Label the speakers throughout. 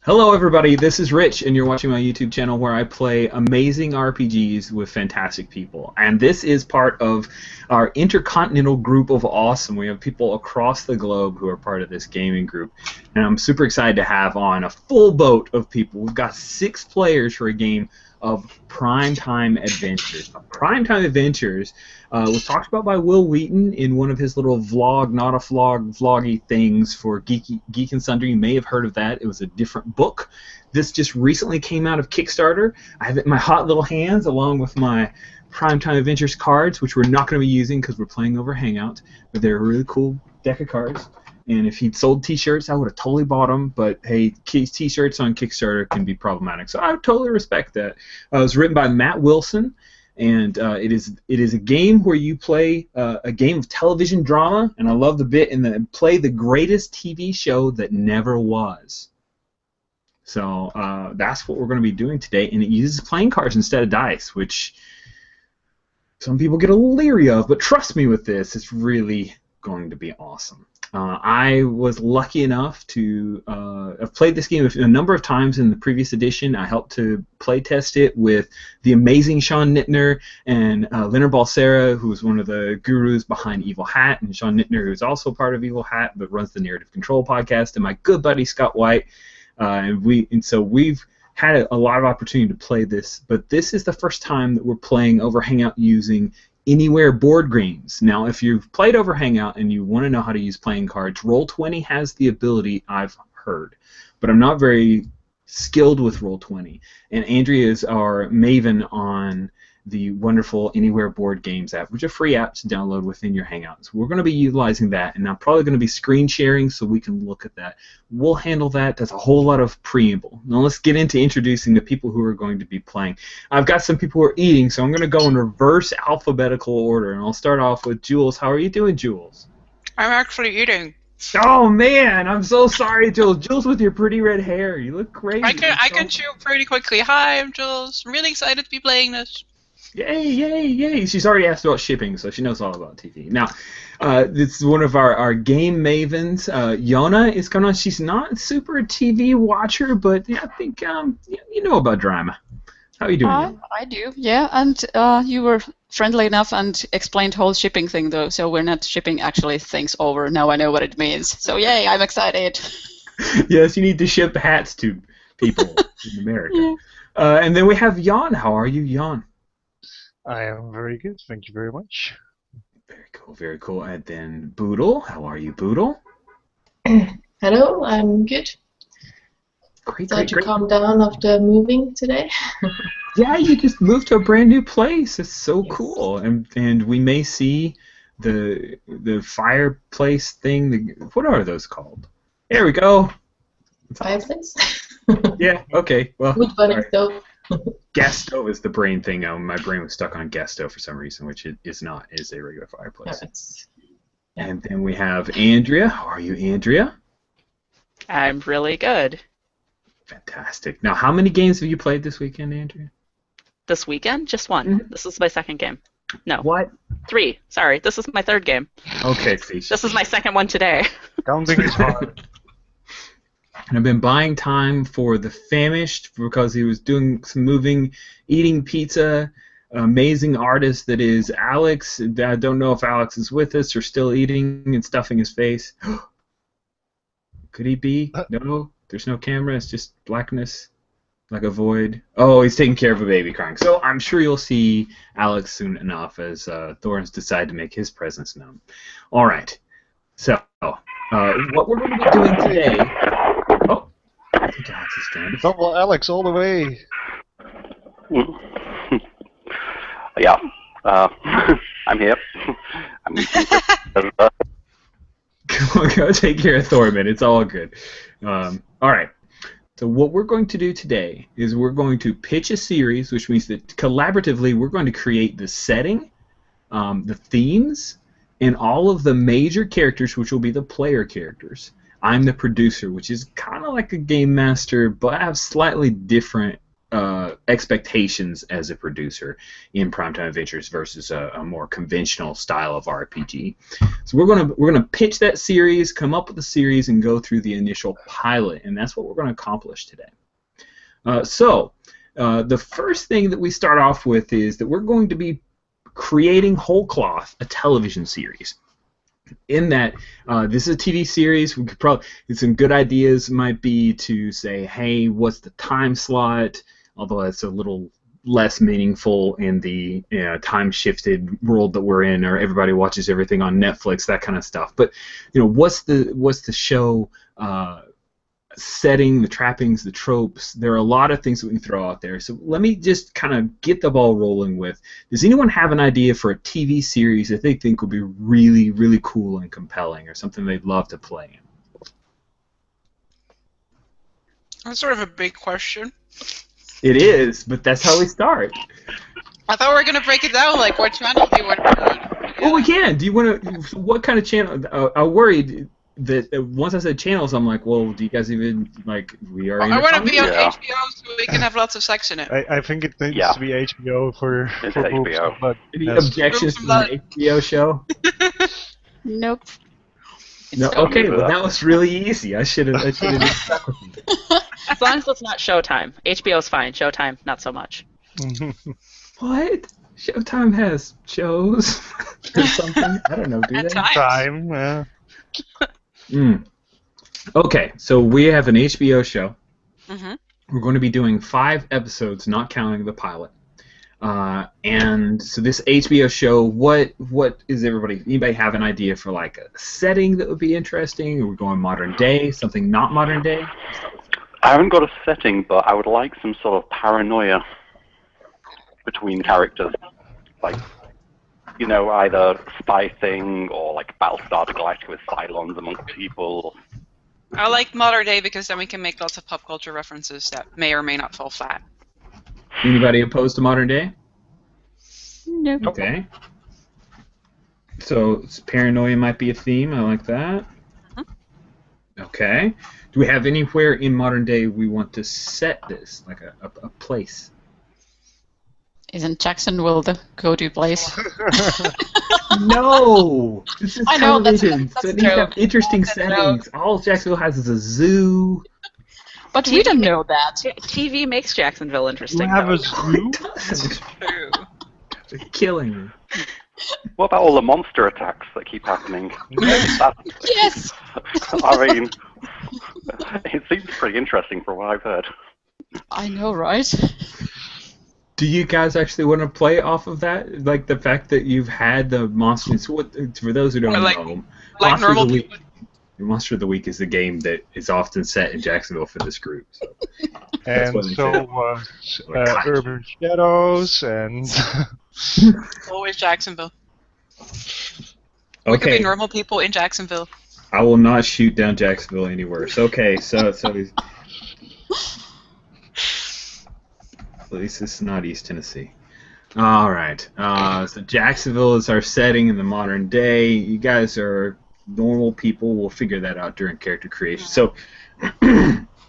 Speaker 1: Hello everybody, this is Rich and you're watching my YouTube channel where I play amazing RPGs with fantastic people. And this is part of our Intercontinental Group of Awesome. We have people across the globe who are part of this gaming group. And I'm super excited to have on a full boat of people. We've got 6 players for a game of Primetime Adventures. Primetime Adventures was talked about by Will Wheaton in one of his little vlog, not a vlog, vloggy things for Geek and Sundry. You may have heard of that. It was a different book. This just recently came out of Kickstarter. I have it in my hot little hands along with my Primetime Adventures cards, which we're not going to be using because we're playing over Hangout, but they're a really cool deck of cards. And if he'd sold T-shirts, I would have totally bought them. But hey, T-shirts on Kickstarter can be problematic, so I totally respect that. It was written by Matt Wilson, and it is a game where you play a game of television drama. And I love the bit in the play the greatest TV show that never was. So that's what we're going to be doing today, and it uses playing cards instead of dice, which some people get a little leery of. But trust me with this, it's really going to be awesome. I was lucky enough to have played this game a number of times in the previous edition. I helped to play test it with the amazing Sean Nittner and Leonard Balsera, who is one of the gurus behind Evil Hat, and Sean Nittner, who is also part of Evil Hat but runs the Narrative Control podcast, and my good buddy Scott White. So we've had a lot of opportunity to play this, but this is the first time that we're playing over Hangout using Anywhere board games. Now, if you've played over Hangout and you want to know how to use playing cards, Roll20 has the ability, I've heard, but I'm not very skilled with Roll20. And Andrea is our maven on the wonderful Anywhere Board Games app, which is a free app to download within your Hangouts. We're going to be utilizing that, and I'm probably going to be screen sharing so we can look at that. We'll handle that. That's a whole lot of preamble. Now let's get into introducing the people who are going to be playing. I've got some people who are eating, so I'm going to go in reverse alphabetical order, and I'll start off with Jules. How are you doing, Jules?
Speaker 2: I'm actually eating.
Speaker 1: Oh man, I'm so sorry, Jules. Jules, with your pretty red hair, you look crazy.
Speaker 2: I can chew pretty quickly. Hi, I'm Jules. I'm really excited to be playing this.
Speaker 1: Yay, yay, yay. She's already asked about shipping, so she knows all about TV. Now, this is one of our game mavens. Yona is coming on. She's not super TV watcher, but yeah, I think you know about drama. How are you doing?
Speaker 3: I do, yeah. And you were friendly enough and explained the whole shipping thing, though, so we're not shipping actually things over. Now I know what it means. So yay, I'm excited.
Speaker 1: Yes, you need to ship hats to people in America. Yeah. And then we have Jan. How are you, Jan?
Speaker 4: I am very good, thank you very much.
Speaker 1: Very cool, very cool. And then Boodle, how are you, Boodle?
Speaker 5: Hello, I'm good.
Speaker 1: Great,
Speaker 5: Glad to calm down after moving today.
Speaker 1: Yeah, you just moved to a brand new place. It's so
Speaker 5: Yes.
Speaker 1: cool, and we may see the fireplace thing. What are those called? There we go.
Speaker 5: Fireplace?
Speaker 1: Yeah. Okay. Well.
Speaker 5: Wood burning stove.
Speaker 1: Gas stove is the brain thing. My brain was stuck on gas stove for some reason, which it is not. It is a regular fireplace.
Speaker 5: Yeah.
Speaker 1: And then we have Andrea. How are you, Andrea?
Speaker 2: I'm really good.
Speaker 1: Fantastic. Now, how many games have you played this weekend, Andrea?
Speaker 2: This weekend? Just one.
Speaker 1: Mm-hmm.
Speaker 2: This is my second game. No.
Speaker 1: What?
Speaker 2: 3. Sorry, this is my third game.
Speaker 1: Okay, please.
Speaker 2: This is my second one today.
Speaker 4: Counting is hard.
Speaker 1: And I've been buying time for the famished because he was doing some moving, eating pizza. Amazing artist that is Alex. I don't know if Alex is with us or still eating and stuffing his face. Could he be? No, there's no camera. It's just blackness, like a void. Oh, he's taking care of a baby crying. So I'm sure you'll see Alex soon enough as Thorns decide to make his presence known. All right. So what we're going to be doing today. Oh, I think Alex is standing.
Speaker 4: Double Alex all the way.
Speaker 6: Yeah, I'm here.
Speaker 1: Go take care of Thorman. It's all good. All right. So what we're going to do today is we're going to pitch a series, which means that collaboratively we're going to create the setting, the themes, and all of the major characters, which will be the player characters. I'm the producer, which is kind of like a game master, but I have slightly different expectations as a producer in Primetime Adventures versus a more conventional style of RPG. So we're gonna pitch that series, come up with a series, and go through the initial pilot, and that's what we're going to accomplish today. So the first thing that we start off with is that we're going to be creating whole cloth a television series. In that, this is a TV series. We could probably some good ideas might be to say, hey, what's the time slot? Although that's a little less meaningful in the time-shifted world that we're in, or everybody watches everything on Netflix, that kind of stuff. But what's the show setting, the trappings, the tropes? There are a lot of things that we can throw out there. So let me just kind of get the ball rolling with, does anyone have an idea for a TV series that they think would be really, really cool and compelling, or something they'd love to play in?
Speaker 2: That's sort of a big question.
Speaker 1: It is, but that's how we start.
Speaker 2: I thought we were going to break it down, like what channel do you want to
Speaker 1: Well, we can. Do you want to, what kind of channel? I worried that once I said channels, I'm like, well, do you guys even, like, we are...
Speaker 2: I want to be on
Speaker 6: Yeah.
Speaker 2: HBO so we can have lots of sex in it.
Speaker 4: I think it needs
Speaker 6: Yeah.
Speaker 4: to be HBO for
Speaker 6: It's
Speaker 4: boobs,
Speaker 6: HBO.
Speaker 4: but
Speaker 1: Any
Speaker 4: yes.
Speaker 1: objections to the HBO show?
Speaker 3: Nope.
Speaker 1: No.
Speaker 2: so
Speaker 1: Okay,
Speaker 6: good with
Speaker 1: well,
Speaker 6: that.
Speaker 1: that was really easy. I should have just stuck with you.
Speaker 7: As long as it's not Showtime. HBO's fine. Showtime, not so much.
Speaker 1: What? Showtime has shows or something? I don't know. Do
Speaker 2: At
Speaker 1: they?
Speaker 2: times.
Speaker 4: Time, yeah.
Speaker 1: Okay, so we have an HBO show.
Speaker 2: Mm-hmm.
Speaker 1: We're going to be doing 5 episodes, not counting the pilot. And so this HBO show, what is anybody have an idea for, like, a setting that would be interesting? Are we going modern day, something not modern day?
Speaker 6: I haven't got a setting, but I would like some sort of paranoia between characters. Like, either spy thing or like Battlestar Galactica with Cylons amongst people.
Speaker 2: I like modern day because then we can make lots of pop culture references that may or may not fall flat.
Speaker 1: Anybody opposed to modern day?
Speaker 3: Nope.
Speaker 1: Okay. So paranoia might be a theme. I like that. Okay. Do we have anywhere in modern day we want to set this, like a place?
Speaker 3: Isn't Jacksonville the go-to place?
Speaker 1: No! This is
Speaker 3: I know, that's
Speaker 1: television, so it needs to have interesting settings. All Jacksonville has is a zoo.
Speaker 3: But we don't know that.
Speaker 7: TV makes Jacksonville
Speaker 4: You
Speaker 7: interesting.
Speaker 4: have
Speaker 7: though.
Speaker 4: a zoo?
Speaker 2: True.
Speaker 1: They're killing me.
Speaker 6: What about all the monster attacks that keep happening?
Speaker 3: Yes!
Speaker 6: I mean, it seems pretty interesting from what I've heard.
Speaker 3: I know, right?
Speaker 1: Do you guys actually want to play off of that? Like the fact that you've had the monsters. For those who don't
Speaker 2: Well, like-
Speaker 1: know,
Speaker 2: Like
Speaker 1: Monster
Speaker 2: normal
Speaker 1: of the Week.
Speaker 2: people.
Speaker 1: Monster of the Week is the game that is often set in Jacksonville for this group. So. That's what
Speaker 4: And
Speaker 1: they
Speaker 4: so
Speaker 1: said.
Speaker 4: was
Speaker 1: Like,
Speaker 4: Urban Shadows and...
Speaker 2: Always Jacksonville. We could
Speaker 1: Okay,
Speaker 2: be normal people in Jacksonville.
Speaker 1: I will not shoot down Jacksonville any worse. Okay, so at least it's not East Tennessee. All right. So Jacksonville is our setting in the modern day. You guys are normal people. We'll figure that out during character creation. So,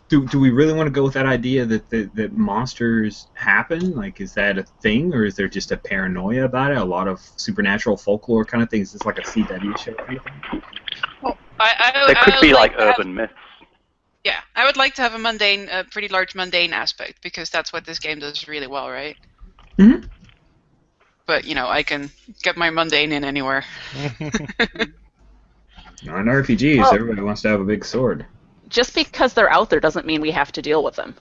Speaker 1: do we really want to go with that idea that monsters happen? Like, is that a thing, or is there just a paranoia about it? A lot of supernatural folklore kind of things. It's like a CW show kind of thing.
Speaker 6: There could
Speaker 2: I
Speaker 6: be
Speaker 2: would
Speaker 6: like
Speaker 2: to have-
Speaker 6: urban myths.
Speaker 2: Yeah, I would like to have a pretty large mundane aspect because that's what this game does really well, right?
Speaker 1: Mhm.
Speaker 2: But I can get my mundane in anywhere.
Speaker 1: On RPGs,
Speaker 7: Well-
Speaker 1: everybody wants to have a big sword.
Speaker 7: Just because they're out there doesn't mean we have to deal with them.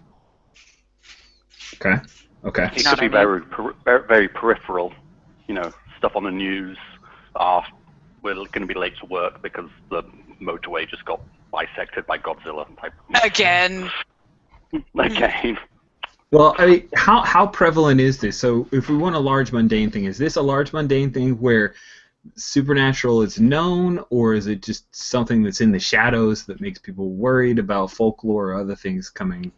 Speaker 1: Okay. Okay.
Speaker 6: It
Speaker 2: know
Speaker 6: could be
Speaker 2: what I
Speaker 6: very peripheral. Stuff on the news. We're going to be late to work because the motorway just got bisected by Godzilla type
Speaker 2: Again.
Speaker 6: again.
Speaker 1: Well, I mean, how prevalent is this? So, if we want a large mundane thing, is this a large mundane thing where supernatural is known, or is it just something that's in the shadows that makes people worried about folklore or other things coming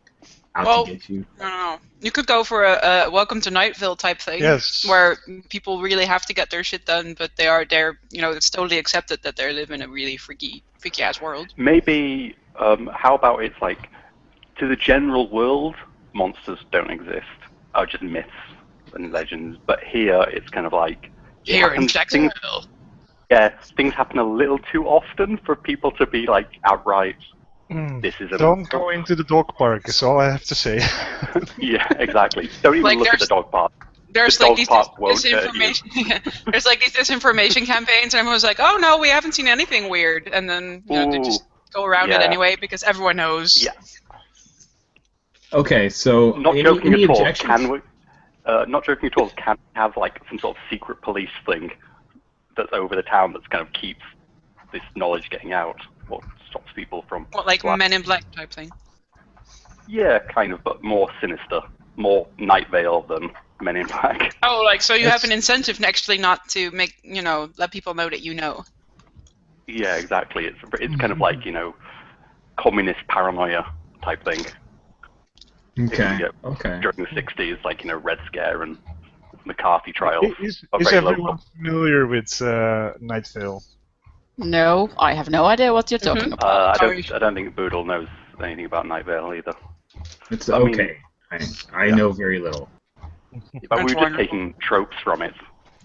Speaker 1: out
Speaker 2: Well,
Speaker 1: to get you?
Speaker 2: No. You could go for a Welcome to Nightville type thing.
Speaker 4: Yes.
Speaker 2: Where people really have to get their shit done, but they're it's totally accepted that they live in a really freaky ass world.
Speaker 6: Maybe, how about it's like, to the general world, monsters don't exist, are just myths and legends. But here, it's kind of like
Speaker 2: Here in Jacksonville.
Speaker 6: Things happen a little too often for people to be like outright. This is a
Speaker 4: Don't go into the dog park, is all I have to say.
Speaker 6: Yeah, exactly. Don't even
Speaker 2: Like,
Speaker 6: look at the dog park.
Speaker 2: There's
Speaker 6: The
Speaker 2: like
Speaker 6: dog
Speaker 2: these
Speaker 6: park won't hurt you.
Speaker 2: disinformation. There's like these disinformation campaigns, and everyone's like, "Oh no, we haven't seen anything weird," and then they just go around it
Speaker 6: yeah.
Speaker 2: anyway because everyone knows.
Speaker 6: Yeah.
Speaker 1: Okay, so
Speaker 6: Not
Speaker 1: any
Speaker 6: joking at all.
Speaker 1: objections?
Speaker 6: Can we? Not joking at all. Can we have like some sort of secret police thing that's over the town that kind of keeps this knowledge getting out, or stops people from?
Speaker 2: What, like Men in Black type thing?
Speaker 6: Yeah, kind of, but more sinister, more Night Vale than Men in Black.
Speaker 2: Oh, like so you have an incentive actually not to make let people know that you know.
Speaker 6: Yeah, exactly. It's kind of like communist paranoia type thing.
Speaker 1: Okay.
Speaker 6: Okay. During the 60s, like Red Scare and McCarthy trials.
Speaker 4: Is
Speaker 6: very
Speaker 4: everyone
Speaker 6: local.
Speaker 4: familiar with Night Vale?
Speaker 3: No, I have no idea what you're talking about.
Speaker 6: I don't think Boodle knows anything about Night Vale either.
Speaker 1: It's
Speaker 6: I mean,
Speaker 1: okay. I know very little.
Speaker 6: But we were just taking tropes from it.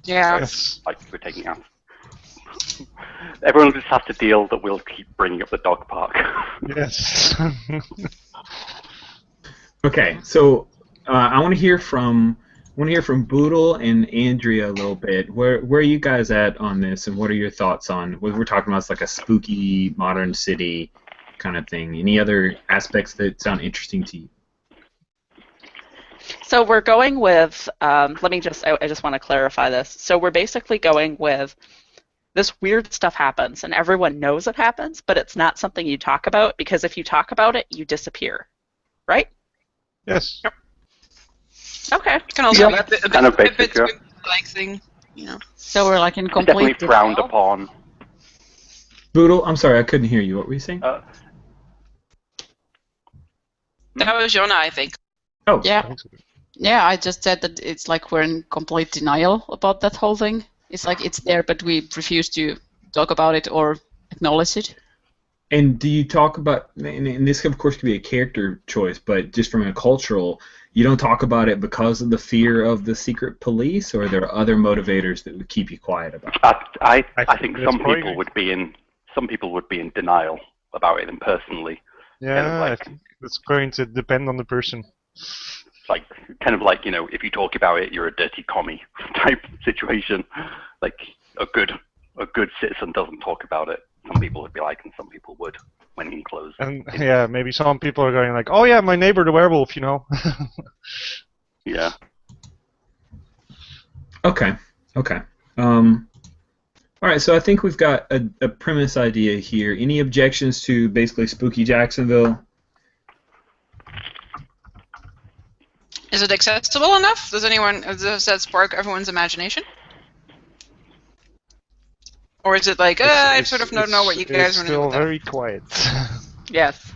Speaker 2: Yeah.
Speaker 4: Yes.
Speaker 6: Like we're taking out. Everyone just has to deal that we'll keep bringing up the dog park.
Speaker 4: Yes.
Speaker 1: Okay, so I want to hear from Boodle and Andrea a little bit. Where are you guys at on this, and what are your thoughts on what we're talking about? It's like a spooky modern city kind of thing. Any other aspects that sound interesting to you?
Speaker 7: So we're going with, I just want to clarify this. So we're basically going with this weird stuff happens, and everyone knows it happens, but it's not something you talk about, because if you talk about it, you disappear. Right?
Speaker 4: Yes.
Speaker 2: Yep.
Speaker 7: Okay.
Speaker 2: It can also be a
Speaker 6: kind of
Speaker 2: bit
Speaker 6: basic, yeah.
Speaker 2: like thing,
Speaker 3: So we're like in
Speaker 6: It's
Speaker 3: complete
Speaker 6: definitely frowned
Speaker 3: denial.
Speaker 6: upon.
Speaker 1: Boodle, I'm sorry, I couldn't hear you. What were you saying?
Speaker 2: That was Jonah, I think.
Speaker 1: Oh.
Speaker 3: Yeah. Yeah, I just said that it's like we're in complete denial about that whole thing. It's like it's there, but we refuse to talk about it or acknowledge it.
Speaker 1: And do you talk about, and this of course could be a character choice, but just from a cultural, you don't talk about it because of the fear of the secret police, or there are other motivators that would keep you quiet about it?
Speaker 6: I think some people would be in denial about it, and personally.
Speaker 4: Yeah,
Speaker 6: like,
Speaker 4: I think it's going to depend on the person.
Speaker 6: Like kind of like if you talk about it, you're a dirty commie type situation. Like a good citizen doesn't talk about it. Some people would be like, and some people would when enclosed.
Speaker 4: And yeah, maybe some people are going like, "Oh yeah, my neighbor the werewolf,"
Speaker 6: Yeah.
Speaker 1: Okay. All right, so I think we've got a premise idea here. Any objections to basically Spooky Jacksonville?
Speaker 2: Is it accessible enough? Does that spark everyone's imagination? Or is it like, I sort of don't know what you guys
Speaker 4: are
Speaker 2: are
Speaker 4: still
Speaker 2: doing?
Speaker 4: very quiet.
Speaker 7: Yes.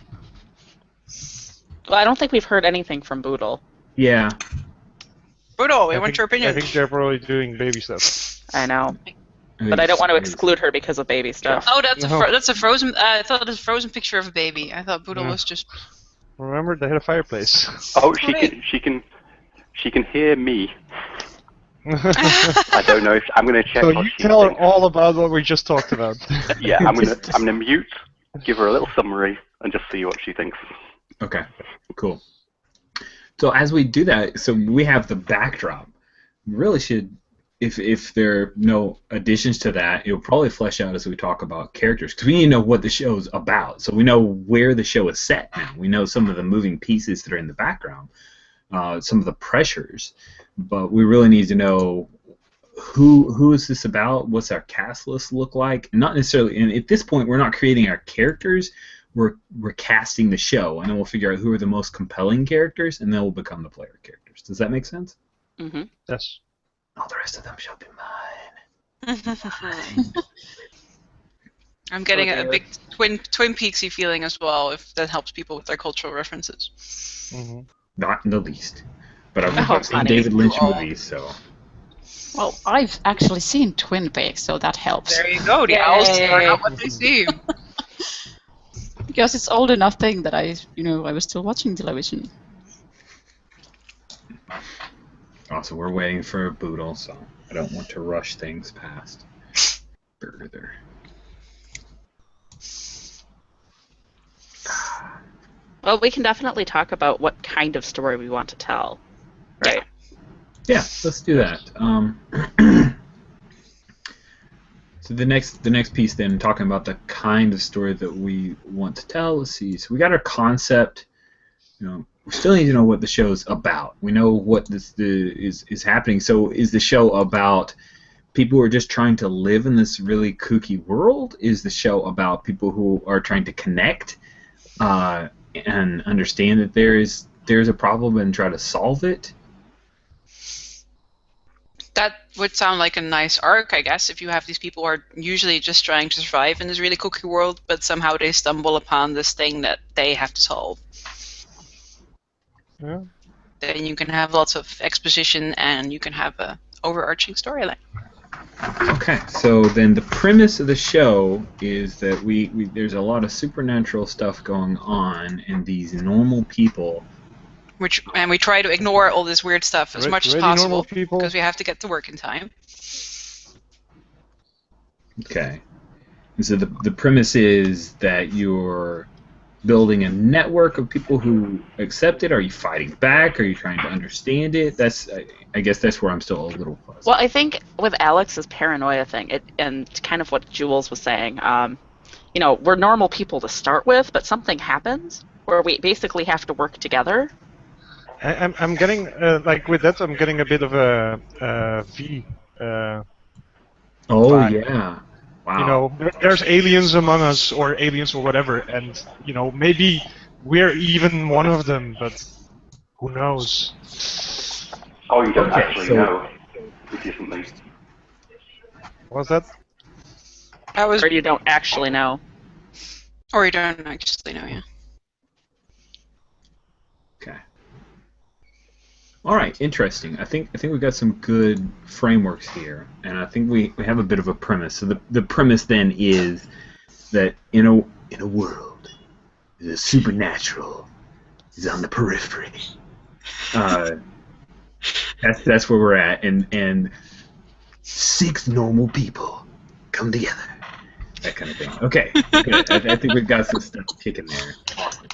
Speaker 7: Well, I don't think we've heard anything from Boodle.
Speaker 1: Yeah.
Speaker 2: Boodle, we want your opinion.
Speaker 4: I think they're probably doing baby stuff.
Speaker 7: I know. But I don't want to exclude her because of baby stuff.
Speaker 2: Oh, that's a frozen. I thought it was a frozen picture of a baby. I thought Boodle was just.
Speaker 4: Remember, they had a fireplace.
Speaker 6: Oh, she can hear me. I don't know if I'm gonna check.
Speaker 4: So
Speaker 6: what
Speaker 4: you
Speaker 6: she
Speaker 4: tell her
Speaker 6: thinks.
Speaker 4: all about what we just talked about.
Speaker 6: Yeah, I'm gonna mute, give her a little summary, and just see what she thinks.
Speaker 1: Okay, cool. So as we do that, so we have the backdrop. We really should, if there are no additions to that, it'll probably flesh out as we talk about characters, because we need to know what the show's about. So we know where the show is set now. We know some of the moving pieces that are in the background, some of the pressures, but we really need to know who is this about, what's our cast list look like, and not necessarily, and at this point we're not creating our characters, we're casting the show, and then we'll figure out who are the most compelling characters, and then we'll become the player characters. Does that make sense?
Speaker 7: Mm-hmm.
Speaker 4: Yes.
Speaker 1: All the rest of them shall be mine.
Speaker 2: I'm getting a big Twin Peaksy feeling as well, if that helps people with their cultural references.
Speaker 4: Mm-hmm.
Speaker 1: Not in the least. But I've seen
Speaker 7: funny.
Speaker 1: David Lynch movies, so.
Speaker 3: Well, I've actually seen Twin Peaks, so that helps.
Speaker 2: There you go. The owls are not what they seem.
Speaker 3: Because it's old enough thing that I was still watching television.
Speaker 1: Also, we're waiting for a boodle, so I don't want to rush things past further.
Speaker 7: Well, we can definitely talk about what kind of story we want to tell. Right?
Speaker 1: Yeah, let's do that. So the next piece then, talking about the kind of story that we want to tell. Let's see. So we got our concept. We still need to know what the show's about. We know what is happening. So is the show about people who are just trying to live in this really kooky world? Is the show about people who are trying to connect and understand that there's a problem and try to solve it?
Speaker 2: That would sound like a nice arc, I guess, if you have these people who are usually just trying to survive in this really kooky world, but somehow they stumble upon this thing that they have to solve.
Speaker 4: Yeah.
Speaker 2: Then you can have lots of exposition and you can have a overarching storyline.
Speaker 1: Okay, so then the premise of the show is that there's a lot of supernatural stuff going on, and these normal people.
Speaker 2: And we try to ignore all this weird stuff as much as
Speaker 4: Really
Speaker 2: possible
Speaker 4: normal people?
Speaker 2: because we have to get to work in time.
Speaker 1: Okay, and so the premise is that you're building a network of people who accept it. Are you fighting back? Are you trying to understand it? I guess that's where I'm still a little puzzled.
Speaker 7: Well, I think with Alex's paranoia thing, and kind of what Jules was saying, we're normal people to start with, but something happens where we basically have to work together.
Speaker 4: I'm getting with that. I'm getting a bit of a V.
Speaker 1: Oh
Speaker 4: vibe.
Speaker 1: yeah, wow.
Speaker 4: There's aliens among us, or aliens or whatever, and maybe we're even one of them, but who knows?
Speaker 6: Oh, you don't
Speaker 1: Okay,
Speaker 6: actually
Speaker 1: so-
Speaker 6: know. If you something.
Speaker 4: What's that?
Speaker 7: Or you don't actually know.
Speaker 2: Or you don't actually know, yeah.
Speaker 1: Okay. All right, interesting. I think we've got some good frameworks here, and I think we have a bit of a premise. So the premise then is that in a world, the supernatural is on the periphery. That's where we're at, and 6 normal people come together. That kind of thing. Okay, good. I think we've got some stuff kicking there. Awesome.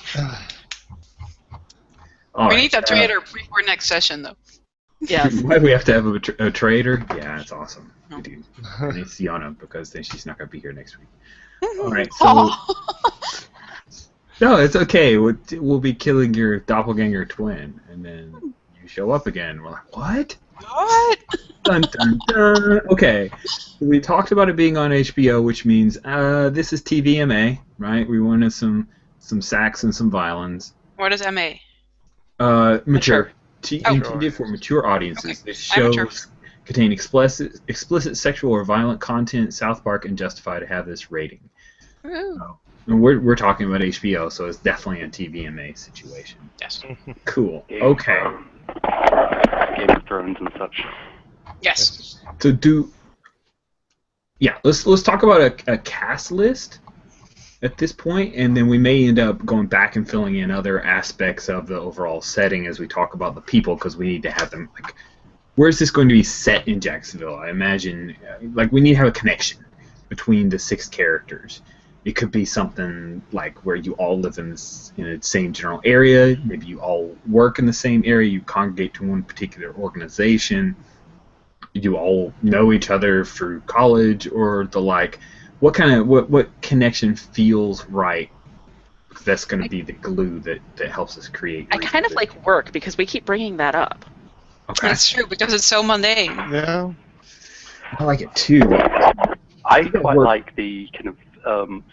Speaker 1: All
Speaker 2: We
Speaker 1: right,
Speaker 2: need that trader before next session, though.
Speaker 7: Yes.
Speaker 1: Why do we have to have a trader? Yeah, that's awesome.
Speaker 2: No.
Speaker 1: We do. And it's Sienna, because then she's not going to be here next week. All right, so... No, it's okay. We'll be killing your doppelganger twin, and then you show up again. We're like, what?
Speaker 2: What?
Speaker 1: Dun, dun, dun. Okay, we talked about it being on HBO, which means this is TVMA, right? We wanted some sax and some violins.
Speaker 2: What is MA?
Speaker 1: Mature.
Speaker 2: Oh.
Speaker 1: Intended for mature audiences.
Speaker 2: Okay,
Speaker 1: This
Speaker 2: I'm mature.
Speaker 1: shows contain explicit sexual or violent content. South Park and Justified to have this rating.
Speaker 2: Woo.
Speaker 1: And we're talking about HBO, so it's definitely a TVMA situation.
Speaker 2: Yes.
Speaker 1: Cool. Okay.
Speaker 6: Game of Thrones and such.
Speaker 2: Yes.
Speaker 1: So let's talk about a cast list at this point, and then we may end up going back and filling in other aspects of the overall setting as we talk about the people, because we need to have them, like, where's this going to be set in Jacksonville? I imagine, we need to have a connection between the 6 characters. It could be something like where you all live in the same general area. Maybe you all work in the same area. You congregate to one particular organization. You all know each other through college or the like. What connection feels right? Because that's going to be the glue that helps us create.
Speaker 7: I kind of like work because we keep bringing that up.
Speaker 1: Okay.
Speaker 2: That's true, because it's so mundane.
Speaker 4: Yeah.
Speaker 1: I like it too.
Speaker 6: I quite like the kind of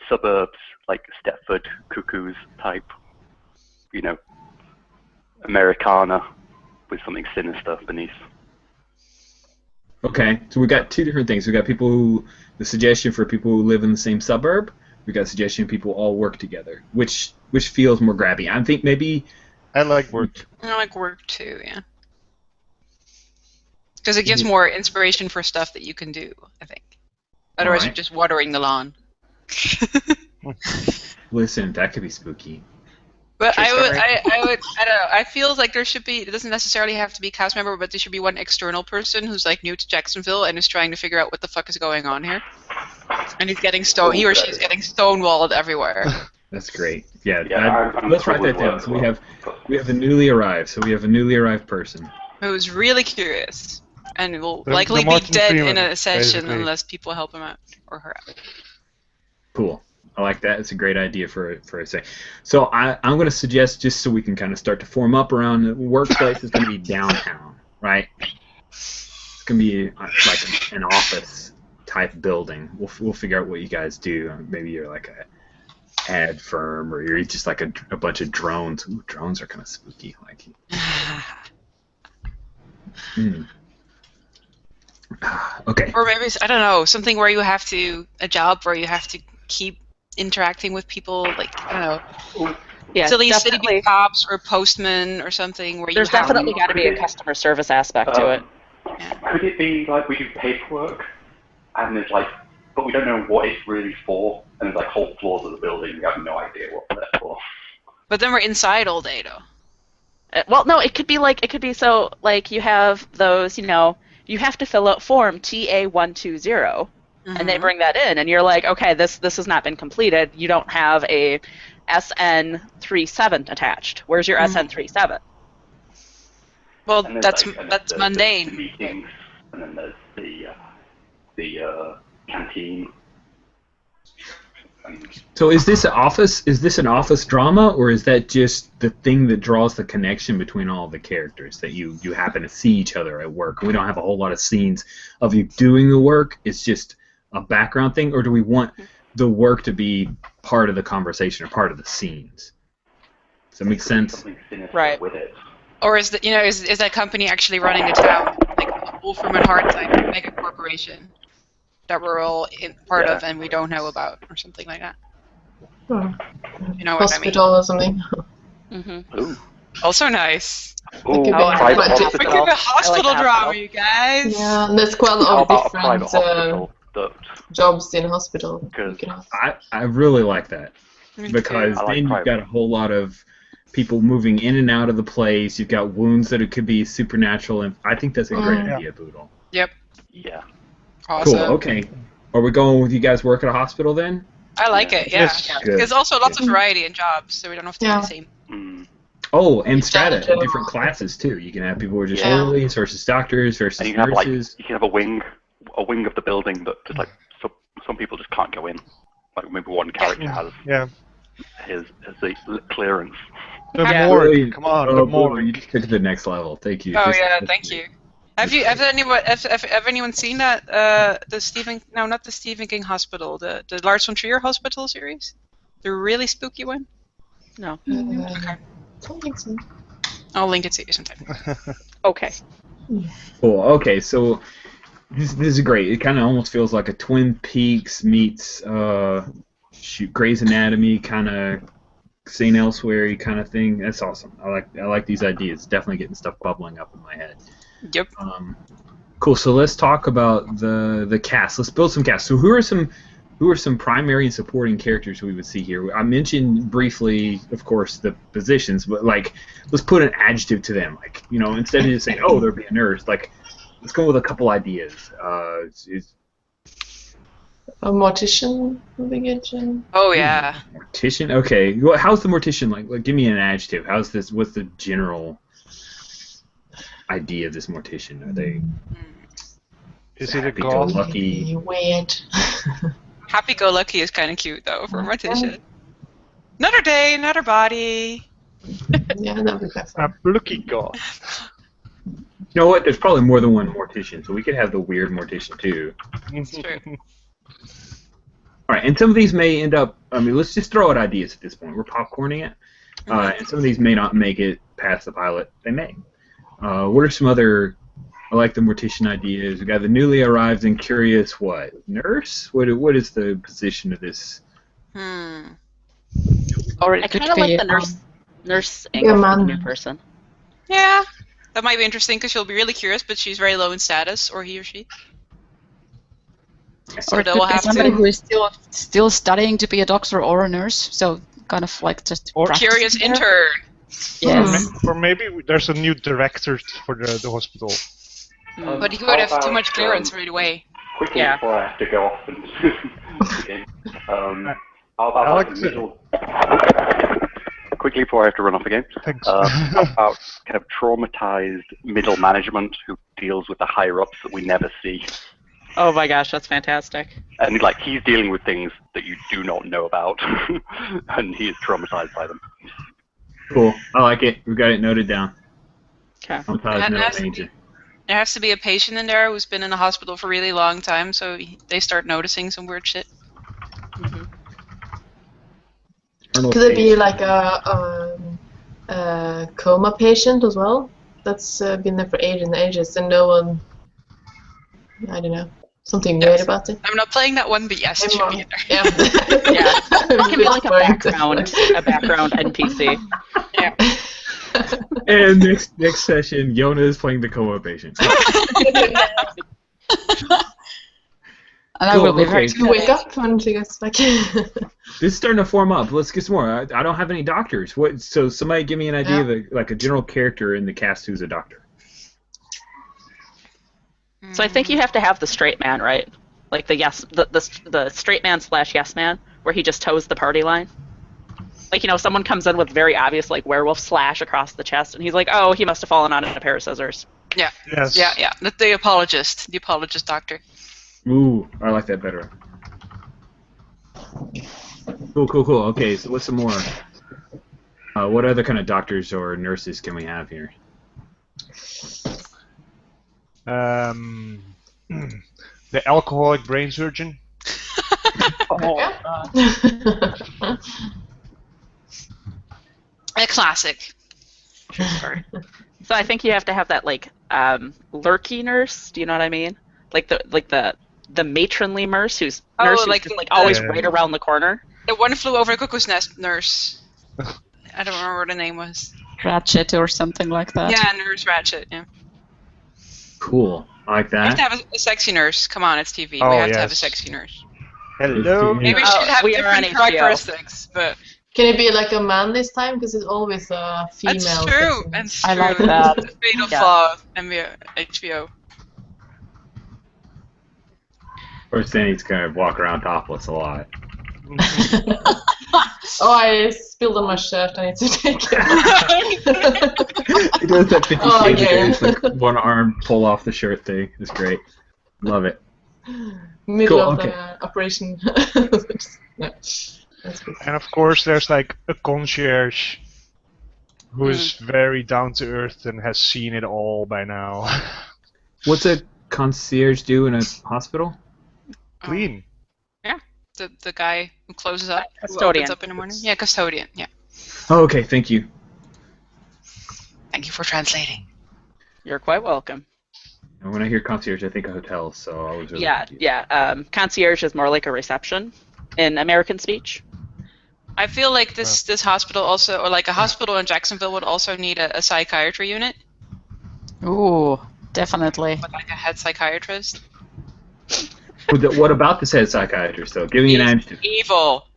Speaker 6: suburbs, like Stepford Cuckoos type, Americana with something sinister beneath.
Speaker 1: Okay, so we got 2 different things. We got the suggestion for people who live in the same suburb. We got a suggestion people all work together. Which feels more grabby? I think maybe.
Speaker 4: I like work.
Speaker 2: I like work too, yeah. Because it gives more inspiration for stuff that you can do, I think. Otherwise,
Speaker 1: Alright.
Speaker 2: you're just watering the lawn.
Speaker 1: Listen, that could be spooky.
Speaker 2: But
Speaker 7: True
Speaker 2: I
Speaker 7: story.
Speaker 2: don't know. I feel like there should be. It doesn't necessarily have to be a cast member, but there should be one external person who's like new to Jacksonville and is trying to figure out what the fuck is going on here. And he's getting he or she's getting stonewalled everywhere.
Speaker 1: That's great. Yeah,
Speaker 6: Yeah, I'm
Speaker 1: let's write that
Speaker 6: totally
Speaker 1: down. So
Speaker 6: worth
Speaker 1: we have the newly arrived. So we have a newly arrived person.
Speaker 2: Who's really curious and will
Speaker 4: The
Speaker 2: likely be
Speaker 4: Martin
Speaker 2: dead
Speaker 4: Freeman,
Speaker 2: in a session
Speaker 4: basically.
Speaker 2: unless people help him out or her out.
Speaker 1: Cool. I like that. It's a great idea for a say. So I'm going to suggest, just so we can kind of start to form up around the workplace, is going to be downtown, right? It's going to be like an office type building. We'll figure out what you guys do. Maybe you're like a ad firm, or you're just like a bunch of drones. Ooh, drones are kind of spooky. Like. Okay.
Speaker 2: Or maybe I don't know, something where you have to a job where you have to keep interacting with people, like I don't know,
Speaker 7: Yeah,
Speaker 2: city
Speaker 7: definitely.
Speaker 2: cops or postmen or something where
Speaker 7: There's
Speaker 2: you have
Speaker 7: definitely got to be a customer service aspect to it.
Speaker 6: Could it be like we do paperwork, and there's like, but we don't know what it's really for, and there's like whole floors of the building we have no idea what they're for.
Speaker 2: But then we're inside all day though.
Speaker 7: Well, no, it could be so like you have those, you have to fill out form TA120, and they bring that in, and you're like, okay, this has not been completed. You don't have a SN37 attached. Where's your SN37?
Speaker 2: Well,
Speaker 6: And there's,
Speaker 2: that's
Speaker 6: like,
Speaker 2: that's
Speaker 6: the
Speaker 2: mundane.
Speaker 6: meetings, and then there's the canteen.
Speaker 1: So is this an office? Is this an office drama, or is that just the thing that draws the connection between all the characters, that you happen to see each other at work? We don't have a whole lot of scenes of you doing the work. It's just a background thing, or do we want the work to be part of the conversation or part of the scenes? Does that make sense?
Speaker 6: Something sinister
Speaker 7: Right.
Speaker 6: with it.
Speaker 2: Or is that is that company actually running the town, like Wolfram and Hart type mega corporation that we're all part of and we don't know about, or something like that?
Speaker 5: Hmm.
Speaker 2: You know what I mean?
Speaker 5: Hospital or something.
Speaker 7: Mm-hmm.
Speaker 6: Ooh.
Speaker 2: Also nice.
Speaker 6: Ooh,
Speaker 5: could be
Speaker 6: private
Speaker 5: quite
Speaker 2: We're
Speaker 6: hospital.
Speaker 2: giving a hospital
Speaker 7: that
Speaker 2: drama,
Speaker 7: though.
Speaker 2: you guys.
Speaker 5: Yeah, and there's quite a
Speaker 6: How
Speaker 5: lot
Speaker 6: about a
Speaker 5: of
Speaker 6: private
Speaker 5: different
Speaker 6: hospital that
Speaker 5: jobs in hospital.
Speaker 6: Because
Speaker 5: You can have.
Speaker 1: I really like that,
Speaker 2: Me too.
Speaker 1: because
Speaker 6: I like
Speaker 1: then you've
Speaker 6: private.
Speaker 1: got a whole lot of people moving in and out of the place. You've got wounds that it could be supernatural, and I think that's a great
Speaker 5: Yeah.
Speaker 1: idea, Boodle.
Speaker 2: Yep.
Speaker 6: yeah.
Speaker 2: Awesome.
Speaker 1: Cool. Okay. Are we going with you guys work at a hospital then?
Speaker 2: I like it. Yeah.
Speaker 4: Yes.
Speaker 1: Good.
Speaker 2: There's also lots of variety in jobs, so we don't have to do
Speaker 5: Yeah.
Speaker 2: the same.
Speaker 6: Mm.
Speaker 1: Oh, and strata,
Speaker 5: Janitor.
Speaker 1: different classes too. You can have people who are just
Speaker 5: Yeah.
Speaker 1: orderlies versus doctors versus
Speaker 6: And you can have like
Speaker 1: nurses.
Speaker 6: you can have a wing of the building that just like some people just can't go in. Like maybe one character has
Speaker 4: Yeah.
Speaker 6: his clearance.
Speaker 4: The
Speaker 2: Yeah.
Speaker 4: morgue. Come on, the
Speaker 1: Oh,
Speaker 4: morgue.
Speaker 1: boy, you just took it to the next level. Thank you.
Speaker 2: Oh
Speaker 1: Just-
Speaker 2: yeah, thank you. Have anyone seen that not the Stephen King Hospital, the Lars von Trier Hospital series? The really spooky one?
Speaker 7: No.
Speaker 2: Okay.
Speaker 5: Don't think so.
Speaker 2: I'll link it to you sometime.
Speaker 7: Okay.
Speaker 1: Cool. Okay, so this is great. It kind of almost feels like a Twin Peaks meets Grey's Anatomy kind of St. Elsewhere kind of thing. That's awesome. I like these ideas. Definitely getting stuff bubbling up in my head.
Speaker 2: Yep.
Speaker 1: Cool. So let's talk about the cast. Let's build some cast. So who are some primary and supporting characters we would see here? I mentioned briefly, of course, the positions, but like, let's put an adjective to them. Like, instead of just saying, "Oh, there'll be a nurse," like, let's go with a couple ideas.
Speaker 5: A mortician would be good.
Speaker 2: Oh yeah.
Speaker 1: Mortician. Okay. Well, how's the mortician like? Like, give me an adjective. How's this? What's the general idea of this mortician? Are they
Speaker 4: Is it a
Speaker 1: happy go
Speaker 4: goth?
Speaker 1: lucky?
Speaker 5: Be weird.
Speaker 2: Happy-go-lucky is kind of cute though for a mortician. Another day, another body.
Speaker 5: Yeah, that would be better.
Speaker 4: A plucky goth.
Speaker 1: You know what? There's probably more than one mortician, so we could have the weird mortician too.
Speaker 2: True.
Speaker 1: All right, and some of these may end up. I mean, let's just throw out ideas at this point. We're popcorning it, and some of these may not make it past the pilot. They may. What are some other? I like the mortician ideas. We got the newly arrived and curious. What nurse? What is the position of this?
Speaker 3: Or
Speaker 7: I
Speaker 3: it could
Speaker 7: kind of
Speaker 3: be
Speaker 7: like the nurse
Speaker 5: Yeah,
Speaker 7: angle for the
Speaker 5: man.
Speaker 7: new person.
Speaker 2: Yeah. That might be interesting because she'll be really curious, but she's very low in status, or he or she.
Speaker 3: Or
Speaker 2: Or
Speaker 3: it
Speaker 2: they'll
Speaker 3: could be
Speaker 2: have
Speaker 3: somebody
Speaker 2: to.
Speaker 3: who is still studying to be a doctor or a nurse, so kind of like just
Speaker 4: Or-
Speaker 3: practicing
Speaker 2: Curious
Speaker 3: there.
Speaker 2: intern.
Speaker 3: Yes.
Speaker 4: Or maybe there's a new director for the hospital.
Speaker 2: But he would have too much clearance right away.
Speaker 6: Quickly
Speaker 7: Yeah.
Speaker 6: before I have to go off and again, how about
Speaker 4: Alex,
Speaker 6: like the middle? Quickly before I have to run off again.
Speaker 4: Thanks.
Speaker 6: How about kind of traumatized middle management who deals with the higher ups that we never see,
Speaker 7: Oh my gosh, that's fantastic.
Speaker 6: and like he's dealing with things that you do not know about, and he is traumatized by them.
Speaker 1: Cool. I like it. We've got it noted down.
Speaker 7: Okay.
Speaker 1: Traumatized
Speaker 2: And
Speaker 1: middle
Speaker 2: that's-
Speaker 1: major.
Speaker 2: There has to be a patient in there who's been in the hospital for a really long time, so they start noticing some weird shit.
Speaker 7: Mhm.
Speaker 5: Could it be like a coma patient as well? That's been there for ages and ages, and no one. I don't know. Something weird
Speaker 2: Yes.
Speaker 5: about it.
Speaker 2: I'm not playing that one, but yes, it should be in there.
Speaker 5: Yeah.
Speaker 7: Yeah. It can be like a
Speaker 5: Point.
Speaker 7: background NPC.
Speaker 1: And next session, Yona is playing the coma patient.
Speaker 3: And I
Speaker 1: Cool,
Speaker 3: will be very
Speaker 1: okay.
Speaker 5: You wake up when she gets back.
Speaker 1: This is starting to form up. Let's get some more. I don't have any doctors. What? So somebody give me an idea of a general character in the cast who's a doctor.
Speaker 7: So I think you have to have the straight man, right? Like the straight man / yes man, where he just toes the party line. Like, someone comes in with very obvious, like, werewolf slash across the chest, and he's like, oh, he must have fallen on a pair of scissors.
Speaker 2: Yeah.
Speaker 4: Yes.
Speaker 2: Yeah. The apologist doctor.
Speaker 1: Ooh, I like that better. Cool. Okay, so what's some more? What other kind of doctors or nurses can we have here?
Speaker 4: The alcoholic brain surgeon.
Speaker 2: A classic.
Speaker 7: So I think you have to have that, like, lurky nurse. Do you know what I mean? Like the matronly nurse who's
Speaker 2: like
Speaker 7: just, like,
Speaker 2: the-
Speaker 7: always
Speaker 4: Yeah.
Speaker 7: right around the corner.
Speaker 2: The one flew over the cuckoo's nest nurse. I don't remember what the name was.
Speaker 3: Ratchet or something like that.
Speaker 2: Yeah, Nurse Ratchet. Yeah.
Speaker 1: Cool. I like
Speaker 2: We have
Speaker 1: that.
Speaker 2: to have a sexy nurse. Come on, it's TV.
Speaker 4: Oh,
Speaker 2: we have to have a
Speaker 4: yes.
Speaker 2: sexy nurse.
Speaker 4: Hello.
Speaker 2: Maybe we
Speaker 7: Oh,
Speaker 2: should have
Speaker 7: we are on
Speaker 2: different
Speaker 7: HBO.
Speaker 2: characteristics, but
Speaker 5: Can it be like a man this time? Because it's always a female.
Speaker 2: that's true.
Speaker 5: sexy man.
Speaker 2: That's
Speaker 3: I
Speaker 2: true.
Speaker 3: like that.
Speaker 2: It's a fatal
Speaker 7: Yeah.
Speaker 2: flaw of HBO.
Speaker 1: First thing, he's gonna walk around topless a lot.
Speaker 5: Oh, I spilled on my shirt. I need to take it.
Speaker 1: He does that 50
Speaker 5: Oh,
Speaker 1: Shades of
Speaker 5: yeah.
Speaker 1: Grey, it's like one arm pull off the shirt thing. It's great. Love it.
Speaker 5: Middle
Speaker 1: Cool,
Speaker 5: of
Speaker 1: okay.
Speaker 5: the operation. Yeah, that's good.
Speaker 4: And of course, there's like a concierge who is very down to earth and has seen it all by now.
Speaker 1: What's a concierge do in a hospital?
Speaker 4: Clean.
Speaker 2: The guy who closes up, who
Speaker 7: Custodian.
Speaker 2: opens up in the morning. Yeah, custodian. Yeah.
Speaker 1: Oh, okay, thank you.
Speaker 2: Thank you for translating.
Speaker 7: You're quite welcome.
Speaker 1: And when I hear concierge, I think of hotels, so I was really
Speaker 7: Yeah.
Speaker 1: confused.
Speaker 7: Concierge is more like a reception in American speech.
Speaker 2: I feel like this hospital also, or like a hospital in Jacksonville, would also need a psychiatry unit
Speaker 3: Ooh, definitely.
Speaker 2: with like a head psychiatrist.
Speaker 1: What about this head psychiatrist, though? Give me an answer.
Speaker 2: Evil.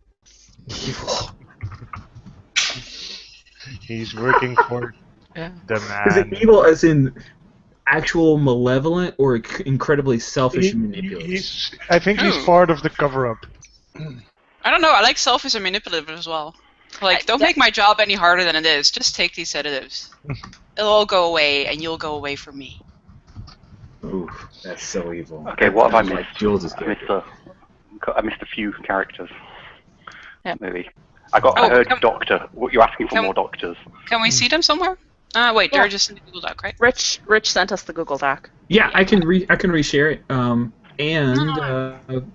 Speaker 4: He's working for
Speaker 2: Yeah.
Speaker 4: the
Speaker 1: Is it
Speaker 4: man.
Speaker 1: evil as in actual malevolent or incredibly selfish and manipulative?
Speaker 4: I think he's
Speaker 2: Who?
Speaker 4: part of the cover-up.
Speaker 2: I don't know. I like selfish and manipulative as well. Like, don't make my job any harder than it is. Just take these sedatives. It'll all go away, and you'll go away from me.
Speaker 1: Oof, that's so evil.
Speaker 6: Okay, what have I
Speaker 1: Like
Speaker 6: missed?
Speaker 1: Jules'
Speaker 6: I
Speaker 1: character.
Speaker 6: missed a few characters.
Speaker 7: Yeah.
Speaker 6: Maybe. I heard doctor. What you're asking for
Speaker 2: Can-
Speaker 6: more doctors?
Speaker 2: Can we see them somewhere? Wait, they're just in the Google Doc, right?
Speaker 7: Rich sent us the Google Doc.
Speaker 1: Yeah, I can reshare it. And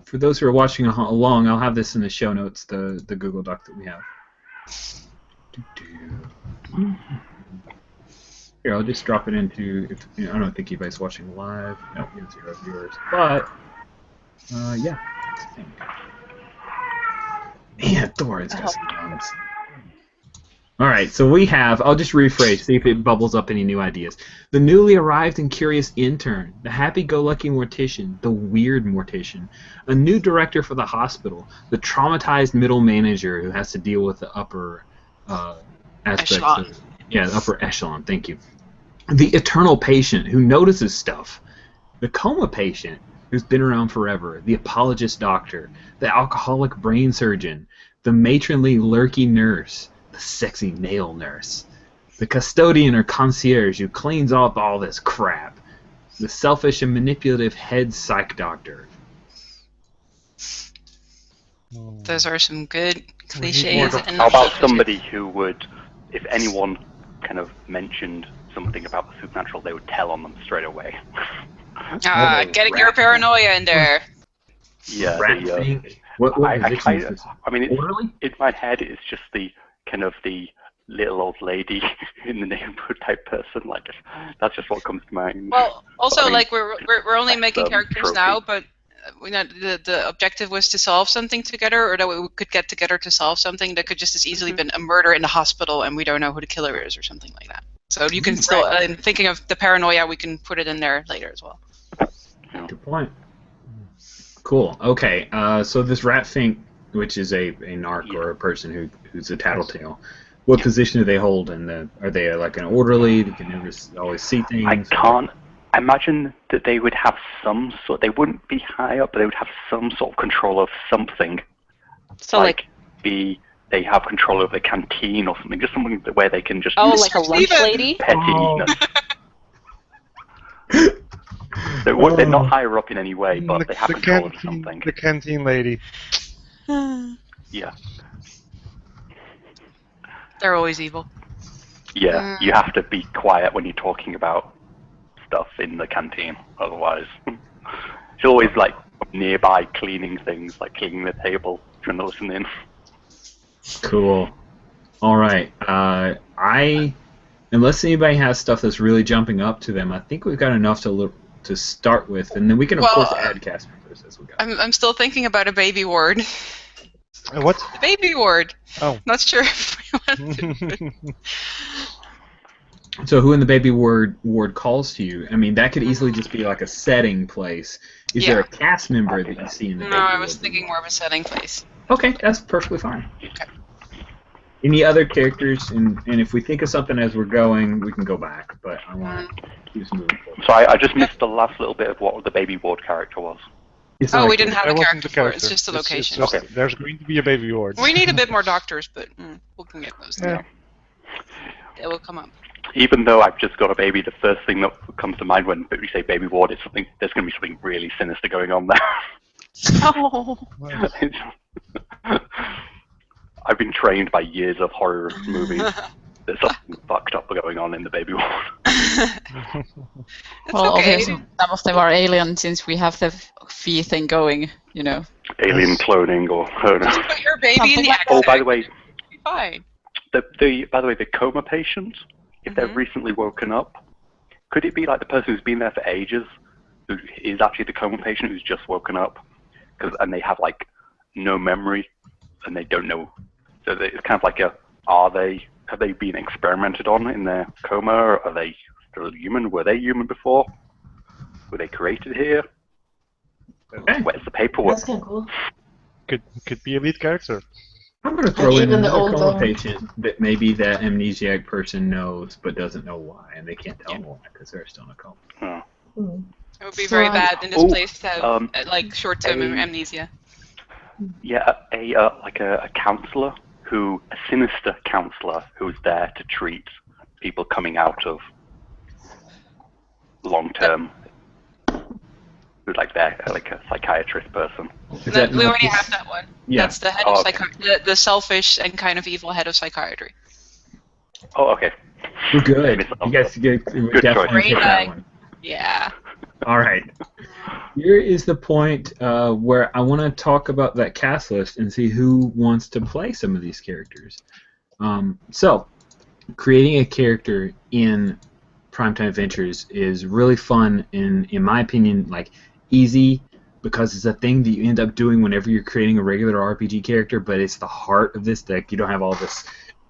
Speaker 1: for those who are watching along, I'll have this in the show notes, the Google Doc that we have. Here, I'll just drop it into. I don't think anybody's watching live. No, we have 0 viewers. But yeah. Man, Thor, it's got some guns. All right, so we have, I'll just rephrase, see if it bubbles up any new ideas. The newly arrived and curious intern, the happy-go-lucky mortician, the weird mortician, a new director for the hospital, the traumatized middle manager who has to deal with the upper aspects
Speaker 2: Echelon.
Speaker 1: of, the upper echelon, thank you. The eternal patient who notices stuff, the coma patient who's been around forever, the apologist doctor, the alcoholic brain surgeon, the matronly lurky nurse, the sexy nail nurse, the custodian or concierge who cleans up all this crap, the selfish and manipulative head psych doctor.
Speaker 2: Those are some good cliches. And
Speaker 6: How about somebody who would, if anyone kind of mentioned something about the supernatural, they would tell on them straight away?
Speaker 2: Getting your paranoia in there.
Speaker 6: Yeah.
Speaker 1: Rat thing. What position is this?
Speaker 6: I mean,
Speaker 1: Orderly?
Speaker 6: in my head, it's just the kind of the little old lady in the neighborhood type person. Like, that's just what comes to mind.
Speaker 2: Well, also,
Speaker 6: But, I mean,
Speaker 2: like we're only making characters
Speaker 6: trophy.
Speaker 2: now, but the objective was to solve something together, or that we could get together to solve something that could just as easily been a murder in the hospital, and we don't know who the killer is, or something like that. So you can still, thinking of the paranoia, we can put it in there later as well.
Speaker 1: Good point. Cool. Okay. So this rat fink, which is a narc or a person who's a tattletale, what position do they hold? Are they like an orderly? They can never always see things.
Speaker 6: I can't imagine that they would have some sort. They wouldn't be high up, but they would have some sort of control of something.
Speaker 7: So like
Speaker 6: they have control over the canteen or something, just something where they can just
Speaker 7: like a lunch lady?
Speaker 6: petty. They're not higher up in any way, but they have control of something.
Speaker 4: The canteen lady.
Speaker 6: Yeah.
Speaker 2: They're always evil.
Speaker 6: Yeah, you have to be quiet when you're talking about stuff in the canteen, otherwise. She's always like nearby cleaning things, like cleaning the table, trying to listen in.
Speaker 1: Cool. All right. Unless anybody has stuff that's really jumping up to them, I think we've got enough to start with, and then we can of course add cast members as we go.
Speaker 2: I'm still thinking about a baby ward.
Speaker 4: What?
Speaker 2: The baby ward.
Speaker 4: Oh.
Speaker 2: Not sure if we want to.
Speaker 1: So who in the baby ward calls to you? I mean, that could easily just be like a setting place. Is there a cast member that you see in the baby ward?
Speaker 2: No, I was thinking more of a setting place.
Speaker 1: Okay, that's perfectly fine.
Speaker 2: Okay.
Speaker 1: Any other characters? And if we think of something as we're going, we can go back. But I want to keep moving forward.
Speaker 6: So I just missed the last little bit of what the baby ward character was.
Speaker 2: We didn't have
Speaker 4: That
Speaker 2: a
Speaker 4: wasn't
Speaker 2: character
Speaker 4: the
Speaker 2: for it. It's just a location.
Speaker 4: Okay. There's going to be a baby ward.
Speaker 2: We need a bit more doctors, but we can get those.
Speaker 4: Yeah.
Speaker 2: It will come up.
Speaker 6: Even though I've just got a baby, the first thing that comes to mind when we say baby ward is something. There's going to be something really sinister going on there.
Speaker 2: Oh.
Speaker 6: I've been trained by years of horror movies. There's something fucked up going on in the baby ward.
Speaker 3: Well,
Speaker 2: okay.
Speaker 3: obviously, some of them are alien since we have the fee thing going, you know.
Speaker 6: Alien cloning or
Speaker 2: Just put your baby in the
Speaker 3: Something
Speaker 6: Oh, by the way,
Speaker 2: fine.
Speaker 6: the coma patient, if they're recently woken up, could it be like the person who's been there for ages, who is actually the coma patient who's just woken up, and they have like no memory, and they don't know. So it's kind of like have they been experimented on in their coma, or are they still human? Were they human before? Were they created here?
Speaker 1: Okay.
Speaker 6: Where's the paperwork?
Speaker 5: That's kind of cool.
Speaker 4: Could be a lead character.
Speaker 1: I'm going to throw in
Speaker 5: Even the
Speaker 1: another
Speaker 5: old
Speaker 1: coma
Speaker 5: one.
Speaker 1: patient that maybe that amnesiac person knows but doesn't know why, and they can't tell why because they're still in a coma.
Speaker 6: Oh.
Speaker 5: Hmm.
Speaker 2: It would be
Speaker 5: So,
Speaker 2: very bad in this place to have like short-term
Speaker 6: a-
Speaker 2: amnesia.
Speaker 6: Yeah, a counselor a sinister counselor who's there to treat people coming out of long-term, who's like a psychiatrist person.
Speaker 1: Is that
Speaker 2: We
Speaker 1: not
Speaker 2: already
Speaker 1: this-
Speaker 2: have that one.
Speaker 1: Yeah.
Speaker 2: That's the head
Speaker 6: Oh,
Speaker 2: of the selfish and kind of evil head of psychiatry.
Speaker 6: Oh, okay.
Speaker 1: We're good. You guys
Speaker 6: Good
Speaker 1: definitely
Speaker 2: choice.
Speaker 1: hit that one.
Speaker 2: Yeah.
Speaker 1: All right. Here is the point where I want to talk about that cast list and see who wants to play some of these characters. So, creating a character in Primetime Adventures is really fun and, in my opinion, like easy because it's a thing that you end up doing whenever you're creating a regular RPG character, but it's the heart of this deck. You don't have all this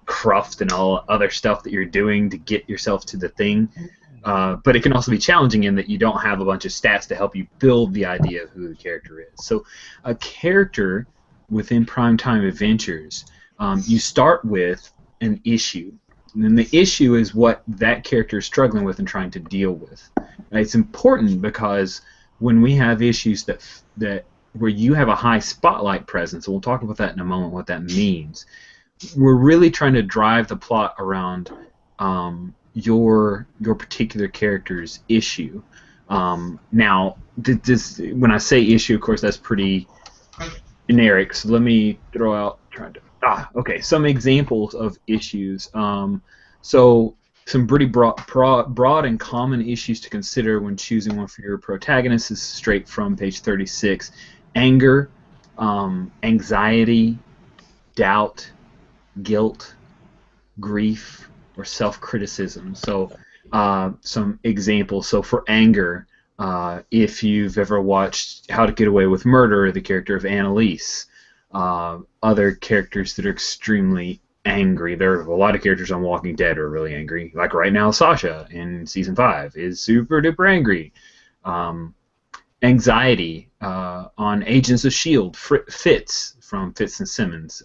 Speaker 1: cruft and all other stuff that you're doing to get yourself to the thing. But it can also be challenging in that you don't have a bunch of stats to help you build the idea of who the character is. So a character within Primetime Adventures, you start with an issue. And then the issue is what that character is struggling with and trying to deal with. And it's important because when we have issues that where you have a high spotlight presence, and we'll talk about that in a moment, what that means, we're really trying to drive the plot around your particular character's issue. Now, when I say issue, of course, that's pretty generic. So let me throw out some examples of issues. So some pretty broad and common issues to consider when choosing one for your protagonist is straight from page 36: anger, anxiety, doubt, guilt, grief, or self-criticism. So some examples. So for anger, if you've ever watched How to Get Away with Murder, the character of Annalise, other characters that are extremely angry. There are a lot of characters on Walking Dead who are really angry. Like right now, Sasha in Season 5 is super duper angry. Anxiety on Agents of S.H.I.E.L.D., Fitz from Fitz and Simmons.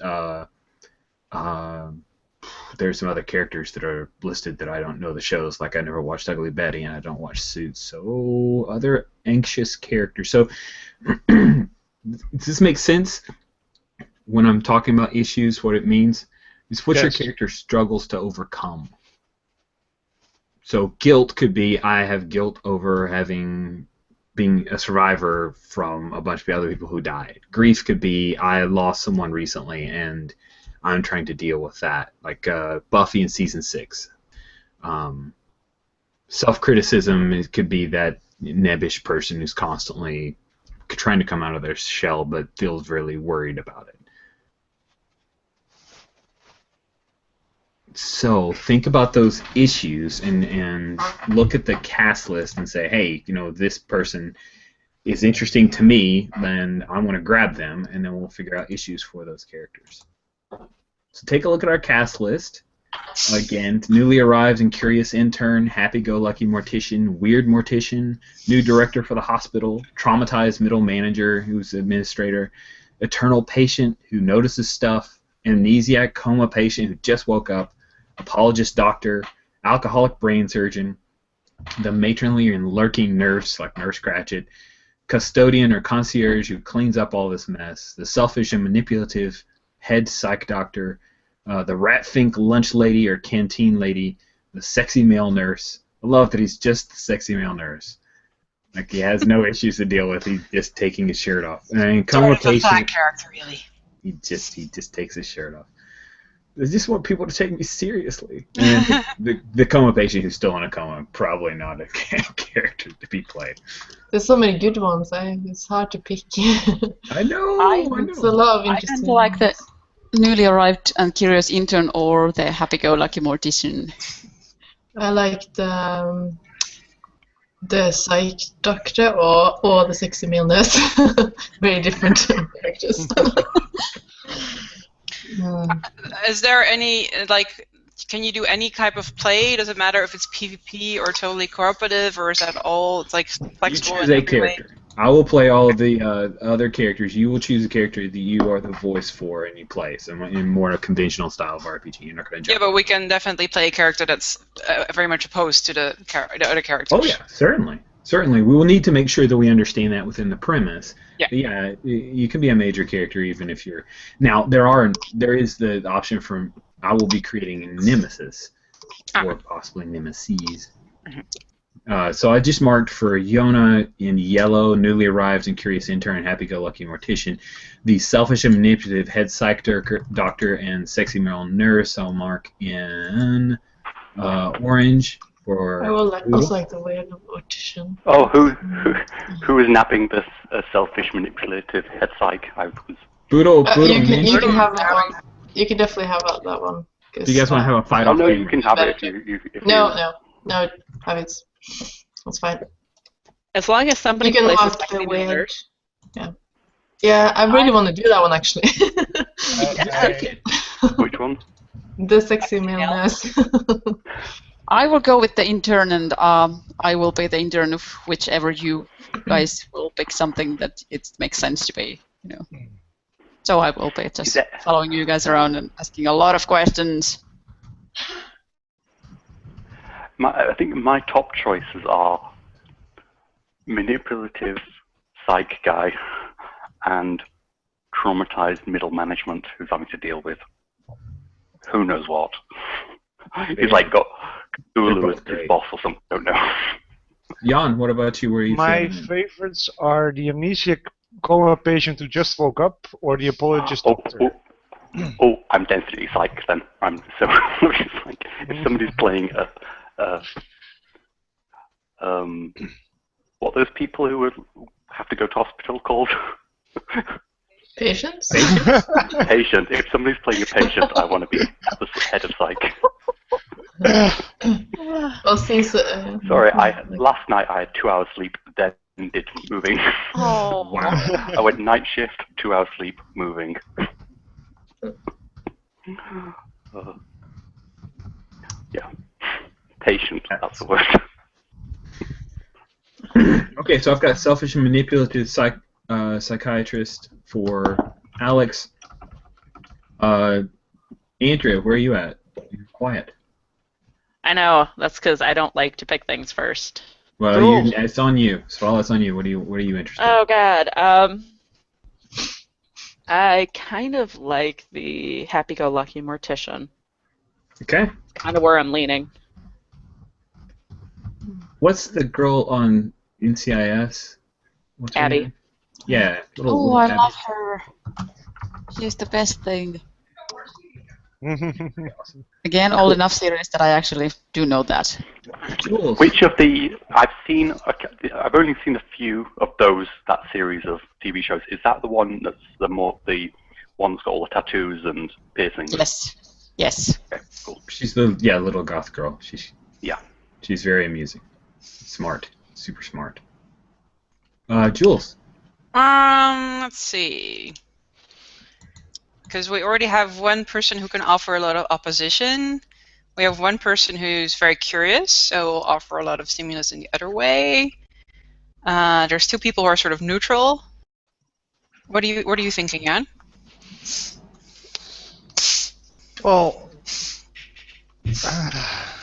Speaker 1: There's some other characters that are listed that I don't know the shows, like I never watched Ugly Betty and I don't watch Suits. So other anxious characters. So does this make sense when I'm talking about issues? What it means is what your character struggles to overcome. So guilt could be, I have guilt over being a survivor from a bunch of other people who died. Grief could be, I lost someone recently and I'm trying to deal with that, like Buffy in Season 6. Self-criticism, it could be that nebbish person who's constantly trying to come out of their shell but feels really worried about it. So think about those issues and look at the cast list and say, hey, this person is interesting to me, then I want to grab them, and then we'll figure out issues for those characters. So take a look at our cast list. Again, newly arrived and curious intern, happy-go-lucky mortician, weird mortician, new director for the hospital, traumatized middle manager who's administrator, eternal patient who notices stuff, amnesiac coma patient who just woke up, apologist doctor, alcoholic brain surgeon, the matronly and lurking nurse, like Nurse Cratchit, custodian or concierge who cleans up all this mess, the selfish and manipulative head psych doctor, the rat-fink lunch lady or canteen lady, the sexy male nurse. I love that he's just the sexy male nurse. Like, he has no issues to deal with. He's just taking his shirt off. And coma patient,
Speaker 2: character, really.
Speaker 1: He just takes his shirt off. I just want people to take me seriously. And the coma patient who's still in a coma, probably not a character to be played.
Speaker 5: There's so many good ones. It's hard to pick.
Speaker 1: I know.
Speaker 5: It's a lot of
Speaker 3: I
Speaker 5: interesting
Speaker 3: kind of like the newly arrived and curious intern or the happy-go-lucky mortician.
Speaker 5: I like the psych doctor or the sexy male nurse. Very different characters.
Speaker 2: Is there any, can you do any type of play? Does it matter if it's PvP or totally cooperative, or is that all, flexible?
Speaker 1: You choose a character. I will play all of the other characters. You will choose a character that you are the voice for and you play. So in more a conventional style of RPG. You're not going to jump.
Speaker 2: Yeah, but we can definitely play a character that's very much opposed to the other characters.
Speaker 1: Oh, yeah, certainly. Certainly. We will need to make sure that we understand that within the premise.
Speaker 2: Yeah.
Speaker 1: But yeah, you can be a major character even if you're... Now, there is the option from... I will be creating a nemesis, or possibly nemesis. So I just marked for Yona in yellow, newly arrived and curious intern, happy-go-lucky mortician, the selfish and manipulative head psych doctor and sexy male nurse. I'll mark in orange for.
Speaker 5: I will also like the weird mortician.
Speaker 6: Oh, who is napping this selfish, manipulative head psych?
Speaker 1: Boodle.
Speaker 5: You can have that one. You can definitely have that one.
Speaker 1: Do you guys want to have a fight?
Speaker 6: Oh no, you can have it if
Speaker 5: No, have it. That's fine.
Speaker 7: As long as somebody
Speaker 5: You can
Speaker 7: plays
Speaker 5: have
Speaker 7: a sexy
Speaker 5: the
Speaker 7: male
Speaker 5: weird.
Speaker 7: nurse.
Speaker 5: Yeah, I really want to do that one actually.
Speaker 6: Which one?
Speaker 5: The sexy male nurse.
Speaker 3: I will go with the intern, and I will be the intern of whichever you guys will pick something that it makes sense to be. So I will be just following you guys around and asking a lot of questions.
Speaker 6: I think my top choices are manipulative psych guy and traumatized middle management who's having to deal with who knows what. He's like got Cthulhu as his boss or something, I don't know.
Speaker 1: Jan, what about you? Where are you
Speaker 4: My
Speaker 1: feeling?
Speaker 4: favorites are the amnesiac coma patient who just woke up, or the apologist doctor.
Speaker 6: Oh, I'm density psych then. I'm so like if somebody's playing what are those people who have to go to hospital called?
Speaker 5: Patients?
Speaker 6: Patient. If somebody's playing a patient, I want to be the head of psych.
Speaker 5: Well, since
Speaker 6: Sorry, last night I had 2 hours sleep, then did moving.
Speaker 3: Oh,
Speaker 1: Wow.
Speaker 6: I went night shift, 2 hours sleep, moving. Yeah, patient. That's the word.
Speaker 1: Okay, so I've got selfish and manipulative psychiatrist for Alex. Andrea, where are you at? You're quiet.
Speaker 7: I know. That's because I don't like to pick things first.
Speaker 1: Well,
Speaker 4: Cool.
Speaker 1: it's on you. Swallow, it's on you. What are you interested in?
Speaker 7: Oh God. I kind of like the happy-go-lucky mortician.
Speaker 1: Okay.
Speaker 7: Kind of where I'm leaning.
Speaker 1: What's the girl on NCIS? What's her
Speaker 7: Abby.
Speaker 1: name? Yeah.
Speaker 3: Oh, I
Speaker 1: Abby.
Speaker 3: love her. She's the best thing. Again, old enough series that I actually do know that.
Speaker 1: Jules.
Speaker 6: Which of the I've only seen a few of that series of TV shows. Is that the one that's the one that's got all the tattoos and piercings?
Speaker 3: Yes. Yes.
Speaker 6: Okay, cool.
Speaker 1: She's the little goth girl. She's very amusing. Smart. Super smart. Jules.
Speaker 2: Let's see. Because we already have one person who can offer a lot of opposition. We have one person who's very curious, so will offer a lot of stimulus in the other way. There's 2 people who are sort of neutral. What are you thinking, Jan?
Speaker 4: Well,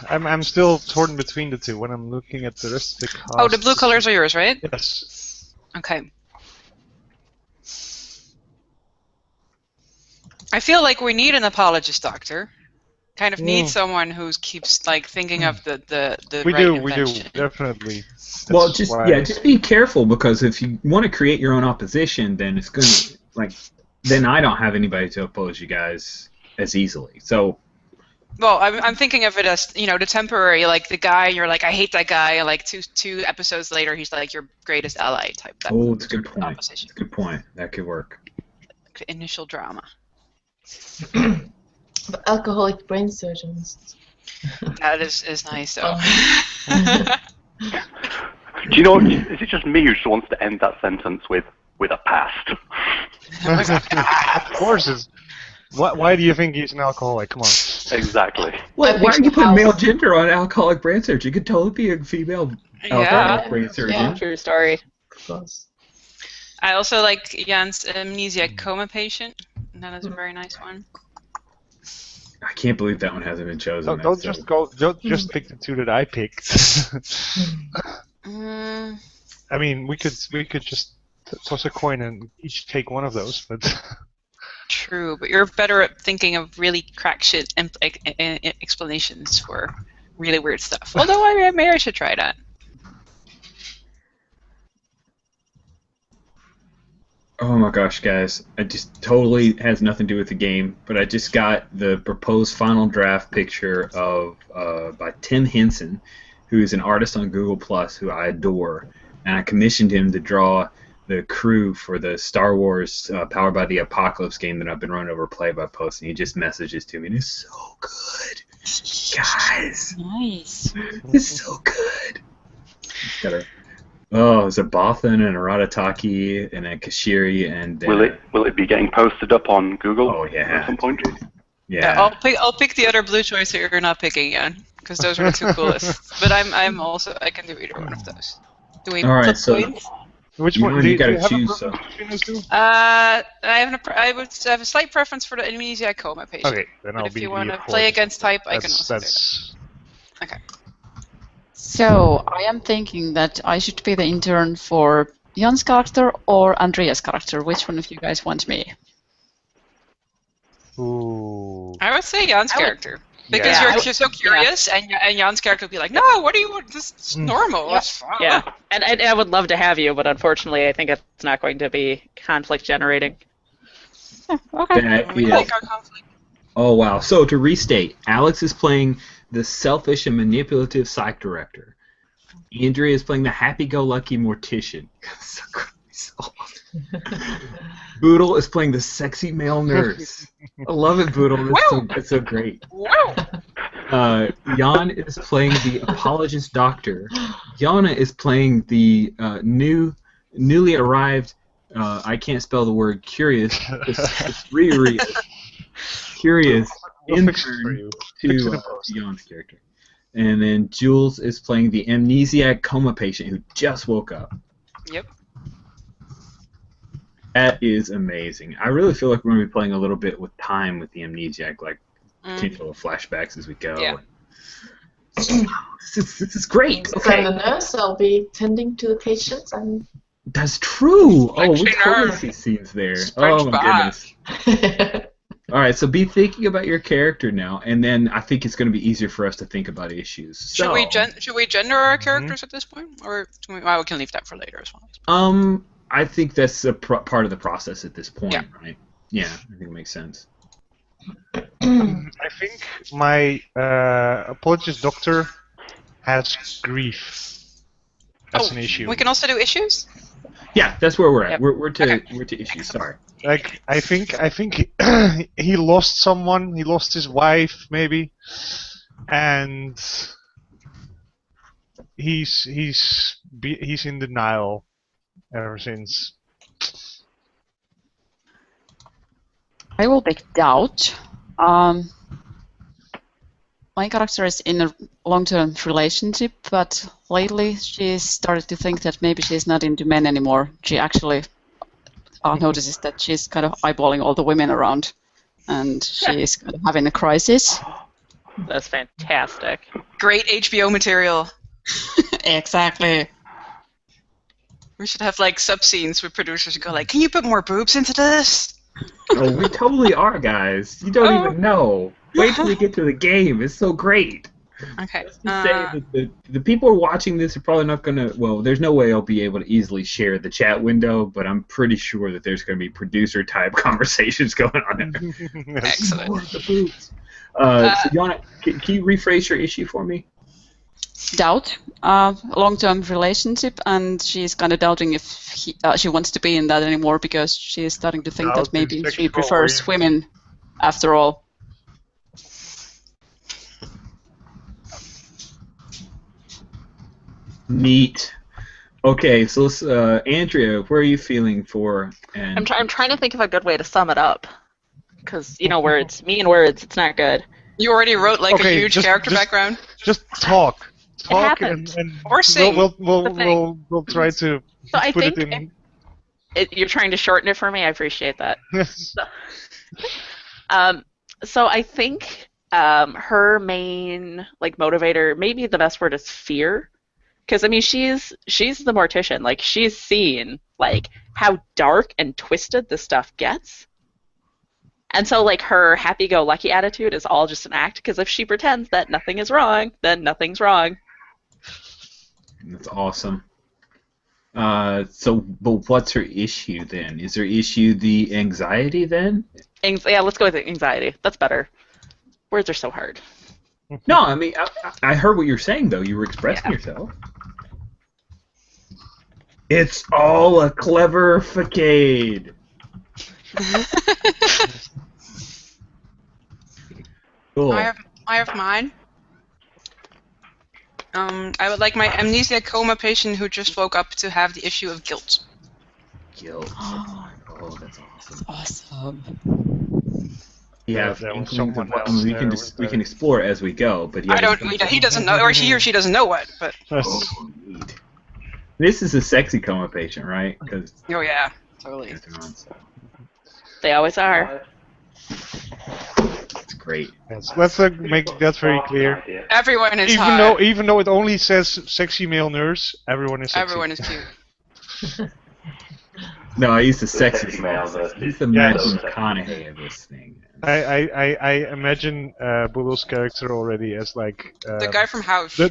Speaker 4: I'm still torn between the two when I'm looking at the rest of the cast.
Speaker 2: Oh, the blue colors are yours, right?
Speaker 4: Yes.
Speaker 2: Okay. I feel like we need an apologist doctor. Kind of need someone who keeps like thinking of the
Speaker 4: We
Speaker 2: right
Speaker 4: do,
Speaker 2: invention.
Speaker 4: definitely.
Speaker 1: Well,
Speaker 4: That's
Speaker 1: just
Speaker 4: why-
Speaker 1: just be careful, because if you want to create your own opposition, then it's gonna then I don't have anybody to oppose you guys as easily. So.
Speaker 2: Well, I'm thinking of it as, the temporary, like the guy, you're like, I hate that guy, and like two episodes later, he's like your greatest ally type.
Speaker 1: Oh, it's a good point.
Speaker 2: Opposition.
Speaker 1: It's a good point. That could work.
Speaker 2: Like the initial drama.
Speaker 5: But alcoholic brain surgeons.
Speaker 2: That is nice, though.
Speaker 6: Do you know what? Is it just me who just wants to end that sentence with a past?
Speaker 4: Of course. Why do you think he's an alcoholic? Come on.
Speaker 6: Exactly.
Speaker 1: Why are you putting male gender on alcoholic brain surgeon? You could totally be a female alcoholic brain surgeon.
Speaker 5: Yeah.
Speaker 7: True story.
Speaker 5: Close.
Speaker 2: I also like Jan's amnesiac coma patient. That is a very nice one.
Speaker 1: I can't believe that one hasn't been chosen.
Speaker 4: Don't
Speaker 1: That's
Speaker 4: just pick the 2 that I picked. I mean, we could just toss a coin and each take one of those, but.
Speaker 2: True, but you're better at thinking of really crack shit explanations for really weird stuff. Although maybe I should try that.
Speaker 1: Oh my gosh, guys. It just totally has nothing to do with the game, but I just got the proposed final draft picture of by Tim Henson, who is an artist on Google Plus who I adore, and I commissioned him to draw the crew for the Star Wars Powered by the Apocalypse game that I've been running over play-by-post, and he just messages to me, and it's so good. Guys,
Speaker 3: Nice.
Speaker 1: it's so good. It's a Bothan and a Ratataki and a Kashiri and
Speaker 6: Will it be getting posted up on Google
Speaker 1: Oh yeah.
Speaker 6: at some point?
Speaker 1: Yeah.
Speaker 2: I'll pick the other blue choice that you're not picking, Jan, because those are the two coolest. But I can do either one of those. Do we
Speaker 1: All right,
Speaker 2: flip
Speaker 1: so
Speaker 2: coins?
Speaker 4: Which
Speaker 1: You
Speaker 4: one?
Speaker 1: know,
Speaker 4: Do
Speaker 1: you
Speaker 4: you, do
Speaker 1: gotta
Speaker 4: you have
Speaker 1: choose,
Speaker 4: a preference
Speaker 1: so.
Speaker 4: between those two?
Speaker 2: I would have a slight preference for the amnesiac coma patient.
Speaker 4: Okay, then
Speaker 2: But
Speaker 4: I'll
Speaker 2: if
Speaker 4: be
Speaker 2: you
Speaker 4: the
Speaker 2: want to
Speaker 4: fourth.
Speaker 2: play against type, I can also do
Speaker 4: That's
Speaker 2: that. Okay.
Speaker 3: So I am thinking that I should be the intern for Jan's character or Andrea's character. Which one of you guys want me?
Speaker 4: Ooh.
Speaker 2: I would say Jan's character. Because
Speaker 4: Yeah.
Speaker 2: you're so curious, and Jan's character would be like, no, what do you want? This is normal. It's fine.
Speaker 7: Yeah, and I would love to have you, but unfortunately, I think it's not going to be conflict generating.
Speaker 3: Okay.
Speaker 1: That
Speaker 2: We
Speaker 1: is.
Speaker 2: like our conflict.
Speaker 1: Oh wow! So to restate, Alex is playing the selfish and manipulative psych director. Andrea is playing the happy-go-lucky mortician. So Boodle is playing the sexy male nurse. I love it, Boodle. That's so great.
Speaker 2: Whoa!
Speaker 1: Jan is playing the apologist doctor. Yana is playing the newly arrived. I can't spell the word curious. Curious
Speaker 4: We'll fix it for
Speaker 1: intern
Speaker 4: you. Fix it in
Speaker 1: to
Speaker 4: post.
Speaker 1: Jan's character. And then Jules is playing the amnesiac coma patient who just woke up.
Speaker 2: Yep.
Speaker 1: That is amazing. I really feel like we're going to be playing a little bit with time with the amnesiac, like potential flashbacks as we go.
Speaker 2: Yeah.
Speaker 1: This is great.
Speaker 5: Since
Speaker 1: Okay.
Speaker 5: I'm the nurse, I'll be tending to the patients and
Speaker 1: That's true. Oh, we
Speaker 2: Actually,
Speaker 1: totally
Speaker 2: no.
Speaker 1: see scenes there. Oh my
Speaker 2: SpongeBob.
Speaker 1: goodness. All right, so be thinking about your character now, and then I think it's going to be easier for us to think about issues. So,
Speaker 2: Should we gender our characters at this point, or we can leave that for later as well?
Speaker 1: I think that's a part of the process at this point,
Speaker 2: Yeah.
Speaker 1: right? Yeah, I think it makes sense.
Speaker 4: I think my apologist doctor has grief. That's an issue.
Speaker 2: We can also do issues.
Speaker 1: Yeah, that's where we're at.
Speaker 7: Yep.
Speaker 1: We're to
Speaker 2: Okay.
Speaker 1: we're to issues. Sorry.
Speaker 4: Like I think he lost someone. He lost his wife, maybe, and he's in denial ever since.
Speaker 3: I will pick doubt. My character is in a long-term relationship, but lately she's started to think that maybe she's not into men anymore. She actually notices that she's kind of eyeballing all the women around, and she's kind of having a crisis.
Speaker 7: That's fantastic.
Speaker 2: Great HBO material.
Speaker 3: Exactly.
Speaker 2: We should have like sub scenes where producers go like, "Can you put more boobs into this?"
Speaker 1: Oh, we totally are, guys. You don't even know. Wait till we get to the game. It's so great.
Speaker 2: Okay.
Speaker 1: Just say that the people watching this are probably not going to... Well, there's no way I'll be able to easily share the chat window, but I'm pretty sure that there's going to be producer-type conversations going on there.
Speaker 2: Excellent.
Speaker 1: More of the boobs. So you wanna, can you rephrase your issue for me?
Speaker 3: Doubt. Long-term relationship, and she's kind of doubting if she wants to be in that anymore because she's starting to think
Speaker 4: Doubt
Speaker 3: that maybe
Speaker 4: is
Speaker 3: she
Speaker 4: sexual
Speaker 3: prefers women after all.
Speaker 1: Neat. Okay, so let's, Andrea, where are you feeling for? And
Speaker 7: I'm trying to think of a good way to sum it up, because words, me and words, it's not good.
Speaker 2: You already wrote like a
Speaker 4: Okay,
Speaker 2: huge
Speaker 4: just-
Speaker 2: character
Speaker 4: just-
Speaker 2: background.
Speaker 4: Just talk
Speaker 7: happened.
Speaker 4: and
Speaker 2: Or sing.
Speaker 4: we'll try to
Speaker 7: So I
Speaker 4: put it
Speaker 7: think
Speaker 4: in.
Speaker 7: you're trying to shorten it for me. I appreciate that. So I think her main motivator, maybe the best word is fear, because I mean she's the mortician. Like she's seen how dark and twisted this stuff gets, and so her happy-go-lucky attitude is all just an act. Because if she pretends that nothing is wrong, then nothing's wrong.
Speaker 1: That's awesome. But what's her issue then? Is her issue the anxiety then?
Speaker 7: Yeah, let's go with anxiety. That's better. Words are so hard.
Speaker 1: No, I mean, I heard what you're saying, though. You were expressing yourself. It's all a clever facade. Cool.
Speaker 2: I have mine. I would like my amnesia coma patient who just woke up to have the issue of guilt.
Speaker 1: Guilt. Oh, that's awesome.
Speaker 3: Awesome.
Speaker 1: you have
Speaker 4: there was
Speaker 1: inklings of
Speaker 4: someone
Speaker 1: what,
Speaker 4: else
Speaker 1: we can
Speaker 4: there
Speaker 1: we can explore as we go. But you
Speaker 2: I
Speaker 1: have
Speaker 2: don't. He doesn't know, or he or she doesn't know what. But
Speaker 4: Yes.
Speaker 1: Oh, neat. This is a sexy coma patient, right? Because
Speaker 2: oh yeah, totally.
Speaker 7: They always are.
Speaker 1: It's great.
Speaker 4: Yes. Let's make that very clear.
Speaker 2: Everyone is
Speaker 4: Even
Speaker 2: hot.
Speaker 4: though it only says sexy male nurse, everyone is sexy.
Speaker 2: Everyone is cute.
Speaker 1: No, I used the sexy
Speaker 6: sexy male versus
Speaker 1: He's the
Speaker 4: Yes.
Speaker 1: Matthew McConaughey of this thing.
Speaker 4: I imagine Boodle's character already as like
Speaker 2: The guy from House.
Speaker 4: the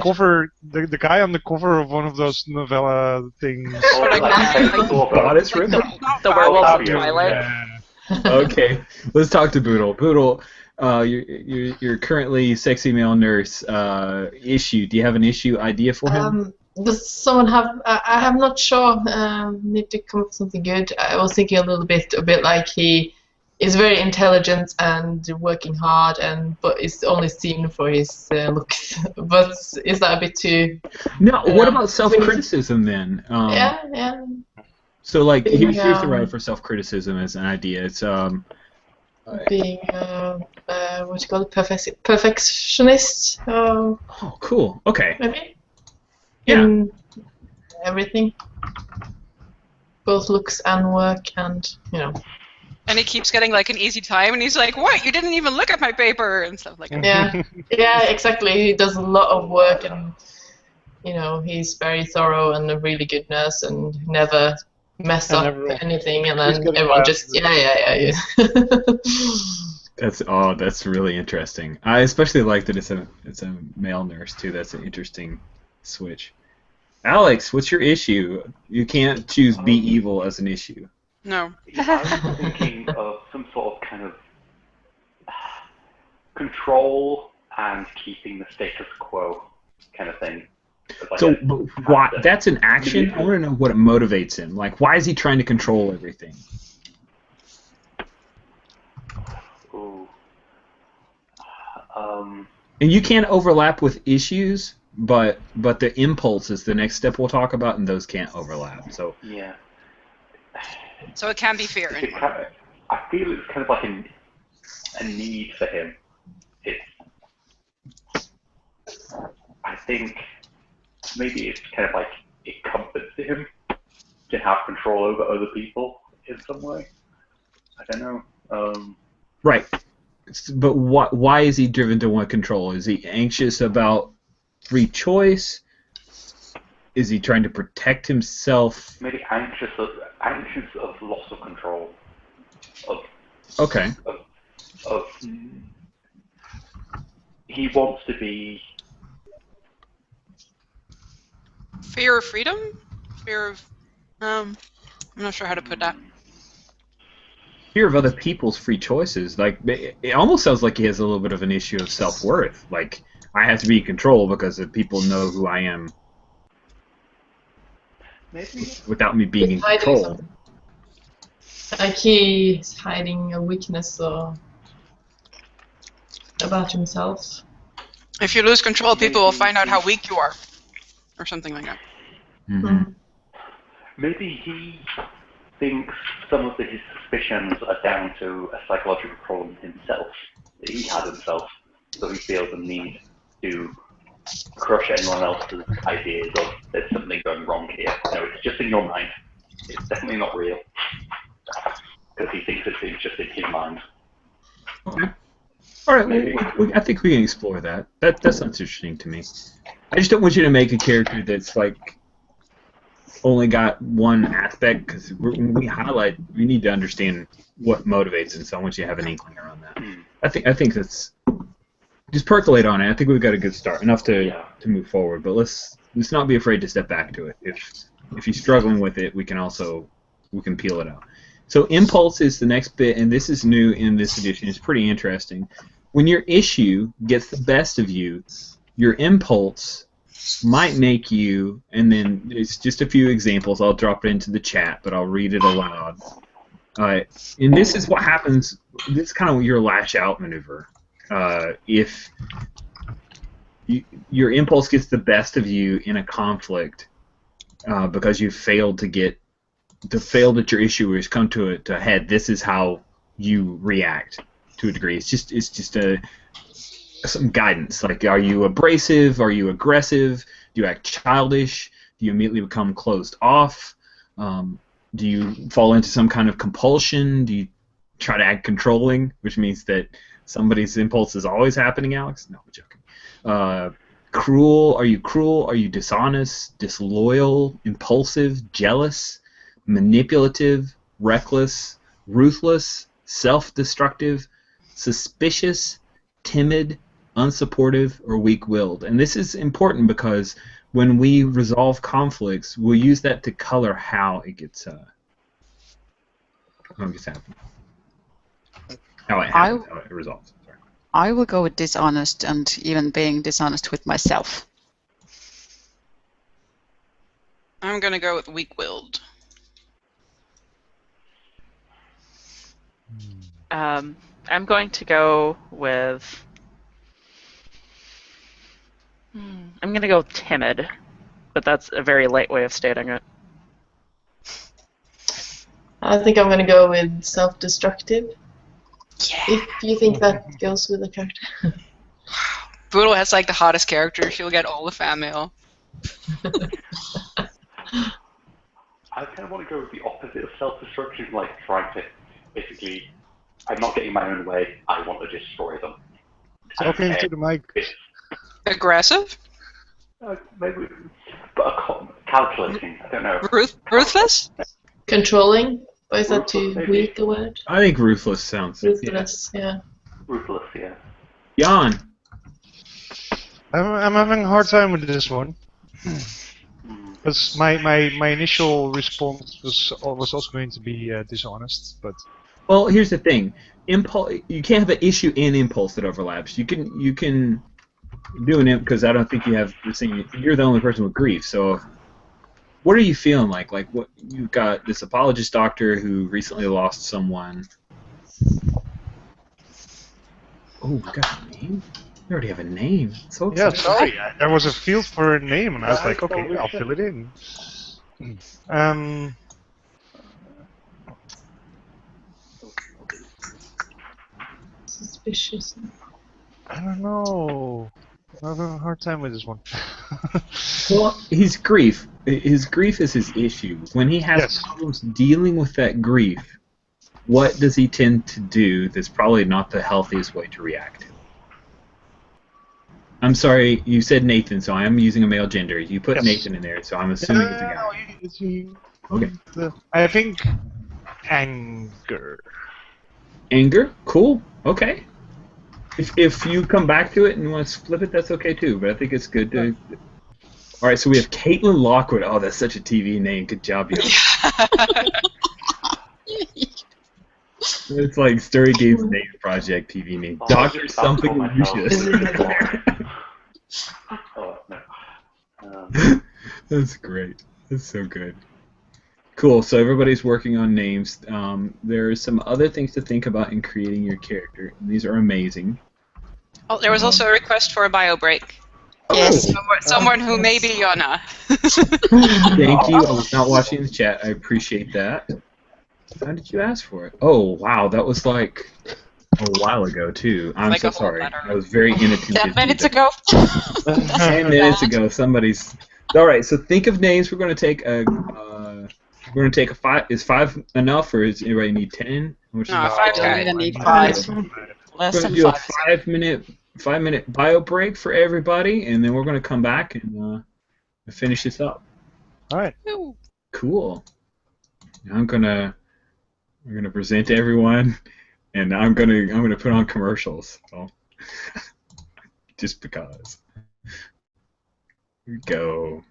Speaker 4: cover the guy on the cover of one of those novella things.
Speaker 1: Goddess River?
Speaker 7: The werewolf of
Speaker 6: Fabio,
Speaker 7: Twilight.
Speaker 4: Yeah.
Speaker 1: Okay, let's talk to Boodle. Boodle, you're currently sexy male nurse. Issue? Do you have an issue idea for him?
Speaker 5: Does someone have? I'm not sure. Need to come up with something good. I was thinking a bit like he is very intelligent and working hard, but is only seen for his looks. But is that a bit too?
Speaker 1: No. What about self-criticism then?
Speaker 5: Yeah.
Speaker 1: So like, here's the
Speaker 5: Yeah.
Speaker 1: right for self-criticism as an idea. It's
Speaker 5: Being what you call it, perfectionist.
Speaker 1: Oh, cool. Okay.
Speaker 5: Maybe.
Speaker 1: Yeah.
Speaker 5: In everything. Both looks and work, and
Speaker 2: And he keeps getting like an easy time, and he's like, "What? You didn't even look at my paper," and stuff like that.
Speaker 5: Yeah, exactly. He does a lot of work, and he's very thorough and a really good nurse, and never mess up anything. And then everyone just yeah.
Speaker 1: That's really interesting. I especially like that it's a male nurse too. That's an interesting switch. Alex, what's your issue? You can't choose be evil as an issue.
Speaker 2: No.
Speaker 6: I was thinking of some sort of kind of control and keeping the status quo kind of thing.
Speaker 1: So, why? That's an action. I want to know what it motivates him. Like, why is he trying to control everything?
Speaker 6: Ooh.
Speaker 1: And you can't overlap with issues, but the impulse is the next step we'll talk about, and those can't overlap. So
Speaker 6: Yeah.
Speaker 2: So it can be fear.
Speaker 6: It kind of, I feel it's kind of like a need for him. I think maybe it's kind of like it comforts him to have control over other people in some way. I don't know.
Speaker 1: right. But why is he driven to want control? Is he anxious about free choice? Is he trying to protect himself?
Speaker 6: Maybe anxious of loss of control.
Speaker 1: Okay.
Speaker 6: He wants to be.
Speaker 2: Fear of freedom? Fear of... I'm not sure how to put that.
Speaker 1: Fear of other people's free choices. Like, it almost sounds like he has a little bit of an issue of self-worth. Like, I have to be in control because if people know who I am
Speaker 6: Maybe.
Speaker 1: without me being in
Speaker 5: Hiding
Speaker 1: control.
Speaker 5: something. Like he's hiding a weakness or about himself.
Speaker 2: If you lose control, people will find out how weak you are. Or something like that.
Speaker 1: Mm-hmm.
Speaker 6: Maybe he thinks some of his suspicions are down to a psychological problem himself, that he has himself, so he feels the need to crush anyone else's ideas of there's something going wrong here. No, it's just in your mind. It's definitely not real. Because he thinks it's just in his mind.
Speaker 1: Okay. All right, I think we can explore that. That sounds interesting to me. I just don't want you to make a character that's like only got one aspect, because when we highlight, we need to understand what motivates him. So I want you to have an inkling around that. I think that's just percolate on it. I think we've got a good start, enough to move forward. But let's not be afraid to step back to it. If he's struggling with it, we can peel it out. So impulse is the next bit, and this is new in this edition. It's pretty interesting. When your issue gets the best of you, your impulse might make you, and then it's just a few examples. I'll drop it into the chat, but I'll read it aloud. And this is what happens. This is kind of your lash out maneuver. If your impulse gets the best of you in a conflict because you failed that your issue has come to a head, this is how you react to a degree. It's just some guidance. Like, are you abrasive? Are you aggressive? Do you act childish? Do you immediately become closed off? Do you fall into some kind of compulsion? Do you try to act controlling, which means that somebody's impulse is always happening, Alex? No, I'm joking. Cruel? Are you cruel? Are you dishonest, disloyal, impulsive, jealous, manipulative, reckless, ruthless, self-destructive, suspicious, timid, unsupportive, or weak-willed? And this is important because when we resolve conflicts, we'll use that to color how it gets happened. How it resolves. Sorry.
Speaker 3: I will go with dishonest, and even being dishonest with myself.
Speaker 2: I'm going to go with weak-willed.
Speaker 7: I'm going to go with. I'm going to go timid, but that's a very light way of stating it.
Speaker 5: I think I'm going to go with self-destructive.
Speaker 2: Yeah.
Speaker 5: If you think that goes with the character.
Speaker 2: Brutal has like the hottest character. She'll get all the fan mail.
Speaker 6: I kind of want to go with the opposite of self-destruction, like trying to, basically, I'm not getting my own way, I want to destroy them.
Speaker 4: Talking to the mic.
Speaker 2: Aggressive?
Speaker 6: Maybe, but calculating, I don't know.
Speaker 2: Ruthless?
Speaker 5: Controlling? Or is that
Speaker 6: Ruthless,
Speaker 5: too
Speaker 6: maybe.
Speaker 5: weak a word?
Speaker 1: I think ruthless sounds.
Speaker 5: Ruthless, yeah.
Speaker 6: Ruthless, yeah.
Speaker 1: Jan.
Speaker 4: I'm having a hard time with this one. Because my initial response was also going to be dishonest, but
Speaker 1: Well, here's the thing. You can't have an issue in impulse that overlaps. You can do an imp because I don't think you have the same. You're the only person with grief. So, what are you feeling like? Like, what you've got this apologist doctor who recently lost someone. Oh, we got a name. We already have a name. So
Speaker 4: yeah,
Speaker 1: exciting.
Speaker 4: sorry, there was a field for a name, and I was like, okay, I'll fill it in.
Speaker 5: Suspicious.
Speaker 4: I don't know. I'm having a hard time with this one.
Speaker 1: Well, his grief is his issue. When he has
Speaker 4: Yes.
Speaker 1: problems dealing with that grief, what does he tend to do that's probably not the healthiest way to react? I'm sorry, you said Nathan, so I am using a male gender. You put
Speaker 4: Yes.
Speaker 1: Nathan in there, so I'm assuming it's a guy.
Speaker 4: It's he.
Speaker 1: Okay.
Speaker 4: I think anger.
Speaker 1: Anger? Cool. Okay. If you come back to it and want to flip it, that's okay too, but I think it's good to... Alright, so we have Caitlin Lockwood. Oh, that's such a TV name. Good job, you. It's like Story Games Name Project TV name.
Speaker 6: Oh,
Speaker 1: Doctor
Speaker 6: just
Speaker 1: something
Speaker 6: call myself.
Speaker 1: Lucius.
Speaker 6: Oh, no.
Speaker 1: That's great. That's so good. Cool, so everybody's working on names. There are some other things to think about in creating your character. And these are amazing.
Speaker 2: Oh, there was also a request for a bio break.
Speaker 3: Yes.
Speaker 2: Someone who may be Yana.
Speaker 1: Thank you. I was not watching the chat. I appreciate that. How did you ask for it? Oh, wow, that was like a while ago, too. I'm
Speaker 2: Like
Speaker 1: so
Speaker 2: a whole
Speaker 1: sorry.
Speaker 2: letter.
Speaker 1: I was very inattentive.
Speaker 3: 10 minutes
Speaker 1: to
Speaker 3: ago.
Speaker 1: 10 minutes ago, somebody's... All right, so think of names. We're going to take a... we're going to take a 5. Is 5 enough, or does anybody need 10?
Speaker 2: No, 5's
Speaker 3: Don't
Speaker 2: good.
Speaker 3: even need
Speaker 5: Five.
Speaker 3: 5.
Speaker 1: We're
Speaker 3: Less
Speaker 1: going
Speaker 3: than
Speaker 1: to do a
Speaker 3: 5.
Speaker 1: 5-minute bio break for everybody, and then we're going to come back and finish this up.
Speaker 4: All right.
Speaker 2: Ooh.
Speaker 1: Cool. Now I'm gonna present to everyone, and I'm gonna put on commercials. So, just because. Here we go.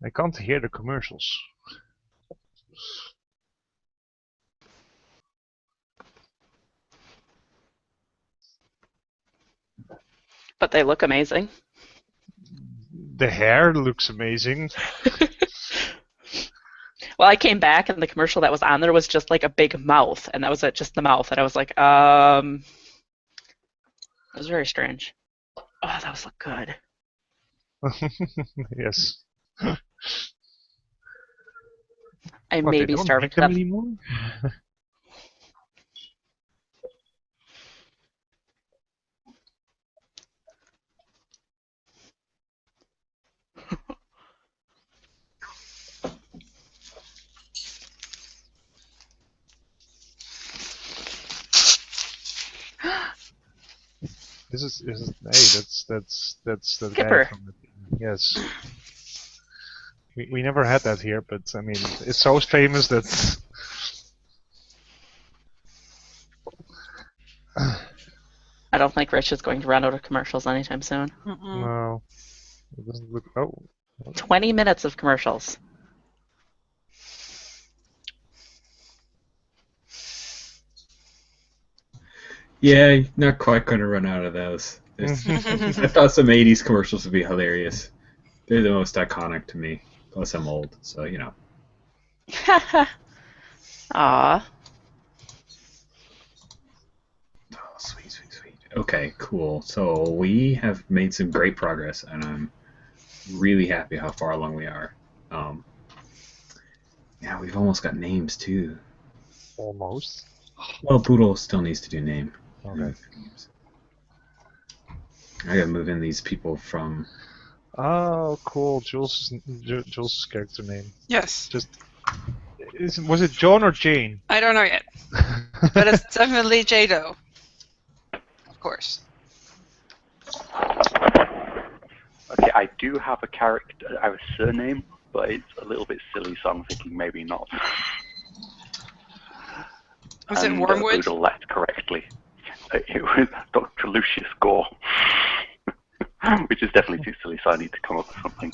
Speaker 4: I can't hear the commercials.
Speaker 7: But they look amazing.
Speaker 4: The hair looks amazing.
Speaker 7: Well, I came back and the commercial that was on there was just like a big mouth, and that was it, just the mouth, and I was like, it was very strange. Oh, those look good.
Speaker 4: Yes.
Speaker 7: I
Speaker 4: What,
Speaker 7: may
Speaker 4: they
Speaker 7: be
Speaker 4: don't
Speaker 7: starving
Speaker 4: make
Speaker 7: to
Speaker 4: them
Speaker 7: death.
Speaker 4: anymore? This is hey, that's the guy
Speaker 7: Skipper.
Speaker 4: from the yes. We never had that here, but I mean it's so famous that
Speaker 7: I don't think Rich is going to run out of commercials anytime soon.
Speaker 4: no, it doesn't look. Oh,
Speaker 7: 20 minutes of commercials.
Speaker 1: Yeah, you're not quite going to run out of those. I thought some 80s commercials would be hilarious. They're the most iconic to me. Plus, I'm old, so you know.
Speaker 7: Aw.
Speaker 1: Oh, sweet, sweet, sweet. Okay, cool. So we have made some great progress, and I'm really happy how far along we are. Yeah, we've almost got names too.
Speaker 4: almost.
Speaker 1: Well, Boodle still needs to do name.
Speaker 4: Okay.
Speaker 1: I gotta move in these people from.
Speaker 4: Oh, cool. Jules' character name.
Speaker 2: Yes.
Speaker 4: Was it John or Jane?
Speaker 2: I don't know yet. But it's definitely Jado. Of course.
Speaker 6: Okay, I do have a character. I have a surname, but it's a little bit silly, so I'm thinking maybe not.
Speaker 2: Was it
Speaker 6: And
Speaker 2: Wormwood?
Speaker 6: Boodle left correctly. It was Dr. Lucius Gore, which is definitely too silly, so I need to come up with something.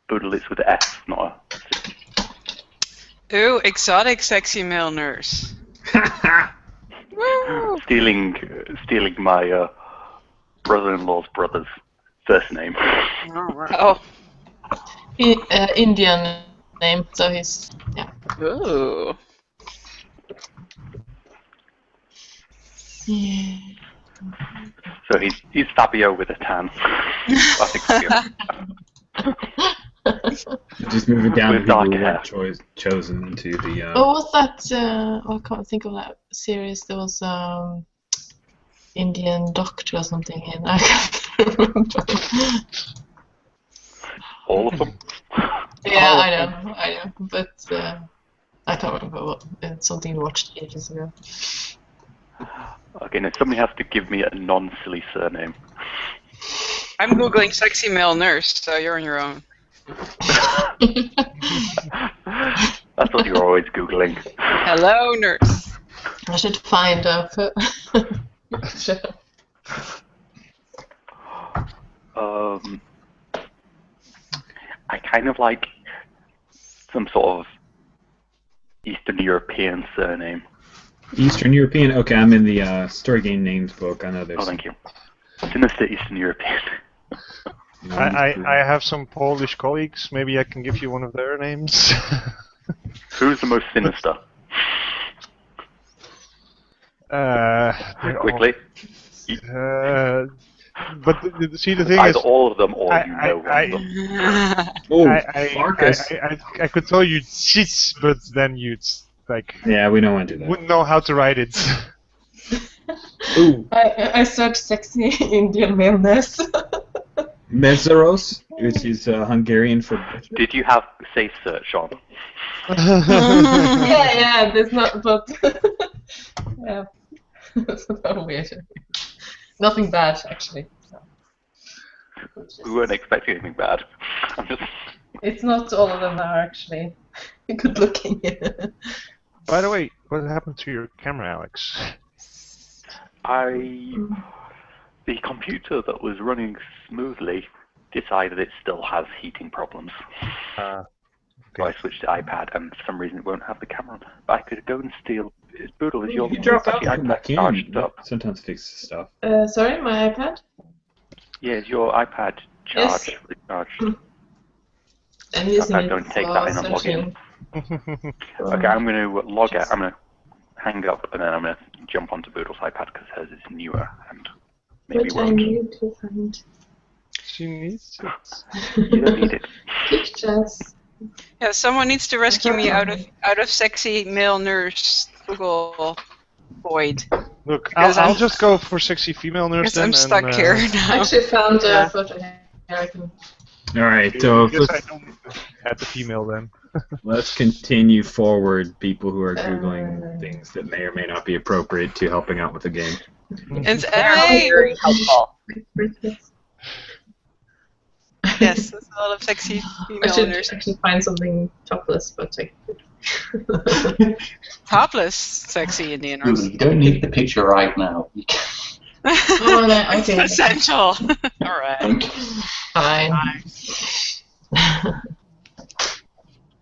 Speaker 6: Boodle is with F, not a.
Speaker 2: Ooh, exotic sexy male nurse. Woo!
Speaker 6: Stealing my brother-in-law's brother's first name.
Speaker 7: Oh.
Speaker 5: Indian name, so he's yeah.
Speaker 7: Ooh.
Speaker 5: Yeah.
Speaker 6: So he's Fabio with a tan. I think Fabio.
Speaker 1: Just moving down to
Speaker 6: With
Speaker 1: people
Speaker 6: dark
Speaker 1: who
Speaker 6: hair.
Speaker 1: weren't chosen to the.
Speaker 5: What was that? I can't think of that series. There was Indian doctor or something in. I can't remember.
Speaker 6: All of them.
Speaker 5: Yeah, I know, but I can't remember what. It's something I watched ages ago.
Speaker 6: Okay, now somebody has to give me a non-silly surname.
Speaker 2: I'm googling sexy male nurse, so you're on your own.
Speaker 6: That's what you're always Googling.
Speaker 2: Hello, nurse.
Speaker 5: I should find a.
Speaker 6: I kind of like some sort of Eastern European surname.
Speaker 1: Eastern European. Okay, I'm in the story game names book. I know there's.
Speaker 6: Oh, thank you. Sinister Eastern European.
Speaker 4: I have some Polish colleagues. Maybe I can give you one of their names.
Speaker 6: Who's the most sinister? Quickly.
Speaker 4: But see, the thing
Speaker 6: Either
Speaker 4: is,
Speaker 6: all of them or you know one of them.
Speaker 1: Oh,
Speaker 4: I
Speaker 1: Marcus.
Speaker 4: I could tell you cheats, but then you'd like
Speaker 1: Yeah, we don't want to do that.
Speaker 4: wouldn't know how to write it.
Speaker 1: Ooh,
Speaker 5: I searched sexy Indian male nurse.
Speaker 1: Meseros, which is Hungarian for.
Speaker 6: Did you have safe search on?
Speaker 5: yeah, there's not, but yeah, it's not weird. Nothing bad, actually. So.
Speaker 6: We weren't expecting anything bad. I'm just...
Speaker 5: It's not all of them are actually good looking.
Speaker 4: By the way, what happened to your camera, Alex?
Speaker 6: The computer that was running smoothly decided it still has heating problems. So I switched to iPad, and for some reason it won't have the camera on. But I could go and steal. Boodle, is your
Speaker 1: You can drop out
Speaker 6: iPad
Speaker 1: and come back
Speaker 6: charged
Speaker 1: in.
Speaker 6: up?
Speaker 1: Sometimes fixes stuff.
Speaker 5: Sorry, my iPad?
Speaker 6: Yeah, is your iPad charged?
Speaker 5: Yes.
Speaker 6: Recharged?
Speaker 5: I'm using
Speaker 6: Okay,
Speaker 5: it
Speaker 6: don't take
Speaker 5: for
Speaker 6: that in and log in.
Speaker 5: searching.
Speaker 6: Okay, I'm going to log out. I'm going to hang up, and then I'm going to jump onto Boodle's iPad because hers is newer and maybe
Speaker 5: Which I
Speaker 6: won't.
Speaker 5: need to find.
Speaker 4: She needs it.
Speaker 6: You don't need it.
Speaker 5: Pictures.
Speaker 2: Yeah, someone needs to rescue me out of sexy male nurse Google void.
Speaker 4: Look,
Speaker 2: Because
Speaker 4: I'll
Speaker 2: I'm-
Speaker 4: just go for sexy female nurse
Speaker 2: Because
Speaker 4: then.
Speaker 2: I'm stuck
Speaker 4: and,
Speaker 2: here
Speaker 5: I
Speaker 2: now.
Speaker 5: actually found a
Speaker 2: Yeah.
Speaker 5: photo here. I can...
Speaker 1: All right, so
Speaker 4: I guess I
Speaker 1: let's,
Speaker 4: don't add the female then.
Speaker 1: let's continue forward. People who are googling things that may or may not be appropriate to helping out with the game.
Speaker 2: And
Speaker 7: Very,
Speaker 2: hey,
Speaker 7: very helpful.
Speaker 2: yes, there's a lot of sexy
Speaker 5: I
Speaker 2: female
Speaker 5: should
Speaker 2: nurses.
Speaker 5: actually find something topless, but I...
Speaker 2: Topless, sexy Indian
Speaker 8: Really,
Speaker 2: nurse.
Speaker 8: you don't need the picture right now. You can,
Speaker 5: Oh, no,
Speaker 2: It's
Speaker 5: okay.
Speaker 2: essential. All right.
Speaker 5: Fine.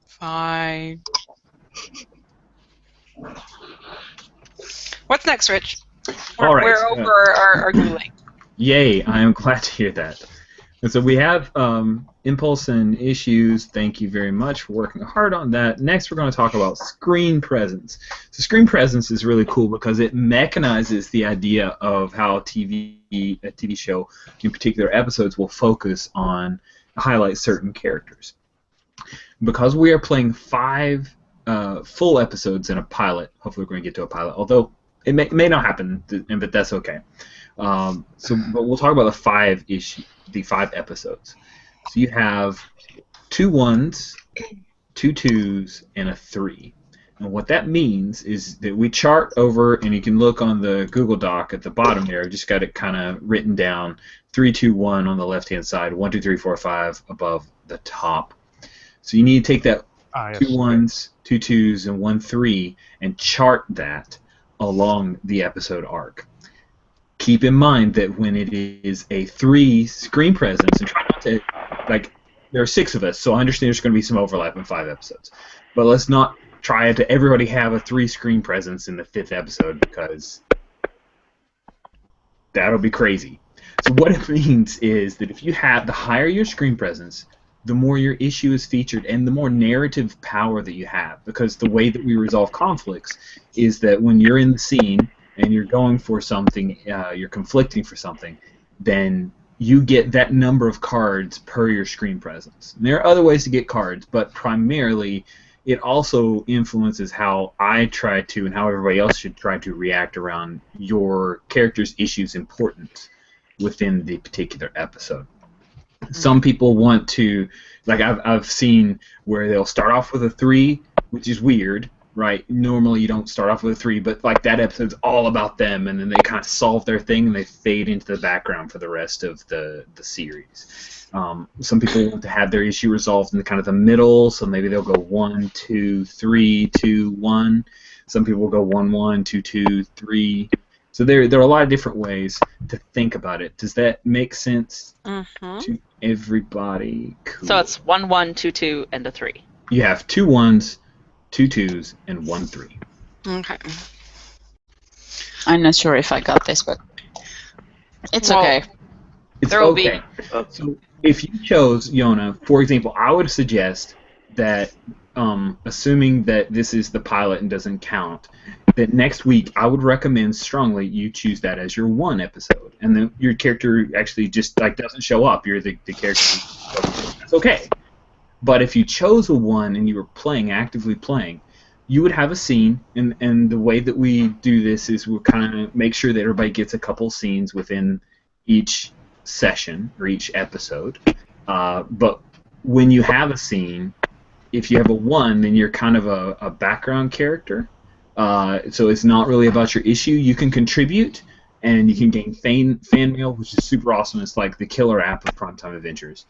Speaker 2: Fine. What's next, Rich? We're,
Speaker 1: All right,
Speaker 2: we're over our Googling.
Speaker 1: Yay, I am glad to hear that. And so we have impulse and issues. Thank you very much for working hard on that. Next, we're going to talk about screen presence. So screen presence is really cool because it mechanizes the idea of how a TV show, in particular episodes, will focus on, highlight certain characters. Because we are playing 5 full episodes in a pilot, hopefully we're going to get to a pilot, although it may not happen, but that's okay. But we'll talk about the 5 episodes. So you have 2 1s, 2 2s, and a 3. And what that means is that we chart over, and you can look on the Google Doc at the bottom there. I've just got it kind of written down: 3 2 1 on the left-hand side, 1 2 3 4 5 above the top. So you need to take that
Speaker 4: Yes.
Speaker 1: 2 1s, 2 2s, and 1 3 and chart that along the episode arc. Keep in mind that when it is a 3 screen presence, and try not to, like, there are 6 of us, so I understand there's going to be some overlap in 5 episodes. But let's not try to everybody have a 3 screen presence in the 5th episode, because that'll be crazy. So what it means is that if you have, the higher your screen presence, the more your issue is featured and the more narrative power that you have. Because the way that we resolve conflicts is that when you're in the scene and you're going for something, you're conflicting for something, then you get that number of cards per your screen presence. And there are other ways to get cards, but primarily it also influences how I try to and how everybody else should try to react around your character's issues' importance within the particular episode. Some people want to, like I've seen where they'll start off with a 3, which is weird, right? Normally you don't start off with a 3, but like that episode's all about them, and then they kind of solve their thing and they fade into the background for the rest of the series. Some people want to have their issue resolved in the kind of the middle, so maybe they'll go 1 2 3 2 1. Some people will go 1 1 2 2 3. So there are a lot of different ways to think about it. Does that make sense to everybody? Cool.
Speaker 7: So it's 1 1 2 2 and a 3.
Speaker 1: You have 2 1s, 2 2s, and 1 3.
Speaker 2: Okay.
Speaker 3: I'm not sure if I got this, but it's
Speaker 2: Well,
Speaker 3: okay.
Speaker 1: It's
Speaker 2: There will
Speaker 1: okay. So if you chose Yona, for example, I would suggest that, assuming that this is the pilot and doesn't count, that next week I would recommend strongly you choose that as your 1 episode, and then your character actually just like doesn't show up. You're the character. That's okay. But if you chose a 1 and you were actively playing, you would have a scene, and the way that we do this is we'll kind of make sure that everybody gets a couple scenes within each session or each episode. But when you have a scene, if you have a 1, then you're kind of a background character. So it's not really about your issue. You can contribute, and you can gain fan mail, which is super awesome. It's like the killer app of Primetime Adventures.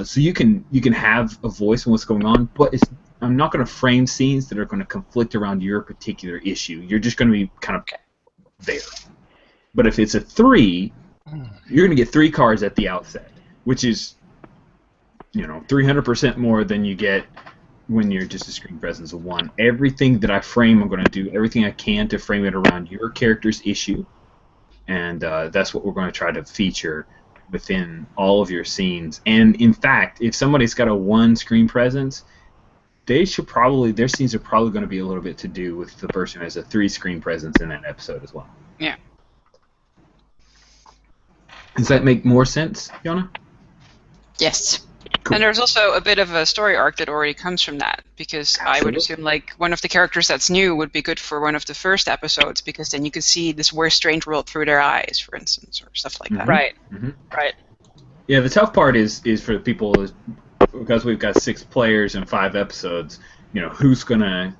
Speaker 1: So you can have a voice in what's going on, but I'm not going to frame scenes that are going to conflict around your particular issue. You're just going to be kind of there. But if it's a 3, you're going to get 3 cards at the outset, which is 300% more than you get when you're just a screen presence of 1. Everything that I frame, I'm going to do everything I can to frame it around your character's issue, and that's what we're going to try to feature within all of your scenes. And in fact, if somebody's got a 1 screen presence, their scenes are probably going to be a little bit to do with the person who has a 3 screen presence in that episode as well.
Speaker 2: Yeah.
Speaker 1: Does that make more sense, Yona?
Speaker 3: Yes.
Speaker 1: Cool.
Speaker 2: And there's also a bit of a story arc that already comes from that, because I would assume like one of the characters that's new would be good for one of the first episodes, because then you could see this weird strange world through their eyes, for instance, or stuff like that.
Speaker 7: Right.
Speaker 1: Mm-hmm.
Speaker 7: Right.
Speaker 1: Yeah, the tough part is for the people, because we've got 6 players and 5 episodes, who's going to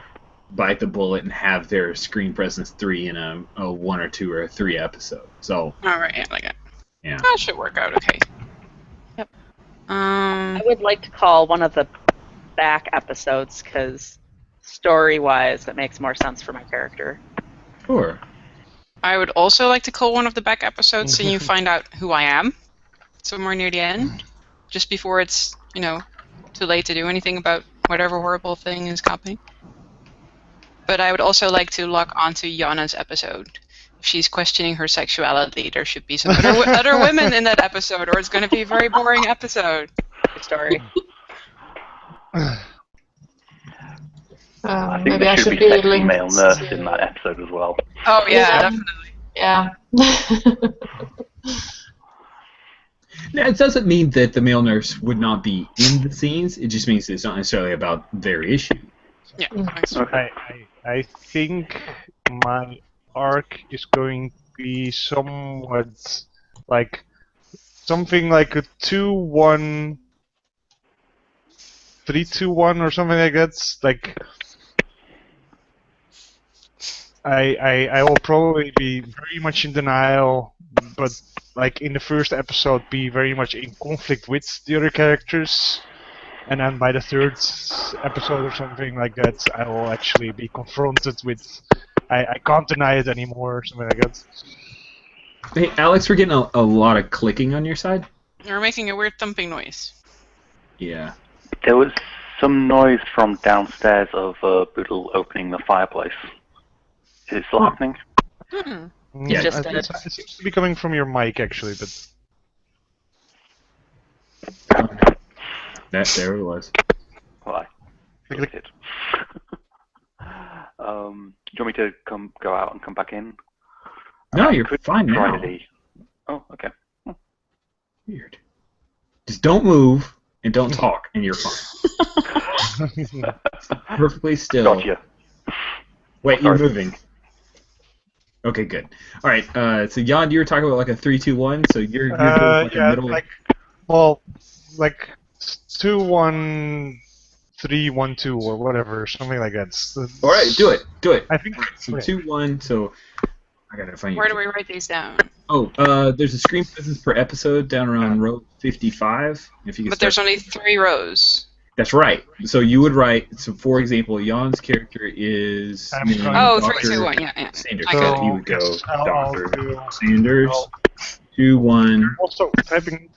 Speaker 1: bite the bullet and have their screen presence 3 in a 1 or 2 or a 3 episode. So.
Speaker 2: All right, yeah, like that.
Speaker 1: Yeah.
Speaker 2: That should work out okay.
Speaker 7: Yep. I would like to call one of the back episodes, because story-wise, it makes more sense for my character.
Speaker 1: Sure.
Speaker 2: I would also like to call one of the back episodes so you find out who I am somewhere near the end, just before it's, too late to do anything about whatever horrible thing is happening. But I would also like to lock onto Yana's episode. If she's questioning her sexuality, there should be some other women in that episode, or it's going to be a very boring episode. Good story.
Speaker 6: I think
Speaker 5: maybe
Speaker 6: there
Speaker 5: I
Speaker 6: should
Speaker 5: should
Speaker 6: be
Speaker 5: be
Speaker 6: a
Speaker 5: linked
Speaker 6: female nurse
Speaker 5: to-
Speaker 6: in that episode as well.
Speaker 2: Oh, yeah,
Speaker 5: Yeah.
Speaker 2: definitely.
Speaker 5: Yeah.
Speaker 1: Now, it doesn't mean that the male nurse would not be in the scenes. It just means it's not necessarily about their issue.
Speaker 2: Yeah.
Speaker 6: Okay.
Speaker 4: I think my arc is going to be somewhat like something like a 2-1, 3-2-1 or something like that. Like I will probably be very much in denial, but like in the first episode be very much in conflict with the other characters. And then by the 3rd episode or something like that, I will actually be confronted with, I can't deny it anymore, or something like that.
Speaker 1: Hey, Alex, we're getting a lot of clicking on your side.
Speaker 2: You're making a weird thumping noise.
Speaker 1: Yeah.
Speaker 6: There was some noise from downstairs of Boodle opening the fireplace. Is it still happening?
Speaker 2: Hmm.
Speaker 1: Yeah,
Speaker 7: just
Speaker 4: it seems to be coming from your mic, actually, but...
Speaker 1: There it was.
Speaker 6: Well, I clicked it. Do you want me to go out and come back in?
Speaker 1: No, you're
Speaker 6: Could
Speaker 1: fine
Speaker 6: try
Speaker 1: now.
Speaker 6: the- Oh, okay.
Speaker 1: Weird. Just don't move and don't talk, and you're fine. Perfectly still.
Speaker 6: Gotcha.
Speaker 1: Wait, you're
Speaker 6: Sorry.
Speaker 1: moving. Okay, good. All right. So Jan, you were talking about like a 3-2-1. So you're doing like a
Speaker 4: yeah,
Speaker 1: middle.
Speaker 4: like 2-1, 3-1-2 or whatever, something like that.
Speaker 1: All right, do it. Do it.
Speaker 4: I think.
Speaker 1: So
Speaker 4: Okay.
Speaker 1: 2-1. So I gotta find you.
Speaker 2: Where do we write these down?
Speaker 1: Oh, there's a screen presence per episode down around row 55. If you can.
Speaker 2: But there's only 3 rows.
Speaker 1: That's right. So you would write. So for example, Jan's character is.
Speaker 4: I'm
Speaker 1: named
Speaker 4: going-
Speaker 2: Oh,
Speaker 1: Dr.
Speaker 2: 3, 2, 1, yeah.
Speaker 1: Sanders.
Speaker 2: I
Speaker 1: So
Speaker 2: got it.
Speaker 1: he would go
Speaker 4: yes, I'll
Speaker 1: Dr.
Speaker 4: do-
Speaker 1: Sanders.
Speaker 4: I'll-
Speaker 1: 2-1.
Speaker 4: Also, typing.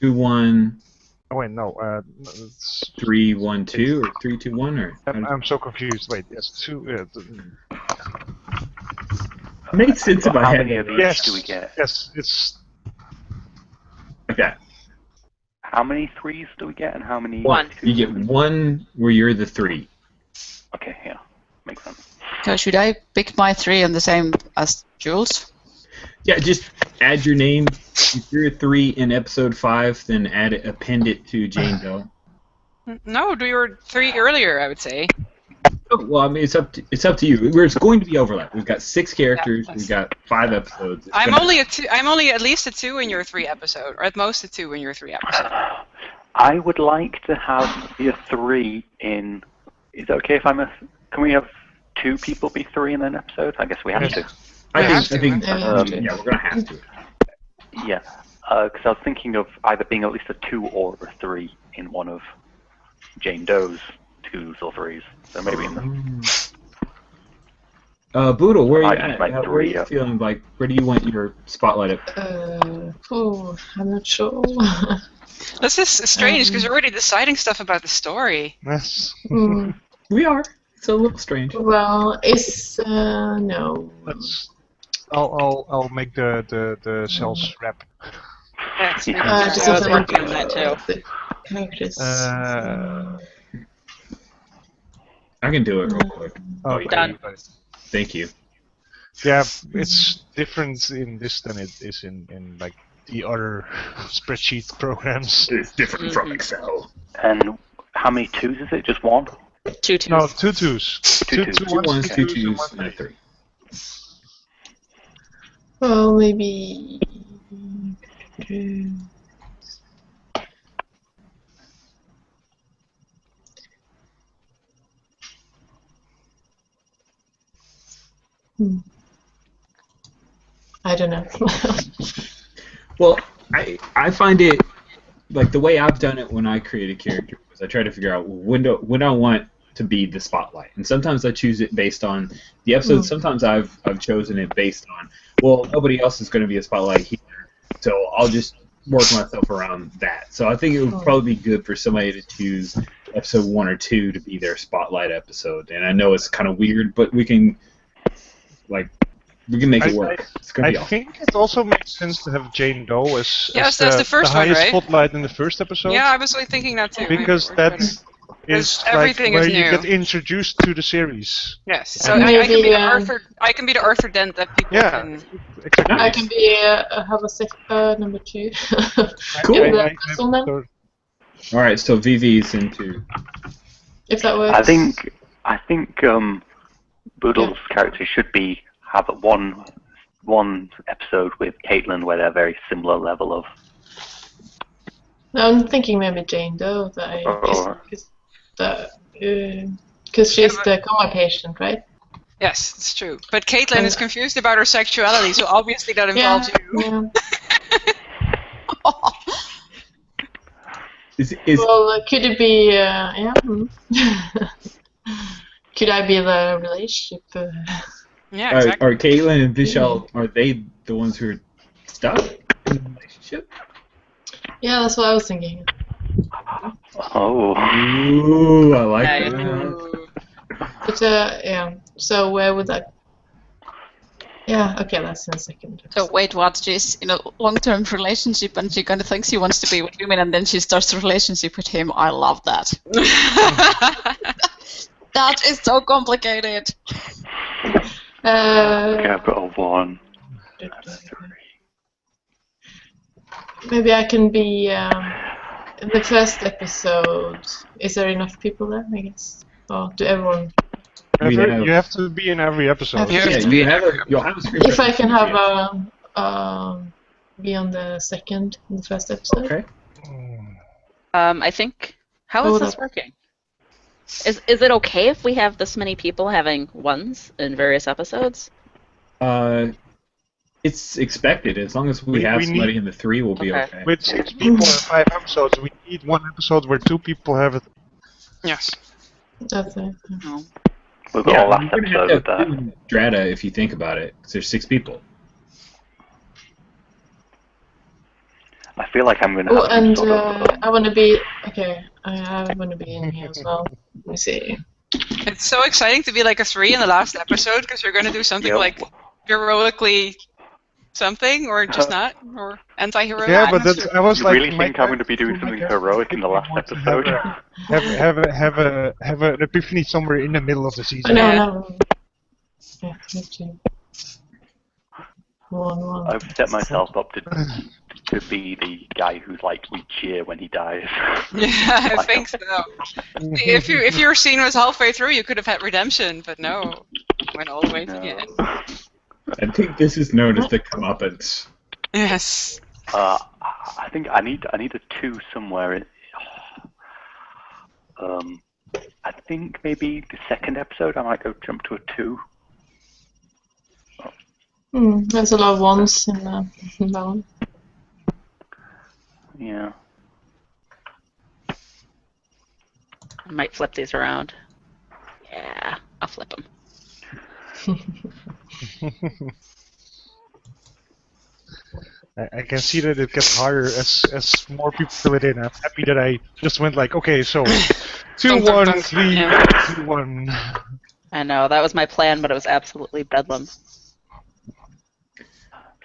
Speaker 1: Two one
Speaker 4: Oh, wait, no. It's,
Speaker 1: 3-1-2 or 3-2-1 or.
Speaker 4: I'm so confused. Wait, yes, 2.
Speaker 1: It makes sense if I
Speaker 6: How
Speaker 1: had
Speaker 6: many
Speaker 1: it
Speaker 6: of these
Speaker 4: Yes.
Speaker 6: do we get?
Speaker 4: Yes, it's
Speaker 1: like that.
Speaker 6: How many 3s do we get, and how many?
Speaker 7: One.
Speaker 1: You get 1 where you're the 3.
Speaker 6: Okay, yeah, makes sense.
Speaker 3: So should I pick my 3 on the same as Jules?
Speaker 1: Yeah, just add your name. If you're a 3 in episode 5, then append it to Jane Doe.
Speaker 2: No, do your 3 earlier, I would say.
Speaker 1: Oh, well, I mean, it's up to you. It's going to be overlap. We've got 6 characters.
Speaker 2: Yeah,
Speaker 1: We've got 5 episodes. It's
Speaker 2: I'm
Speaker 1: gonna-
Speaker 2: only at least a 2 in your 3 episode, or at most a 2 in your 3 episode.
Speaker 6: I would like to have be a 3 in. Is it okay if I'm a? Can we have 2 people be 3 in an episode? I guess we have
Speaker 4: Yes.
Speaker 6: to.
Speaker 1: I
Speaker 2: have
Speaker 1: think,
Speaker 2: to.
Speaker 1: yeah, we're gonna have to.
Speaker 6: Yeah, because I was thinking of either being at least a 2 or a 3 in one of Jane Doe's 2 twos or threes. So maybe in the...
Speaker 1: Boodle, where are
Speaker 6: I
Speaker 1: you
Speaker 6: just
Speaker 1: at?
Speaker 6: like
Speaker 1: Where are
Speaker 6: three,
Speaker 1: you
Speaker 6: yeah.
Speaker 1: feeling like? Where do you want your spotlight up?
Speaker 5: I'm not sure.
Speaker 2: This is strange because you're already deciding stuff about the story.
Speaker 4: Yes.
Speaker 1: We are. It's a little strange.
Speaker 5: Well, it's no.
Speaker 4: I'll make the cells wrap.
Speaker 2: Yes,
Speaker 6: Yeah.
Speaker 2: maybe
Speaker 5: Just
Speaker 7: I was
Speaker 5: something
Speaker 7: working on that too.
Speaker 5: the characters.
Speaker 1: I can do it real quick.
Speaker 4: Okay.
Speaker 7: Done.
Speaker 1: Thank you.
Speaker 4: Yeah, it's different in this than it is in like the other spreadsheet programs.
Speaker 1: It's different from Excel.
Speaker 6: And how many twos is it? Just one?
Speaker 7: 2 twos.
Speaker 4: No, two twos.
Speaker 6: Two twos.
Speaker 1: 2 ones, 2
Speaker 4: and
Speaker 1: twos,
Speaker 4: one
Speaker 1: and a 3.
Speaker 5: Well, maybe. I don't know.
Speaker 1: Well, I find it like the way I've done it when I create a character was I try to figure out when I want to be the spotlight, and sometimes I choose it based on the episode. Sometimes I've chosen it based on nobody else is going to be a spotlight here, so I'll just work myself around that. So I think it would probably be good for somebody to choose episode 1 or 2 to be their spotlight episode. And I know it's kind of weird, but we can make it work. It's gonna be awesome.
Speaker 4: think it also makes sense to have Jane Doe as,
Speaker 2: Yes, that's the first one,
Speaker 4: highest
Speaker 2: right?
Speaker 4: spotlight in the first episode.
Speaker 2: Yeah, I was really thinking that too.
Speaker 4: Because that is like
Speaker 2: everything
Speaker 4: where
Speaker 2: is
Speaker 4: you
Speaker 2: new.
Speaker 4: get introduced to the series.
Speaker 2: Yes, so
Speaker 5: And
Speaker 2: I can be
Speaker 5: maybe,
Speaker 2: the Arthur. I can be the Arthur Dent that people can.
Speaker 4: Exactly.
Speaker 5: I can be have a number 2.
Speaker 1: Cool.
Speaker 5: If that's possible then.
Speaker 1: All right, so VV's into.
Speaker 5: If that works.
Speaker 6: I think Boodle's character should have one episode with Caitlin where they're very similar level of.
Speaker 5: I'm thinking maybe Jane Doe, because she's the coma patient, right?
Speaker 2: Yes, it's true. But Caitlin is confused about her sexuality, so obviously that involves you.
Speaker 5: Yeah. Well, could it be? Could I be the relationship?
Speaker 2: Yeah, exactly.
Speaker 1: Are Caitlin and Vishal, are they the ones who are stuck in the relationship?
Speaker 5: Yeah, that's what I was thinking.
Speaker 6: Oh.
Speaker 1: Ooh, I like that.
Speaker 5: But yeah. So where would that? Yeah. Okay, that's in a second.
Speaker 3: So wait, what? She's in a long-term relationship and she kind of thinks she wants to be with women, and then she starts a relationship with him. I love that. That is so complicated.
Speaker 6: Okay, I've got a 1.
Speaker 5: Maybe I can be in the first episode. Is there enough people there? I guess. Or do everyone?
Speaker 4: You have to be in every episode.
Speaker 1: You'll have a screen.
Speaker 5: If I can have be on the first episode.
Speaker 1: Okay.
Speaker 7: I think. How is this working? Is it okay if we have this many people having ones in various episodes?
Speaker 1: It's expected. As long as we have somebody in the 3, we'll be okay.
Speaker 4: With 6 people and 5 episodes, we need 1 episode where 2 people have it.
Speaker 2: Yes.
Speaker 5: That's it.
Speaker 7: No.
Speaker 6: We've got our last episode with that.
Speaker 1: Drata, if you think about it, because there's 6 people.
Speaker 6: I feel like I'm going to have
Speaker 5: and
Speaker 6: sort of,
Speaker 5: I want to be okay. I want to be in here as well. Let me see.
Speaker 2: It's so exciting to be like a 3 in the last episode because you're going to do something like heroically something, or just not, or anti-heroic.
Speaker 4: Yeah, but I was
Speaker 6: you
Speaker 4: like,
Speaker 6: really think I'm going to be doing something heroic in the last episode?
Speaker 4: Have an epiphany somewhere in the middle of the season.
Speaker 5: No. Yeah, me too. One.
Speaker 6: I've set myself up to be the guy who's like we cheer when he dies.
Speaker 2: Yeah, I think so. If your scene was halfway through, you could have had redemption, but no, went all the way to the end.
Speaker 1: I think this is known as the comeuppance.
Speaker 2: Yes.
Speaker 6: I think I need a 2 somewhere. I think maybe the second episode I might go jump to a 2.
Speaker 5: There's a lot of 1s in that one.
Speaker 6: Yeah.
Speaker 7: I might flip these around. Yeah, I'll flip them.
Speaker 4: I can see that it gets harder as more people fill it in. I'm happy that I just went like, okay, so 2, 1, 3,
Speaker 2: Yeah.
Speaker 4: 2, 1.
Speaker 7: I know, that was my plan, but it was absolutely bedlam.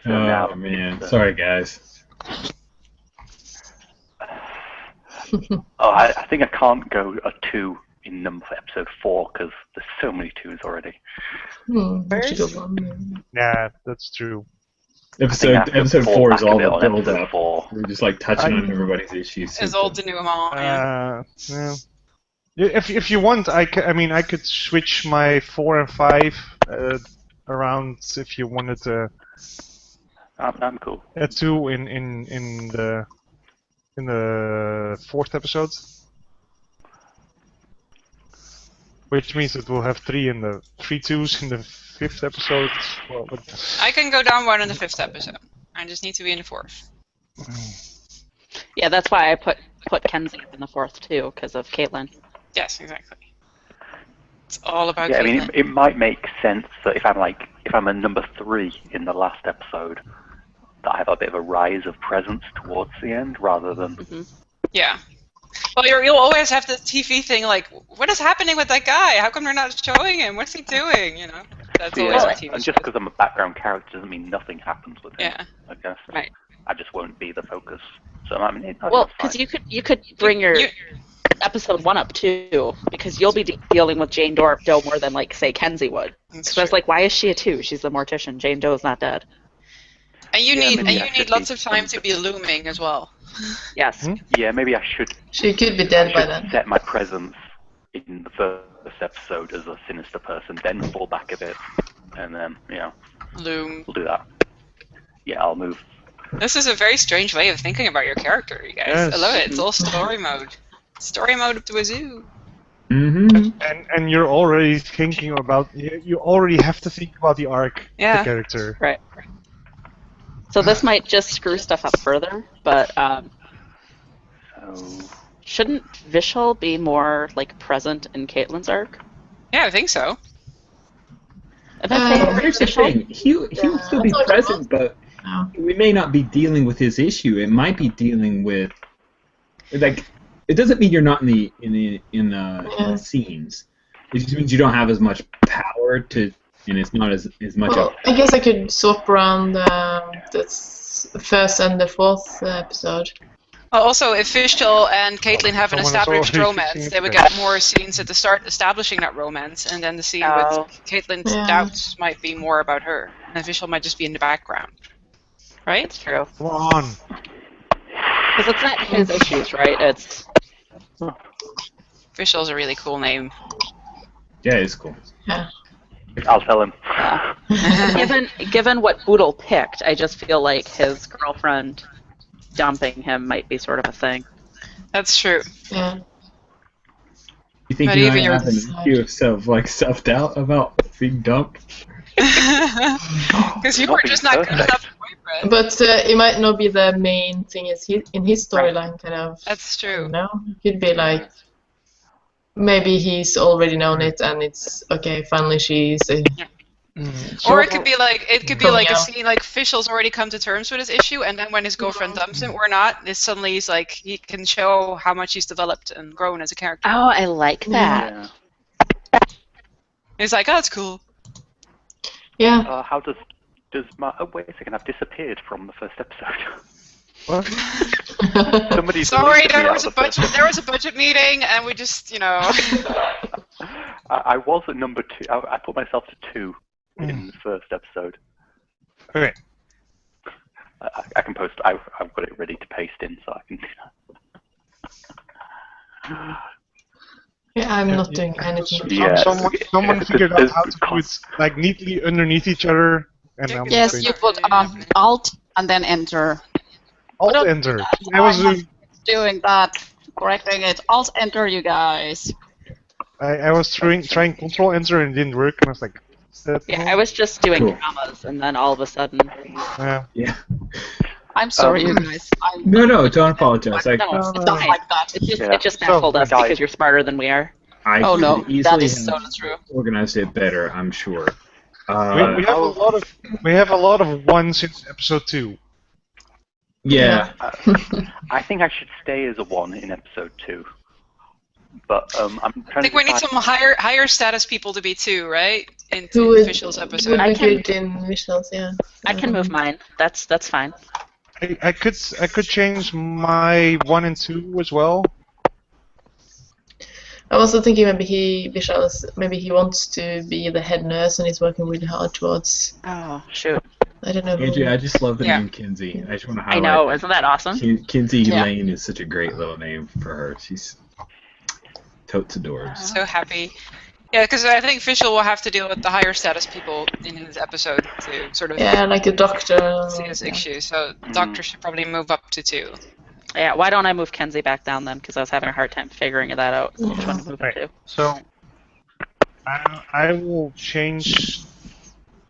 Speaker 6: So now
Speaker 1: Oh man,
Speaker 6: it's,
Speaker 1: sorry guys.
Speaker 6: I think I can't go a 2 in episode 4 because there's so many 2s already.
Speaker 5: That's a good one.
Speaker 4: Yeah, that's true.
Speaker 1: Episode
Speaker 6: fall
Speaker 1: 4 is
Speaker 6: back a
Speaker 1: all
Speaker 6: bit
Speaker 1: the
Speaker 6: on
Speaker 1: build
Speaker 6: episode
Speaker 1: up.
Speaker 6: 4.
Speaker 1: We're just like touching on everybody's issues.
Speaker 2: It's old to new them all. Yeah.
Speaker 4: Yeah. If you want, I could switch my 4 and 5 around if you wanted to.
Speaker 6: I'm cool.
Speaker 4: A 2 in the 4th episode, which means that we'll have 3 2s in the 5th episode. Well, but
Speaker 2: I can go down 1 in the 5th episode. I just need to be in the 4th.
Speaker 7: Yeah, that's why I put Kenzie in the 4th too, because of Caitlin.
Speaker 2: Yes, exactly. It's all about
Speaker 6: Yeah, I
Speaker 2: Caitlin.
Speaker 6: mean, it might make sense that if I'm a number 3 in the last episode, that I have a bit of a rise of presence towards the end, rather than.
Speaker 2: Yeah. Well, you'll always have this TV thing like, what is happening with that guy? How come they're not showing him? What's he doing? You know, that's always a TV
Speaker 6: And
Speaker 2: show.
Speaker 6: just because I'm a background character doesn't mean nothing happens with him.
Speaker 2: Yeah.
Speaker 6: I guess.
Speaker 7: Right.
Speaker 6: I just won't be the focus. So I mean,
Speaker 7: Well, because you could bring your episode 1 up too, because you'll be dealing with Jane Doe more than like say Kenzie would. So I was like, why is she a 2? She's the mortician. Jane Doe is not dead.
Speaker 2: And you
Speaker 6: Yeah,
Speaker 2: need
Speaker 6: maybe I should
Speaker 2: lots
Speaker 6: be
Speaker 2: of time to be looming as well.
Speaker 7: Yes.
Speaker 6: Yeah, maybe I should.
Speaker 5: She could be dead by then.
Speaker 6: Set my presence in the first episode as a sinister person, then fall back a bit, and then
Speaker 2: Loom.
Speaker 6: we'll do that. Yeah, I'll move.
Speaker 2: This is a very strange way of thinking about your character, you guys.
Speaker 4: Yes.
Speaker 2: I love it. It's all story mode. Story mode up to a zoo.
Speaker 1: Mm-hmm.
Speaker 4: and you're already thinking about you already have to think about the arc of
Speaker 2: Yeah.
Speaker 4: the character.
Speaker 7: Right. So this might just screw stuff up further, but
Speaker 6: So
Speaker 7: shouldn't Vishal be more like present in Caitlin's arc?
Speaker 2: Yeah, I think so.
Speaker 7: If I say
Speaker 1: Here's the
Speaker 7: Vishal,
Speaker 1: thing. He will still be
Speaker 5: I thought it
Speaker 1: present, but
Speaker 5: Oh.
Speaker 1: we may not be dealing with his issue. It might be dealing with, like, it doesn't mean you're not in the scenes. It just means you don't have as much power to, and it's not as much.
Speaker 5: Well, I guess I could swap around the first and the 4th episode.
Speaker 2: Well, also, if Vishal and Caitlin have an
Speaker 4: Someone is
Speaker 2: established
Speaker 4: already
Speaker 2: romance,
Speaker 4: fixing
Speaker 2: they would
Speaker 4: it.
Speaker 2: get more scenes at the start establishing that romance, and then the scene
Speaker 7: Oh.
Speaker 2: with Caitlin's
Speaker 5: Yeah.
Speaker 2: doubts might be more about her, and Vishal might just be in the background. Right?
Speaker 7: it's true.
Speaker 4: Come on.
Speaker 7: Because it's not his issues, right? It's
Speaker 2: Vishal's a really cool name.
Speaker 1: Yeah, it's cool.
Speaker 6: I'll tell him.
Speaker 7: given what Boodle picked, I just feel like his girlfriend dumping him might be sort of a thing.
Speaker 2: That's true.
Speaker 5: Yeah.
Speaker 1: You think
Speaker 2: But
Speaker 1: you
Speaker 2: even
Speaker 1: might
Speaker 2: your-
Speaker 1: have an issue of self-doubt about being dumped?
Speaker 2: Because you were just not good enough boyfriend.
Speaker 5: But it might not be the main thing in his storyline, kind of.
Speaker 2: That's
Speaker 5: I
Speaker 2: true.
Speaker 5: don't know. It could be like maybe he's already known it, and it's okay. Finally, she's.
Speaker 2: Or it could be like a
Speaker 5: Coming out.
Speaker 2: scene like Vishal's already come to terms with his issue, and then when his girlfriend dumps him or not, it's suddenly he's like he can show how much he's developed and grown as a character.
Speaker 7: Oh, I like that.
Speaker 6: Yeah.
Speaker 2: He's like, oh, that's cool.
Speaker 5: Yeah.
Speaker 6: How does my? Oh, wait a second! I've disappeared from the first episode.
Speaker 4: What?
Speaker 6: Somebody
Speaker 2: Sorry,
Speaker 6: deleted me
Speaker 2: there
Speaker 6: out
Speaker 2: was a
Speaker 6: of the first-
Speaker 2: budget. There was a budget meeting, and we just,
Speaker 6: I was at number 2. I put myself to 2 in the first episode.
Speaker 4: Okay.
Speaker 6: I can post. I've got it ready to paste in, so I can do that.
Speaker 5: Yeah, I'm not doing anything.
Speaker 6: Yeah.
Speaker 4: Someone figured out
Speaker 6: There's
Speaker 4: how to put like neatly underneath each other, and I'm
Speaker 3: Yes,
Speaker 4: going
Speaker 3: you put Alt and then Enter.
Speaker 4: Alt enter. I was
Speaker 3: Doing that, correcting it. Alt Enter, you guys.
Speaker 4: I was trying Control Enter and it didn't work, and I was like, is that
Speaker 7: Yeah,
Speaker 4: wrong?
Speaker 7: I was just doing
Speaker 1: Cool.
Speaker 7: commas, and then all of a sudden,
Speaker 4: Yeah.
Speaker 1: Yeah.
Speaker 3: I'm sorry, you guys.
Speaker 1: No, don't apologize.
Speaker 7: No,
Speaker 3: It's not like that.
Speaker 7: it just
Speaker 4: So,
Speaker 7: baffled us
Speaker 6: guys-
Speaker 7: because you're smarter than we are.
Speaker 1: I
Speaker 3: Oh, no,
Speaker 1: could easily
Speaker 3: that is
Speaker 1: have
Speaker 3: so true.
Speaker 1: organized it better, I'm sure.
Speaker 4: We have a lot of one since episode 2.
Speaker 1: Yeah.
Speaker 6: I think I should stay as a 1 in episode 2. But I'm trying
Speaker 2: I think
Speaker 6: to
Speaker 2: we need
Speaker 6: decide-
Speaker 2: some higher status people to be 2, right? In
Speaker 5: Who would-
Speaker 2: officials episode.
Speaker 5: Would be good in visuals, yeah.
Speaker 7: I can move mine. That's fine.
Speaker 4: I could change my 1 and 2 as well.
Speaker 5: I'm also thinking maybe he wants to be the head nurse and he's working really hard towards.
Speaker 7: Oh shoot!
Speaker 5: I don't know.
Speaker 1: Andrea, I just love the
Speaker 2: Yeah.
Speaker 1: name Kinsey. I just want to
Speaker 7: I
Speaker 1: highlight
Speaker 7: know,
Speaker 1: that.
Speaker 7: isn't that awesome?
Speaker 1: Kinsey
Speaker 3: Yeah.
Speaker 1: Lane is such a great little name for her. She's totes adorbs.
Speaker 2: So happy. Yeah, because I think Fischl will have to deal with the higher status people in his episode to sort of
Speaker 5: Yeah, like a doctor.
Speaker 2: see his issue. So Doctor should probably move up to 2.
Speaker 7: Yeah. Why don't I move Kenzie back down then? Because I was having a hard time figuring that out. Which one to move
Speaker 4: Right.
Speaker 7: to?
Speaker 4: So I will change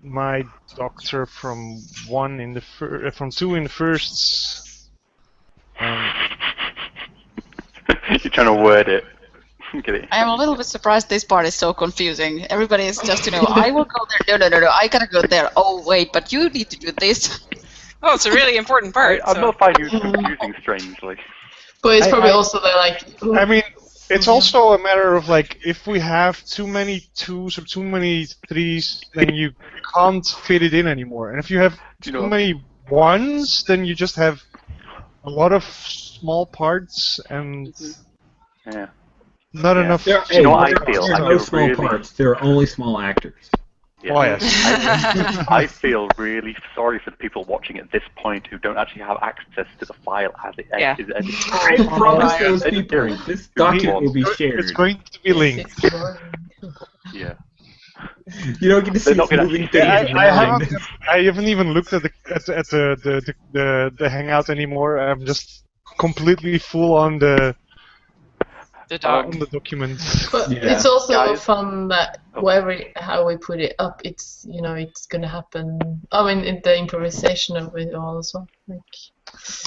Speaker 4: my doctor from 1 in the from 2 in the first.
Speaker 6: You're trying to word it. Get it?
Speaker 3: I am a little bit surprised this part is so confusing. Everybody is just, I will go there. No, I gotta go there. Oh, wait, but you need to do this.
Speaker 2: Oh, it's a really important part.
Speaker 6: I'm
Speaker 2: so-
Speaker 6: not finding it confusing, strangely.
Speaker 5: But it's probably
Speaker 4: I-
Speaker 5: also the like.
Speaker 4: I mean, it's also a matter of like if we have too many 2s or too many 3s, then you can't fit it in anymore. And if you have too many 1s, then you just have a lot of small parts and
Speaker 6: Yeah.
Speaker 4: not
Speaker 6: Yeah.
Speaker 4: enough.
Speaker 1: There,
Speaker 6: You know what I
Speaker 1: there
Speaker 6: feel?
Speaker 1: are
Speaker 6: I
Speaker 1: no
Speaker 6: feel
Speaker 1: small
Speaker 6: really-
Speaker 1: parts. There are only small actors.
Speaker 6: Yeah.
Speaker 4: Oh yes.
Speaker 6: I feel really sorry for the people watching at this point who don't actually have access to the file as it
Speaker 7: Yeah.
Speaker 6: is edited.
Speaker 1: I promise
Speaker 5: right.
Speaker 1: those people this document will be shared.
Speaker 4: It's going to be linked.
Speaker 6: Yeah.
Speaker 1: You don't get to see
Speaker 6: They're not gonna-
Speaker 1: moving
Speaker 4: Yeah,
Speaker 1: things around.
Speaker 4: I haven't even looked at the Hangout anymore. I'm just completely full on the document.
Speaker 5: But
Speaker 1: Yeah.
Speaker 5: it's also
Speaker 6: Guys.
Speaker 5: fun that how we put it up, it's it's gonna happen. I mean, in the improvisation of it all as well. Like,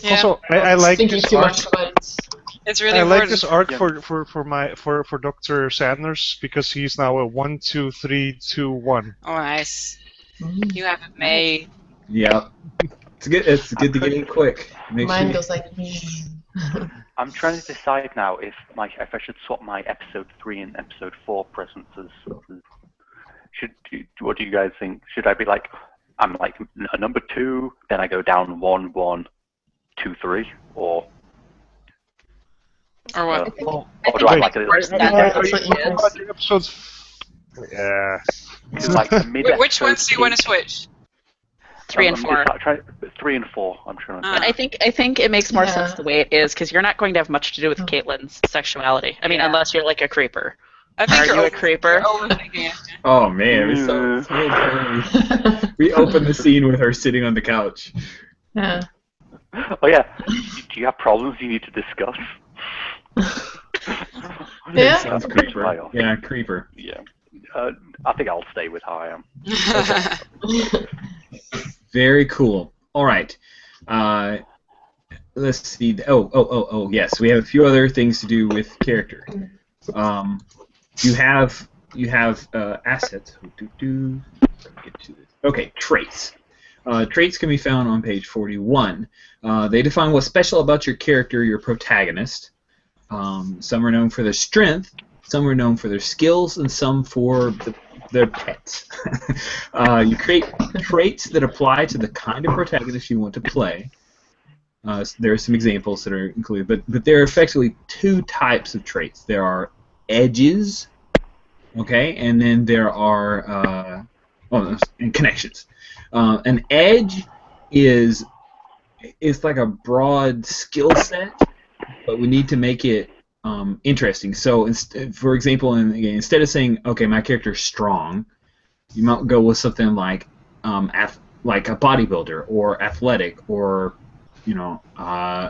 Speaker 2: Yeah,
Speaker 4: Also, I like
Speaker 5: thinking
Speaker 4: this
Speaker 5: too
Speaker 4: arc.
Speaker 5: much about it.
Speaker 2: it's really
Speaker 4: I like
Speaker 2: important.
Speaker 4: this arc
Speaker 6: Yeah.
Speaker 4: for Dr. Sanders because he's now a 1, 2, 3, 2, 1.
Speaker 2: Oh, nice.
Speaker 5: Mm.
Speaker 2: You have it made.
Speaker 1: Yeah. It's good. It's good to get in quick. Make
Speaker 5: Mine
Speaker 1: sure
Speaker 5: goes like.
Speaker 6: I'm trying to decide now if I should swap my episode 3 and episode 4 presences. What do you guys think? Should I be like, I'm like a number 2, then I go down 1, 1, 2, 3, or
Speaker 2: Or what?
Speaker 6: or do I like a little?
Speaker 4: Episodes. Yeah.
Speaker 6: It's like mid.
Speaker 2: Which ones do you want to switch?
Speaker 7: 3 and 4.
Speaker 6: 3 and 4. I'm trying to.
Speaker 2: Ah.
Speaker 7: But I think it makes more
Speaker 5: Yeah.
Speaker 7: sense the way it is because you're not going to have much to do with Caitlin's sexuality. I mean,
Speaker 2: Yeah.
Speaker 7: unless you're like a creeper.
Speaker 2: I think
Speaker 7: Are
Speaker 2: you're
Speaker 7: you a
Speaker 2: over-
Speaker 7: creeper?
Speaker 2: you're overthinking it.
Speaker 1: Oh man, it's so funny. We open the scene with her sitting on the couch.
Speaker 5: Yeah.
Speaker 6: Oh yeah. Do you have problems you need to discuss?
Speaker 5: Yeah.
Speaker 1: Sounds
Speaker 6: Right
Speaker 1: creeper.
Speaker 6: off.
Speaker 1: Yeah, creeper.
Speaker 6: Yeah. I think I'll stay with how I am.
Speaker 1: Very cool. All right. Let's see. Oh, yes. We have a few other things to do with character. You have assets. Get to this. Okay, traits. Traits can be found on page 41. They define what's special about your character, your protagonist. Some are known for their strength, some are known for their skills, and some for their pets. You create traits that apply to the kind of protagonist you want to play. There are some examples that are included, but there are effectively 2 types of traits. There are edges, okay, and then there are and connections. An edge is like a broad skill set, but we need to make it interesting. So, for example, instead of saying, "Okay, my character's strong," you might go with something like like a bodybuilder or athletic or a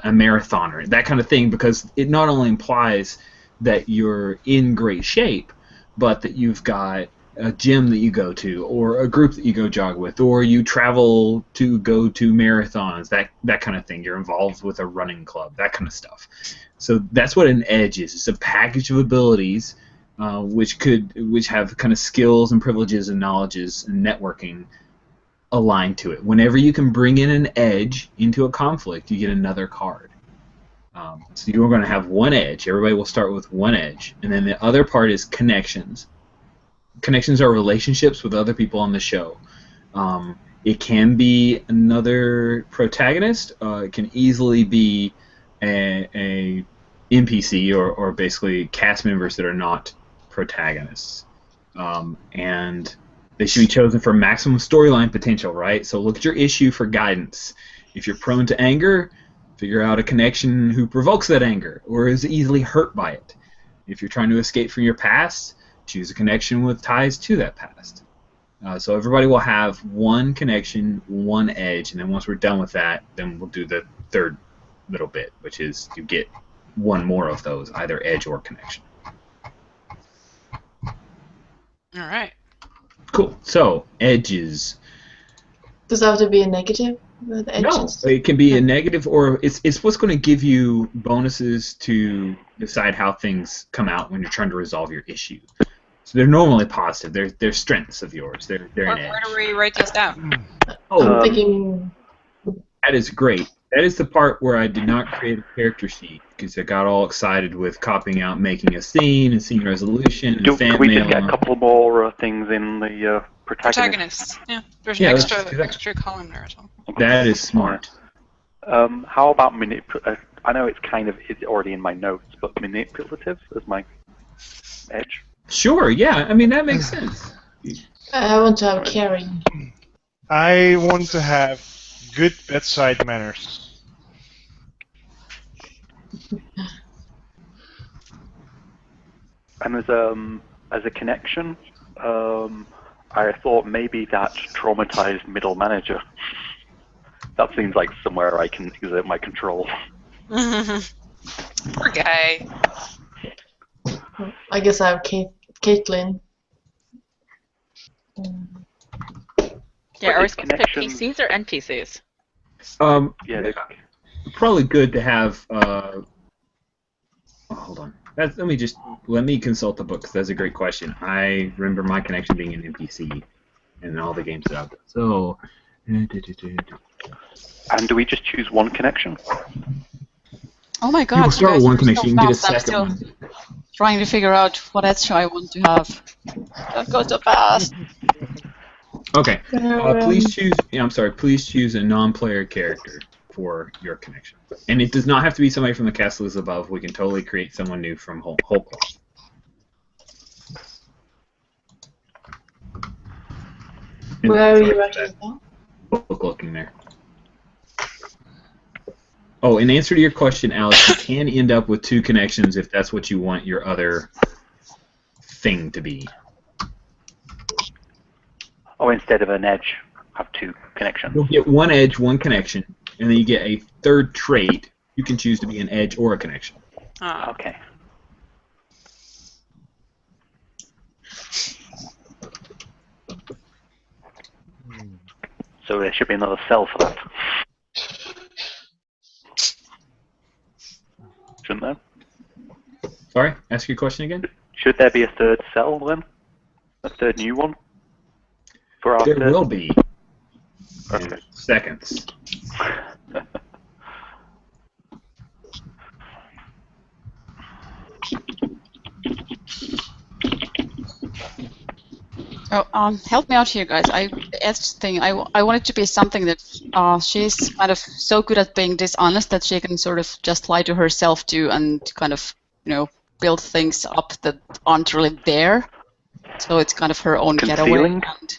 Speaker 1: marathoner, that kind of thing, because it not only implies that you're in great shape, but that you've got a gym that you go to, or a group that you go jog with, or you travel to go to marathons, that kind of thing. You're involved with a running club, that kind of stuff. So that's what an edge is. It's a package of abilities which have kind of skills and privileges and knowledges and networking aligned to it. Whenever you can bring in an edge into a conflict, you get another card. So you're going to have one edge. Everybody will start with one edge. And then the other part is connections. Connections are relationships with other people on the show. It can be another protagonist. It can easily be a NPC or basically cast members that are not protagonists. And they should be chosen for maximum storyline potential, right? So look at your issue for guidance. If you're prone to anger, figure out a connection who provokes that anger or is easily hurt by it. If you're trying to escape from your past, choose a connection with ties to that past. So everybody will have one connection, one edge, and then once we're done with that, then we'll do the third little bit, which is you get one more of those, either edge or connection.
Speaker 2: All right.
Speaker 1: Cool. So, edges.
Speaker 5: Does it have to be a negative? The edges?
Speaker 1: No, it can be a negative, or it's what's going to give you bonuses to decide how things come out when you're trying to resolve your issue. So they're normally positive. They're strengths of yours. They're an edge.
Speaker 2: Where do we write this down?
Speaker 5: I'm thinking...
Speaker 1: That is great. That is the part where I did not create a character sheet because I got all excited with copying out, making a scene, and scene resolution, and fan
Speaker 6: Can we
Speaker 1: mail.
Speaker 6: just get a couple more things in the protagonist?
Speaker 2: Protagonists. Yeah, there's an extra column there as well.
Speaker 1: That is smart.
Speaker 6: How about I know it's already in my notes, but manipulative is my edge.
Speaker 1: Sure, yeah. I mean, that makes sense.
Speaker 5: I want to have caring.
Speaker 4: I want to have good bedside manners.
Speaker 6: And as a connection, I thought maybe that traumatized middle manager. That seems like somewhere I can exert my control.
Speaker 2: Poor guy.
Speaker 5: I guess I have Caitlin.
Speaker 7: Yeah, are we supposed to pick
Speaker 6: connections-
Speaker 7: PCs or NPCs?
Speaker 6: Yeah,
Speaker 1: Probably good to have. Hold on. Let me consult the book because that's a great question. I remember my connection being an NPC in all the games that I've done. So.
Speaker 6: And do we just choose one connection?
Speaker 3: Oh my god.
Speaker 1: You will start with one connection. You can get a
Speaker 3: fast. I'm
Speaker 1: second
Speaker 3: still
Speaker 1: one.
Speaker 3: trying to figure out what edge I want to have. Don't go so fast.
Speaker 1: Okay. Please choose. Yeah, I'm sorry. Please choose a non-player character for your connection, and it does not have to be somebody from the cast list above. We can totally create someone new from whole cloth.
Speaker 5: Where are you writing it down?
Speaker 1: Book looking there. Oh, in answer to your question, Alex, you can end up with two connections if that's what you want your other thing to be.
Speaker 6: Or instead of an edge, have two connections.
Speaker 1: You'll get one edge, one connection, and then you get a third trait. You can choose to be an edge or a connection.
Speaker 6: Okay. So there should be another cell for that. Shouldn't there?
Speaker 1: Sorry, ask your question again.
Speaker 6: Should there be a third cell then? A third new one? For our
Speaker 1: There
Speaker 6: third?
Speaker 1: will be.
Speaker 6: Okay.
Speaker 1: In seconds.
Speaker 3: Oh, help me out here, guys. I want it to be something that she's kind of so good at being dishonest that she can sort of just lie to herself too and kind of, build things up that aren't really there. So it's kind of her own
Speaker 6: Concealing?
Speaker 3: getaway. And,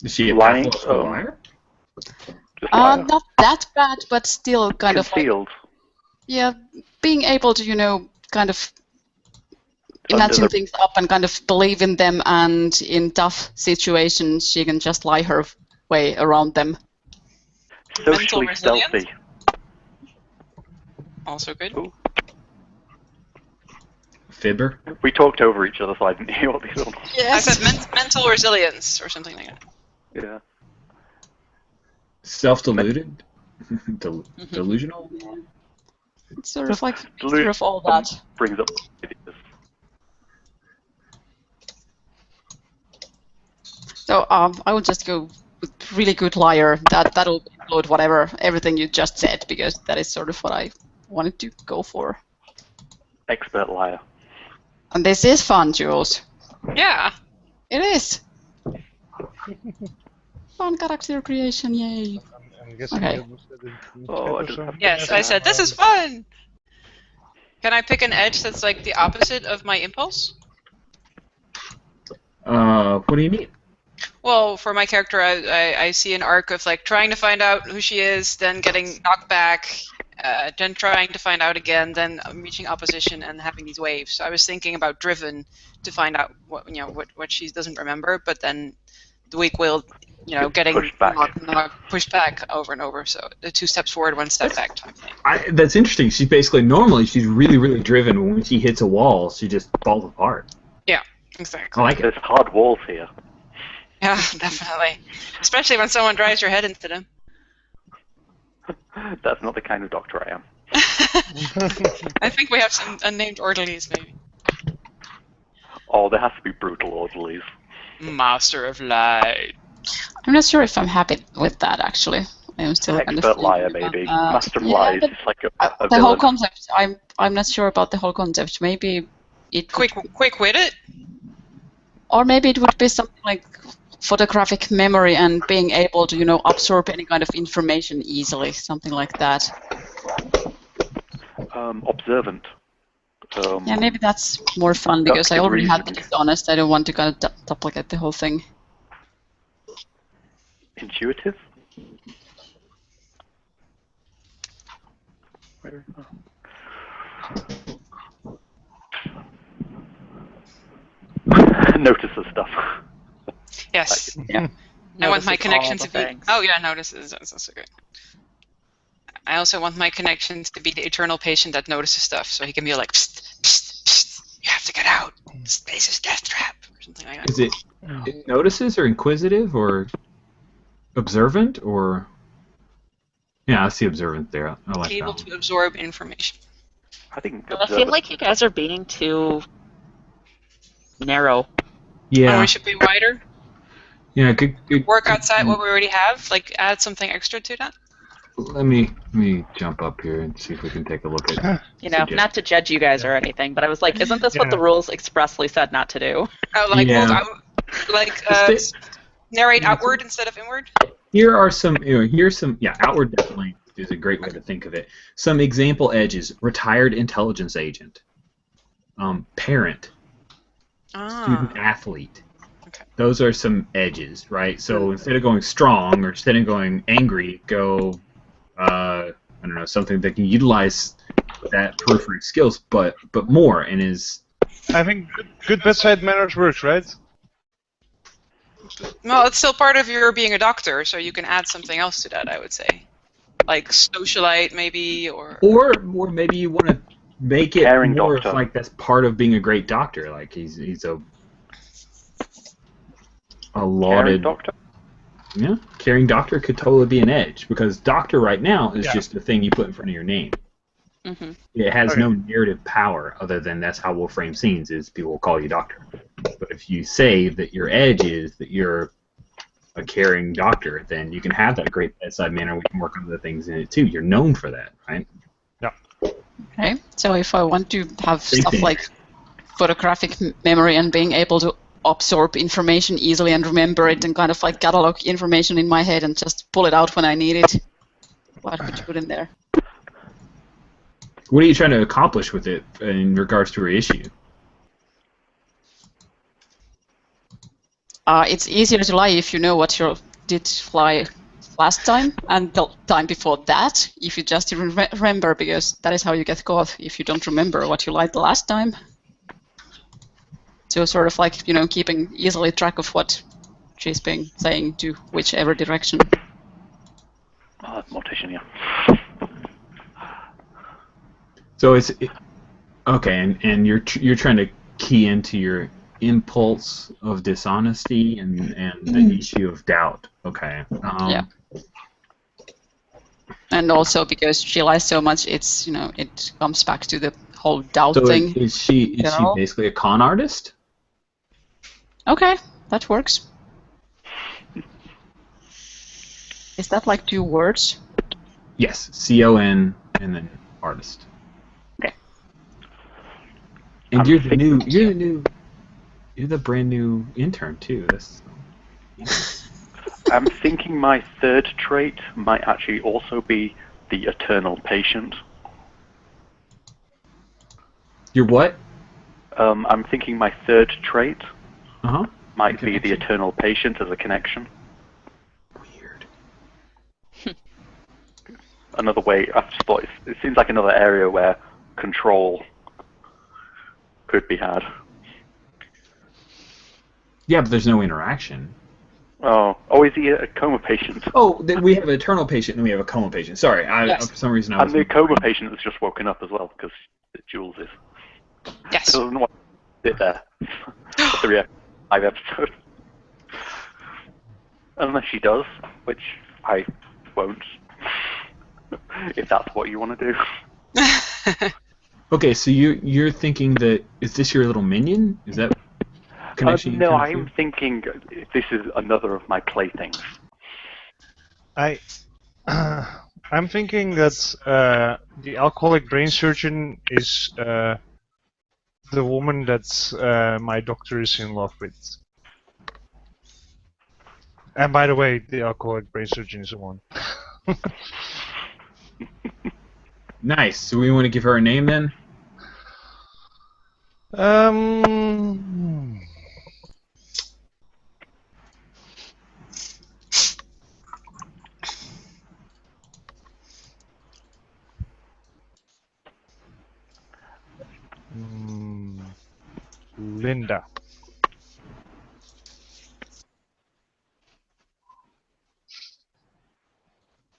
Speaker 1: Is she a
Speaker 6: Lying?
Speaker 1: pathological liar?
Speaker 6: Just liar.
Speaker 3: not that bad, but still kind of like,
Speaker 6: Concealed.
Speaker 3: yeah, being able to, kind of imagine things up and kind of believe in them, and in tough situations she can just lie her way around them.
Speaker 6: Socially
Speaker 2: resilience?
Speaker 6: stealthy.
Speaker 2: Also good.
Speaker 6: Ooh.
Speaker 1: fibber.
Speaker 6: We talked over each other, so I didn't hear what these were.
Speaker 2: I said mental resilience or something like that.
Speaker 6: Yeah.
Speaker 1: Self-deluded? Delusional?
Speaker 3: It's sort of like a mixture of all that.
Speaker 6: Brings up ideas.
Speaker 3: So I will just go with really good liar. That'll include everything you just said, because that is sort of what I wanted to go for.
Speaker 6: Expert liar.
Speaker 3: And this is fun, Jules.
Speaker 2: Yeah.
Speaker 3: It is. Fun character creation, yay.
Speaker 4: I'm guessing
Speaker 3: Okay.
Speaker 4: that was in chat
Speaker 6: Oh, I
Speaker 4: or
Speaker 6: didn't have-
Speaker 4: something.
Speaker 2: Yes, I said this is fun. Can I pick an edge that's like the opposite of my impulse?
Speaker 1: What do you mean?
Speaker 2: Well, for my character, I see an arc of like trying to find out who she is, then getting knocked back, then trying to find out again, then reaching opposition and having these waves. So I was thinking about driven to find out what she doesn't remember, but then the weak will, getting
Speaker 6: pushed back.
Speaker 2: pushed back over and over. So the 2 steps forward, 1 step back type thing.
Speaker 1: That's interesting. She's basically normally she's really, really driven, but when she hits a wall, she just falls apart.
Speaker 2: Yeah, exactly.
Speaker 1: I like it.
Speaker 6: There's hard walls here.
Speaker 2: Yeah, definitely. Especially when someone drives your head into them.
Speaker 6: That's not the kind of doctor I am.
Speaker 2: I think we have some unnamed orderlies, maybe.
Speaker 6: Oh, there has to be brutal orderlies.
Speaker 2: Master of Light.
Speaker 3: I'm not sure if I'm happy with that, actually. I'm still kind of
Speaker 6: Expert liar,
Speaker 3: thinking about
Speaker 6: maybe.
Speaker 3: that.
Speaker 6: Master of
Speaker 3: Yeah,
Speaker 6: lies.
Speaker 3: but
Speaker 6: It's like a
Speaker 3: the whole
Speaker 6: villain.
Speaker 3: concept, I'm not sure about the whole concept. Maybe it could,
Speaker 2: Quick-witted?
Speaker 3: or maybe it would be something like photographic memory and being able to, absorb any kind of information easily, something like that.
Speaker 6: Observant.
Speaker 3: Yeah, maybe that's more fun, because I already had the
Speaker 6: reasoning.
Speaker 3: dishonest. I don't want to kind of duplicate the whole thing.
Speaker 6: Intuitive? Notices stuff.
Speaker 2: Yes.
Speaker 3: Yeah.
Speaker 2: I want my
Speaker 7: Notices
Speaker 2: connection
Speaker 7: all
Speaker 2: to
Speaker 7: the
Speaker 2: be...
Speaker 7: things.
Speaker 2: Oh, yeah, notices. That's also good. I also want my connection to be the eternal patient that notices stuff, so he can be like, psst, psst, psst, you have to get out. This place is death trap, or something like that.
Speaker 1: Is it notices or inquisitive or observant or? Yeah, I see observant there. I like that
Speaker 2: Able
Speaker 1: one.
Speaker 2: to absorb information.
Speaker 6: I think
Speaker 7: I feel like you guys are being too narrow.
Speaker 2: Oh,
Speaker 1: Yeah,
Speaker 2: we should be wider?
Speaker 1: yeah. Good.
Speaker 2: Work outside what we already have? Like, add something extra to that?
Speaker 1: Let me jump up here and see if we can take a look at.
Speaker 7: Not to judge you guys or anything, but I was like, isn't this what the rules expressly said not to do?
Speaker 2: Oh, like,
Speaker 1: Yeah.
Speaker 2: Narrate outward instead of inward?
Speaker 1: Here are some. Outward definitely is a great way to think of it. Some example edges: retired intelligence agent, parent, student athlete.
Speaker 2: Okay.
Speaker 1: Those are some edges, right? So instead of going strong or instead of going angry, go, I don't know, something that can utilize that periphery skills, but more, and is.
Speaker 4: I think good bedside manners works, right?
Speaker 2: Well, it's still part of your being a doctor, so you can add something else to that, I would say. Like socialite, maybe, or
Speaker 1: maybe you want to make it
Speaker 6: Caring
Speaker 1: more
Speaker 6: doctor.
Speaker 1: of like that's part of being a great doctor. Like he's a lauded
Speaker 6: doctor.
Speaker 1: Yeah, caring doctor could totally be an edge because doctor right now is
Speaker 4: Yeah.
Speaker 1: just the thing you put in front of your name.
Speaker 7: Mm-hmm.
Speaker 1: It has
Speaker 4: Okay.
Speaker 1: no narrative power other than that's how we'll frame scenes is people will call you doctor. But if you say that your edge is that you're a caring doctor, then you can have that great bedside manner. We can work on other things in it too. You're known for that, right?
Speaker 3: Okay, so if I want to have
Speaker 1: Same
Speaker 3: stuff
Speaker 1: thing.
Speaker 3: like photographic memory and being able to absorb information easily and remember it and kind of like catalog information in my head and just pull it out when I need it, what would you put in there?
Speaker 1: What are you trying to accomplish with it in regards to your issue?
Speaker 3: It's easier to lie if you know what you did lie last time and the time before that, if you just remember, because that is how you get caught if you don't remember what you lied the last time. So sort of like, keeping easily track of what she's been saying to whichever direction.
Speaker 6: Oh, that's mortician, yeah.
Speaker 1: So Okay, and you're trying to key into your impulse of dishonesty and the issue of doubt. Okay.
Speaker 3: Yeah. And also because she lies so much, it's it comes back to the whole doubt
Speaker 1: So
Speaker 3: thing.
Speaker 1: is she basically a con artist?
Speaker 3: Okay, that works. Is that like 2 words?
Speaker 1: Yes, CON and then artist.
Speaker 7: Okay.
Speaker 1: And you're the brand new intern too.
Speaker 6: I'm thinking my third trait might actually also be the eternal patient.
Speaker 1: You're what?
Speaker 6: I'm thinking my third trait might be the
Speaker 1: Connection.
Speaker 6: eternal patient as a connection.
Speaker 1: Weird.
Speaker 6: Another way, I just thought it seems like another area where control could be had.
Speaker 1: Yeah, but there's no interaction.
Speaker 6: Oh, is he a coma patient?
Speaker 1: Oh, we have an eternal patient and we have a coma patient. Sorry,
Speaker 3: Yes.
Speaker 1: for some reason I was...
Speaker 6: And the coma patient has just woken up as well, because Jules is.
Speaker 2: Yes.
Speaker 6: So doesn't want to sit there for 5 episodes. Unless she does, which I won't. If that's what you want to do.
Speaker 1: Okay, so you're thinking that... Is this your little minion? Is that... connection?
Speaker 6: No, I'm thinking this is another of my playthings.
Speaker 4: I'm thinking that the alcoholic brain surgeon is the woman that my doctor is in love with. And by the way, the alcoholic brain surgeon is the one.
Speaker 1: Nice. So we want to give her a name then?
Speaker 4: Linda.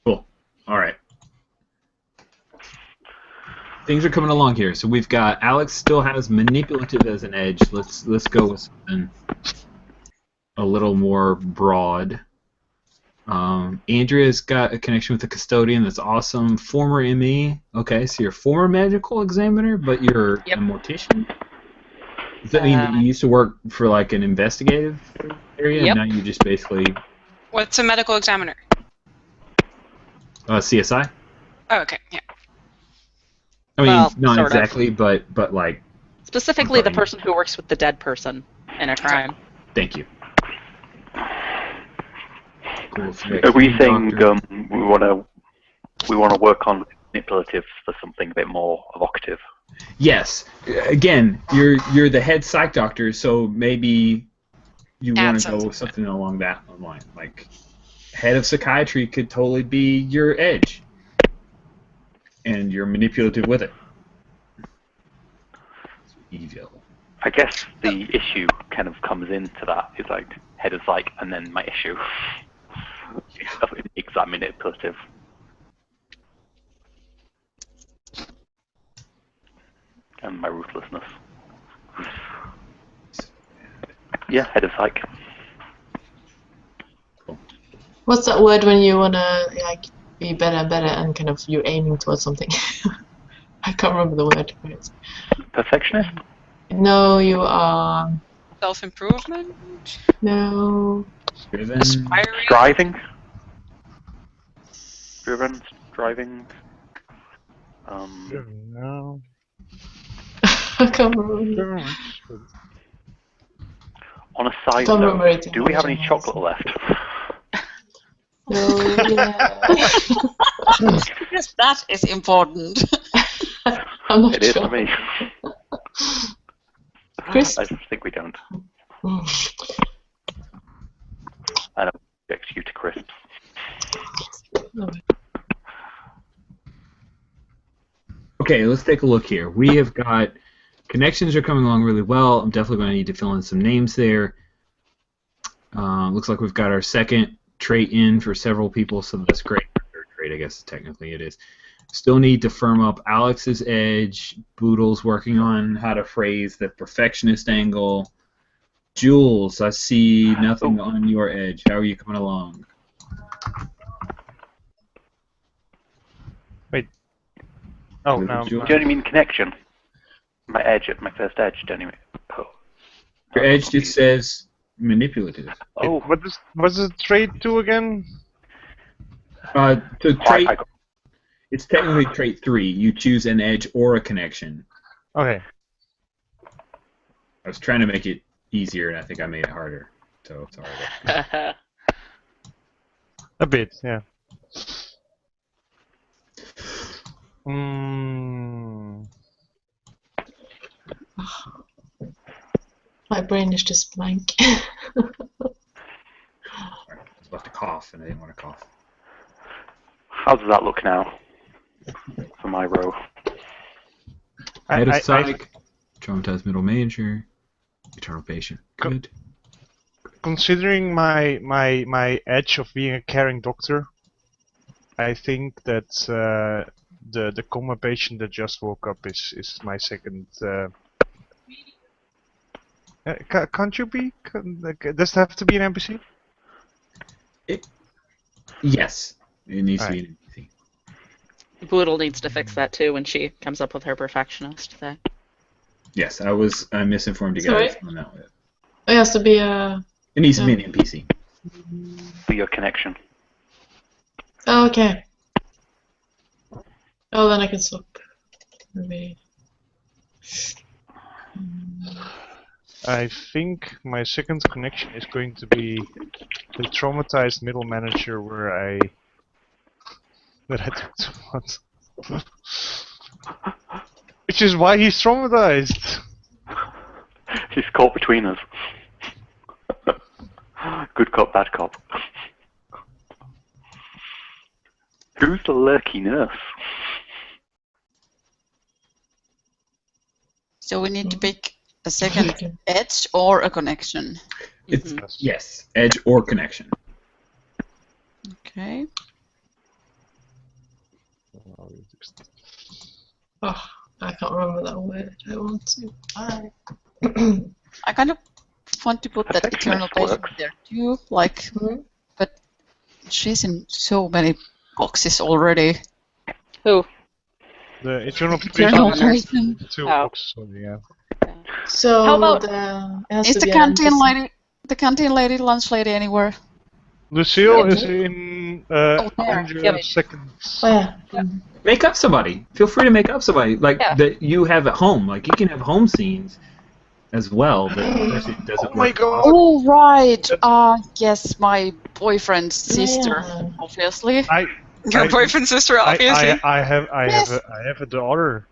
Speaker 1: Cool. All right. Things are coming along here. So we've got Alex still has manipulative as an edge. Let's go with something a little more broad. Andrea's got a connection with the custodian that's awesome. Former ME. Okay, so you're a former medical examiner, but you're a mortician? Does that mean that you used to work for like an investigative area and now you just basically...
Speaker 2: What's a medical examiner?
Speaker 1: CSI?
Speaker 2: Oh, okay, yeah.
Speaker 1: I mean,
Speaker 7: Well,
Speaker 1: not
Speaker 7: sort of.
Speaker 1: exactly, but like...
Speaker 7: Specifically the person who works with the dead person in a crime.
Speaker 1: Thank you. Cool. So
Speaker 6: Are we saying
Speaker 1: doctor.
Speaker 6: we want to work on manipulative for something a bit more evocative?
Speaker 1: Yes. Again, you're the head psych doctor, so maybe you want to go with something along that line. Like, head of psychiatry could totally be your edge, and you're manipulative with it. Evil.
Speaker 6: I guess the issue kind of comes into that. It's like head of psych and then my issue. It makes that manipulative. And my ruthlessness. Yeah, head of psych.
Speaker 1: Cool.
Speaker 5: What's that word when you wanna like be better and better and kind of you're aiming towards something? I can't remember the word.
Speaker 6: Perfectionist?
Speaker 5: No, you are.
Speaker 2: Self-improvement?
Speaker 5: No.
Speaker 1: Driven.
Speaker 2: Aspiring?
Speaker 6: Striving? Driven? Striving?
Speaker 4: No.
Speaker 5: I can't remember.
Speaker 6: On a side
Speaker 5: Don't
Speaker 6: note,
Speaker 5: remember it.
Speaker 6: do we have any chocolate left?
Speaker 5: No, yeah.
Speaker 3: Because that is important.
Speaker 5: I'm not
Speaker 6: It is
Speaker 5: sure.
Speaker 6: for me.
Speaker 5: Chris?
Speaker 6: I think we don't. I don't expect you to crisps.
Speaker 5: No.
Speaker 1: Okay, let's take a look here. We have got connections are coming along really well. I'm definitely going to need to fill in some names there. Looks like we've got our second trait in for several people, so that's great. Third trait, I guess technically it is. Still need to firm up Alex's edge. Boodle's working on how to phrase the perfectionist angle. Jules, I see nothing on your edge. How are you coming along?
Speaker 4: Wait. Oh,
Speaker 1: With
Speaker 4: no.
Speaker 1: Jules?
Speaker 6: Do you only mean connection? My edge, my first edge, don't you mean? Oh.
Speaker 1: Your edge just says manipulative.
Speaker 6: Oh.
Speaker 4: What's the trait 2 again?
Speaker 1: To trait,
Speaker 6: I got-
Speaker 1: it's technically trait 3. You choose an edge or a connection.
Speaker 4: Okay.
Speaker 1: I was trying to make it easier, and I think I made it harder. So sorry. about that.
Speaker 4: A bit, yeah. Mm.
Speaker 5: My brain is just blank.
Speaker 1: I was about to cough, and I didn't want to cough.
Speaker 6: How does that look now for my row?
Speaker 1: Head of psych, traumatized middle major, eternal patient. Good.
Speaker 4: Considering my edge of being a caring doctor, I think that the coma patient that just woke up is my second. Can't you be? Does it have to be an NPC?
Speaker 1: Yes, it needs to be an NPC.
Speaker 7: Boodle needs to fix that too when she comes up with her perfectionist thing.
Speaker 1: Yes, I misinformed you
Speaker 5: Sorry?
Speaker 1: guys on that one.
Speaker 5: It has to be a.
Speaker 1: It needs to be an NPC.
Speaker 6: For your connection.
Speaker 5: Oh, okay. Oh, then I can swap. Maybe.
Speaker 4: I think my second connection is going to be the traumatized middle manager that I took too much. Which is why he's traumatized.
Speaker 6: He's caught between us. Good cop, bad cop. Who's the lurky nurse?
Speaker 3: So we need to pick a second edge or a connection.
Speaker 1: It's yes, edge or connection.
Speaker 3: Okay.
Speaker 5: Oh, I can't remember that word. I want to.
Speaker 3: I kind of want to put that eternal
Speaker 6: Perfectionist
Speaker 3: patient
Speaker 6: works.
Speaker 3: there too, like,
Speaker 5: Mhm.
Speaker 3: but she's in so many boxes already.
Speaker 7: Who?
Speaker 4: The eternal
Speaker 3: Eternal
Speaker 4: patient
Speaker 3: patient.
Speaker 4: two
Speaker 7: Oh.
Speaker 4: boxes only, yeah.
Speaker 5: So
Speaker 7: How about-
Speaker 5: it has
Speaker 3: Is
Speaker 5: to
Speaker 3: the
Speaker 5: be an
Speaker 3: canteen
Speaker 5: NPC.
Speaker 3: lady, the canteen lady, lunch lady anywhere?
Speaker 4: Lucille
Speaker 5: Yeah.
Speaker 4: is in
Speaker 3: there.
Speaker 4: Avenger
Speaker 7: Yeah.
Speaker 4: Seconds.
Speaker 5: Oh yeah.
Speaker 1: Make up somebody. Feel free to make up somebody like
Speaker 7: Yeah.
Speaker 1: that you have at home. Like you can have home scenes as well. But of course it doesn't
Speaker 4: Oh my
Speaker 1: work.
Speaker 4: God.
Speaker 3: Oh right. Yes, my boyfriend's sister,
Speaker 5: Yeah.
Speaker 3: obviously.
Speaker 2: Your
Speaker 4: I-
Speaker 2: boyfriend's sister, obviously.
Speaker 4: I have
Speaker 3: Yes.
Speaker 4: a daughter.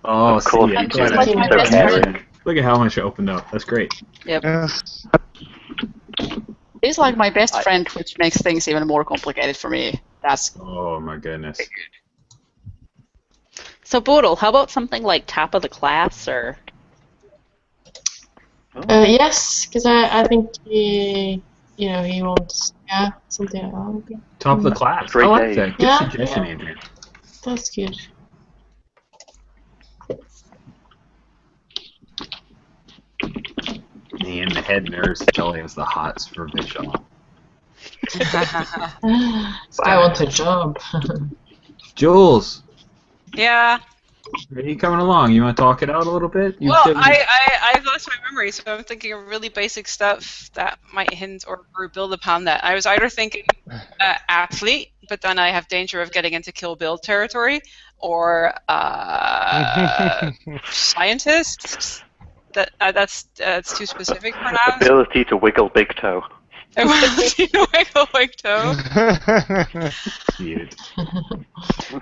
Speaker 1: Oh,
Speaker 6: Of course
Speaker 1: see,
Speaker 6: you
Speaker 3: And
Speaker 6: do.
Speaker 3: she's
Speaker 5: like my
Speaker 6: So
Speaker 5: best
Speaker 6: caring.
Speaker 5: friend.
Speaker 1: look at how much I opened up. That's great.
Speaker 7: Yep.
Speaker 4: Yes.
Speaker 3: She's like my best friend, which makes things even more complicated for me. That's
Speaker 1: Oh my goodness.
Speaker 7: So Boodle, how about something like top of the class or?
Speaker 5: Yes, because I think he wants something like that.
Speaker 1: Top of the class.
Speaker 6: Straight
Speaker 1: I like
Speaker 6: A's.
Speaker 1: that. Good
Speaker 5: Yeah,
Speaker 1: suggestion,
Speaker 5: yeah.
Speaker 1: Andrew.
Speaker 5: That's good.
Speaker 1: Man, the head nurse Kelly is the hots for Visual.
Speaker 5: I want a job.
Speaker 1: Jules,
Speaker 2: Yeah.
Speaker 1: are you coming along? You want to talk it out a little bit? You
Speaker 2: Well,
Speaker 1: said-
Speaker 2: I've lost my memory, so I'm thinking of really basic stuff that might hint or build upon that. I was either thinking athlete, but then I have danger of getting into Kill Bill territory, or scientist. That's too specific for now.
Speaker 6: Ability to wiggle big toe.
Speaker 2: Wiggle big toe.
Speaker 1: Cute.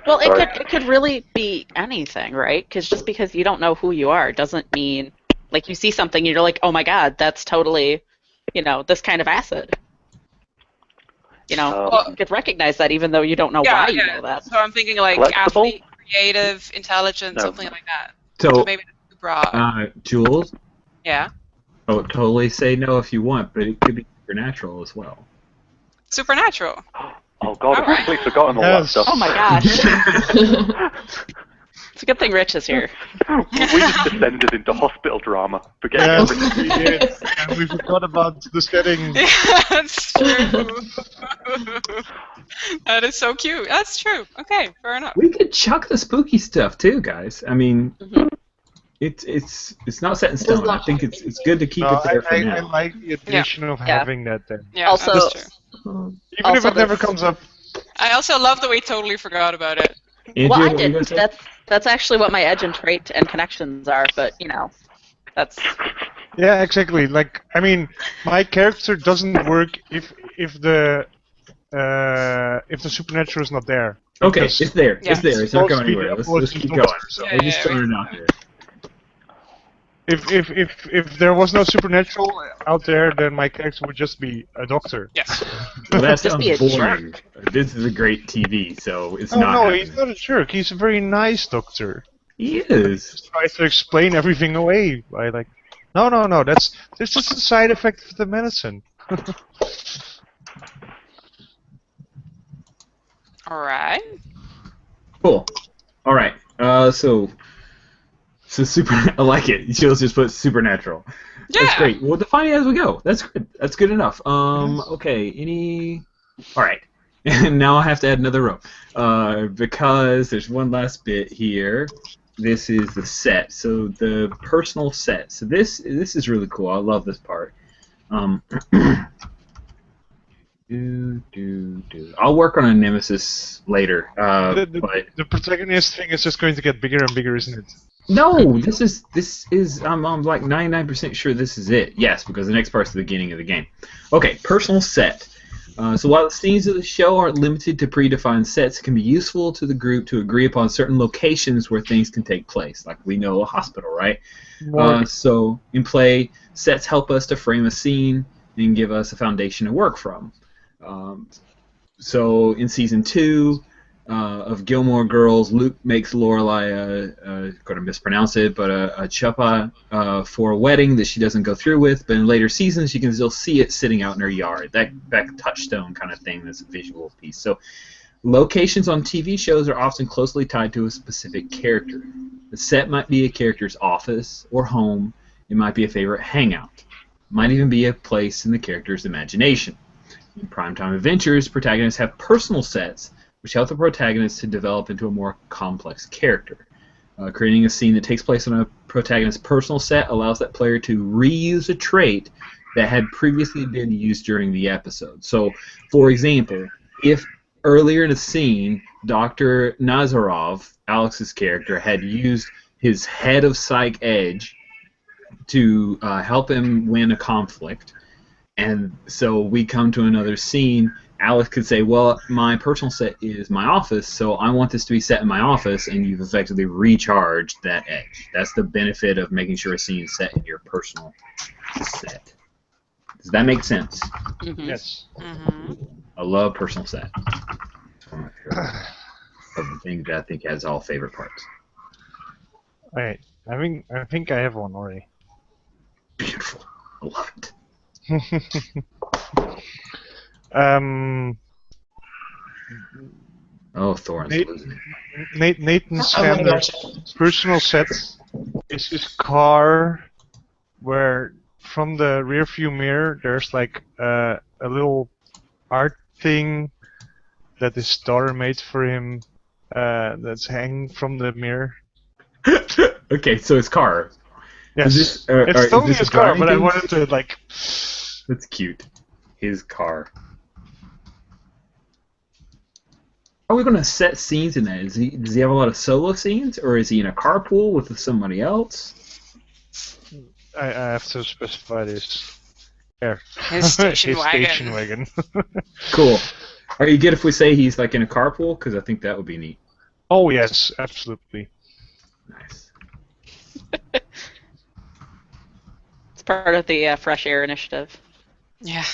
Speaker 7: Well,
Speaker 6: Sorry.
Speaker 7: it could really be anything, right? Because just because you don't know who you are doesn't mean, like, you see something and you're like, oh my god, that's totally, this kind of acid. You could recognize that even though you don't know why you know that.
Speaker 2: So I'm thinking like
Speaker 6: Flexible?
Speaker 2: athlete, creative, intelligent,
Speaker 6: No.
Speaker 2: something like that.
Speaker 1: So,
Speaker 2: Maybe that's too broad.
Speaker 1: Jules,
Speaker 2: Yeah.
Speaker 1: I would totally say no if you want, but it could be supernatural as well.
Speaker 2: Supernatural.
Speaker 6: Oh god, I've completely forgotten all that stuff.
Speaker 7: Oh my gosh. It's a good thing Rich is here.
Speaker 6: We just descended into hospital drama. Forget
Speaker 4: Yes,
Speaker 6: everything.
Speaker 4: we did. And we forgot about the setting.
Speaker 2: That's true. That is so cute. That's true. Okay, fair enough.
Speaker 1: We could chuck the spooky stuff too, guys. I mean,
Speaker 7: Mhm.
Speaker 1: it's not set in stone. I think it's good to keep
Speaker 4: No,
Speaker 1: it there for
Speaker 4: I
Speaker 1: now.
Speaker 4: like the addition of having that there.
Speaker 2: Yeah,
Speaker 7: Also-
Speaker 2: that's true.
Speaker 4: Even if
Speaker 7: Also
Speaker 4: it never
Speaker 7: this-
Speaker 4: comes up.
Speaker 2: I also love that we totally forgot about it.
Speaker 1: Andrea,
Speaker 7: Well, I
Speaker 1: what were you gonna
Speaker 7: didn't.
Speaker 1: say?
Speaker 7: That's actually what my edge and trait and connections are, but that's
Speaker 4: Yeah, exactly. Like, I mean, my character doesn't work if the supernatural is not there.
Speaker 1: Okay,
Speaker 4: Because
Speaker 1: it's there.
Speaker 2: Yeah.
Speaker 1: It's there. It's not going anywhere. Let's keep going.
Speaker 4: So
Speaker 1: We're just throwing it out there.
Speaker 4: if there was no supernatural out there, then my character would just be a doctor.
Speaker 2: Yes.
Speaker 1: Well, that
Speaker 7: Just be
Speaker 1: sounds
Speaker 7: a
Speaker 1: boring. This is a great TV, so it's
Speaker 4: Oh
Speaker 1: not.
Speaker 4: no,
Speaker 1: happening.
Speaker 4: he's not a jerk. He's a very nice doctor.
Speaker 1: He is.
Speaker 4: Just tries to explain everything away by like, no, that's just a side effect of the medicine.
Speaker 2: All right.
Speaker 1: Cool. All right. So super. I like it. She'll just put supernatural. That's
Speaker 2: Yeah.
Speaker 1: great. We'll define it as we go. That's good. That's good enough. Okay. All right. And now I have to add another row, because there's one last bit here. This is the set. So the personal set. So this is really cool. I love this part. I'll work on a nemesis later. But
Speaker 4: The protagonist thing is just going to get bigger and bigger, isn't it?
Speaker 1: no, this is. I'm like 99% sure this is it. Yes, because the next part's the beginning of the game. Okay, personal set. So while the scenes of the show aren't limited to predefined sets, it can be useful to the group to agree upon certain locations where things can take place. Like we know a hospital, right? So in play, sets help us to frame a scene and give us a foundation to work from. So in season 2 of Gilmore Girls, Luke makes Lorelai going to mispronounce it, but a chuppah for a wedding that she doesn't go through with. But in later seasons, you can still see it sitting out in her yard. That touchstone kind of thing. That's a visual piece. So locations on TV shows are often closely tied to a specific character. The set might be a character's office or home. It might be a favorite hangout. It might even be a place in the character's imagination. In Primetime Adventures, protagonists have personal sets which help the protagonist to develop into a more complex character. Creating a scene that takes place on a protagonist's personal set allows that player to reuse a trait that had previously been used during the episode. So, for example, if earlier in a scene, Dr. Nazarov, Alex's character, had used his head of psych edge to help him win a conflict, and so we come to another scene, Alex could say, well, my personal set is my office, so I want this to be set in my office, and you've effectively recharged that edge. That's the benefit of making sure a scene is set in your personal set. Does that make sense?
Speaker 7: Mhm.
Speaker 4: Yes.
Speaker 2: Mm-hmm.
Speaker 1: I love personal set. It's one of my favorite of the things that I think has all favorite parts.
Speaker 4: Alright. I think I have one already.
Speaker 1: Beautiful. I love it. Oh, Thorin's
Speaker 4: Nate-
Speaker 1: losing it.
Speaker 4: Nathan
Speaker 5: Oh my
Speaker 4: Sanders' personal set is his car, where from the rearview mirror there's like a little art thing that his daughter made for him, that's hanging from the mirror.
Speaker 1: Okay, so his car.
Speaker 4: Yes,
Speaker 1: Is this,
Speaker 4: it's
Speaker 1: is
Speaker 4: totally
Speaker 1: this
Speaker 4: his car, but I
Speaker 1: driving
Speaker 4: wanted to like.
Speaker 1: That's cute. His car. Are we going to set scenes in that? Does he have a lot of solo scenes, or is he in a carpool with somebody else?
Speaker 4: I have to specify this. Here.
Speaker 2: His station wagon.
Speaker 4: Station wagon.
Speaker 1: Cool. Are you good if we say he's like in a carpool? Because I think that would be neat.
Speaker 4: Oh yes, absolutely.
Speaker 1: Nice.
Speaker 7: It's part of the Fresh Air Initiative.
Speaker 2: Yeah.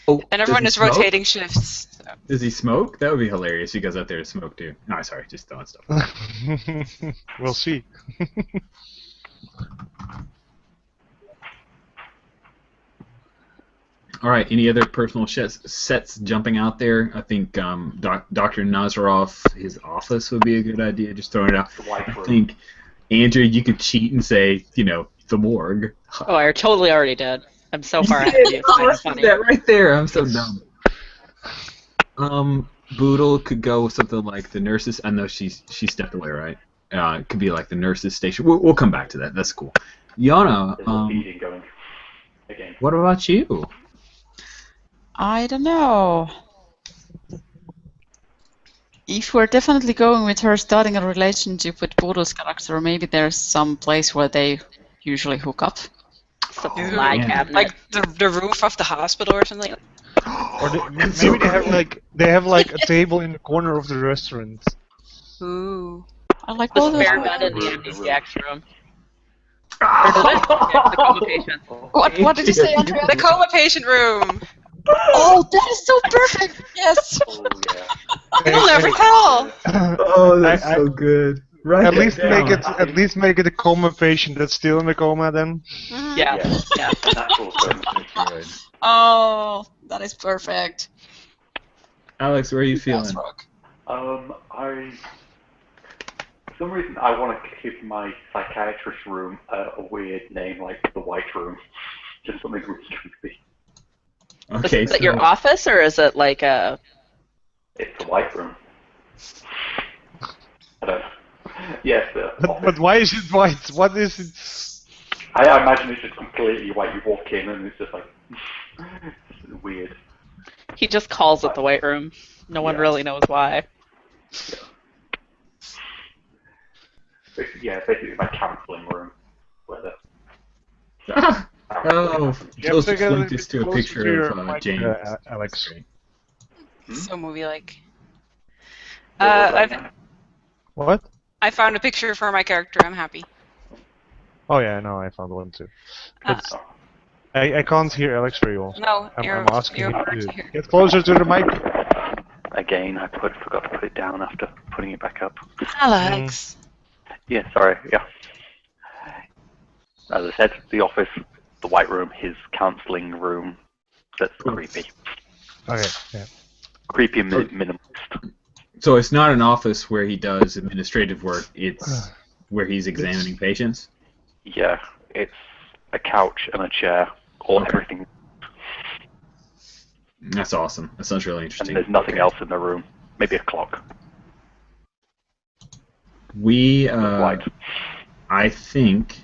Speaker 1: Oh,
Speaker 2: And everyone
Speaker 1: does
Speaker 2: is
Speaker 1: he smoke?
Speaker 2: rotating shifts. So.
Speaker 1: Does he smoke? That would be hilarious. He goes out there to smoke too. No, sorry, just throwing stuff.
Speaker 4: We'll see.
Speaker 1: All right. Any other personal sets jumping out there? I think Dr. Nazarov, his office would be a good idea. Just throwing it out. I think Andrew, you could cheat and say, the morgue.
Speaker 7: Oh, I totally already did. I'm so far ahead of you. It's not funny.
Speaker 1: That right there. I'm so dumb. Boodle could go with something like the nurses. I know she stepped away, right? It could be like the nurses station. We'll come back to that. That's cool. Yana, what about you?
Speaker 3: I don't know. If we're definitely going with her starting a relationship with Boodle's character, maybe there's some place where they usually hook up.
Speaker 7: Supply cabinet.
Speaker 2: Like the roof of the hospital or something.
Speaker 4: Or maybe they have like a table in the corner of the restaurant.
Speaker 2: Ooh.
Speaker 3: I like
Speaker 7: The
Speaker 3: all those.
Speaker 7: spare bed in the anesthetics room. Or the coma patient.
Speaker 3: What did you say, Andrea?
Speaker 2: The coma patient room.
Speaker 3: Oh, that is so perfect! Yes!
Speaker 6: Oh, yeah.
Speaker 2: You'll never tell.
Speaker 1: Oh, that's so good. Right.
Speaker 4: At least make it a coma patient that's still in the coma then.
Speaker 7: Yeah.
Speaker 6: That's also
Speaker 3: Oh, that is perfect.
Speaker 1: Alex, where are you feeling?
Speaker 6: For some reason, I want to give my psychiatrist room a weird name like the White Room. Just something really creepy.
Speaker 1: Okay.
Speaker 7: Is it your office, or is it like a...
Speaker 6: It's the White Room. I don't know. Yes,
Speaker 4: but why is it white? What is it?
Speaker 6: I imagine it's just completely white. You walk in and it's just like... it's weird.
Speaker 7: He just calls it the White Room. No one really knows why.
Speaker 6: Yeah, basically my counseling room. Where the...
Speaker 1: Oh, Joe's just linked this to a
Speaker 4: Closer
Speaker 1: picture
Speaker 4: to your
Speaker 1: of
Speaker 4: mic,
Speaker 1: James.
Speaker 4: Alex.
Speaker 2: So movie-like.
Speaker 4: What?
Speaker 2: I found a picture for my character. I'm happy.
Speaker 4: Oh yeah, no, I found one too. But I can't hear Alex very well.
Speaker 2: No,
Speaker 4: I'm asking
Speaker 2: you're
Speaker 4: you
Speaker 2: hard
Speaker 4: to
Speaker 2: to hear.
Speaker 4: get closer to the mic.
Speaker 6: Again, I forgot to put it down after putting it back up.
Speaker 2: Alex.
Speaker 6: Yeah, sorry, yeah. As I said, the office, the White Room, his counseling room. That's creepy.
Speaker 4: Okay, yeah.
Speaker 6: Creepy minimalist.
Speaker 1: So it's not an office where he does administrative work. It's where he's examining patients.
Speaker 6: Yeah, it's a couch and a chair, everything.
Speaker 1: That's awesome. That sounds really interesting.
Speaker 6: And there's nothing else in the room. Maybe a clock.
Speaker 1: I think,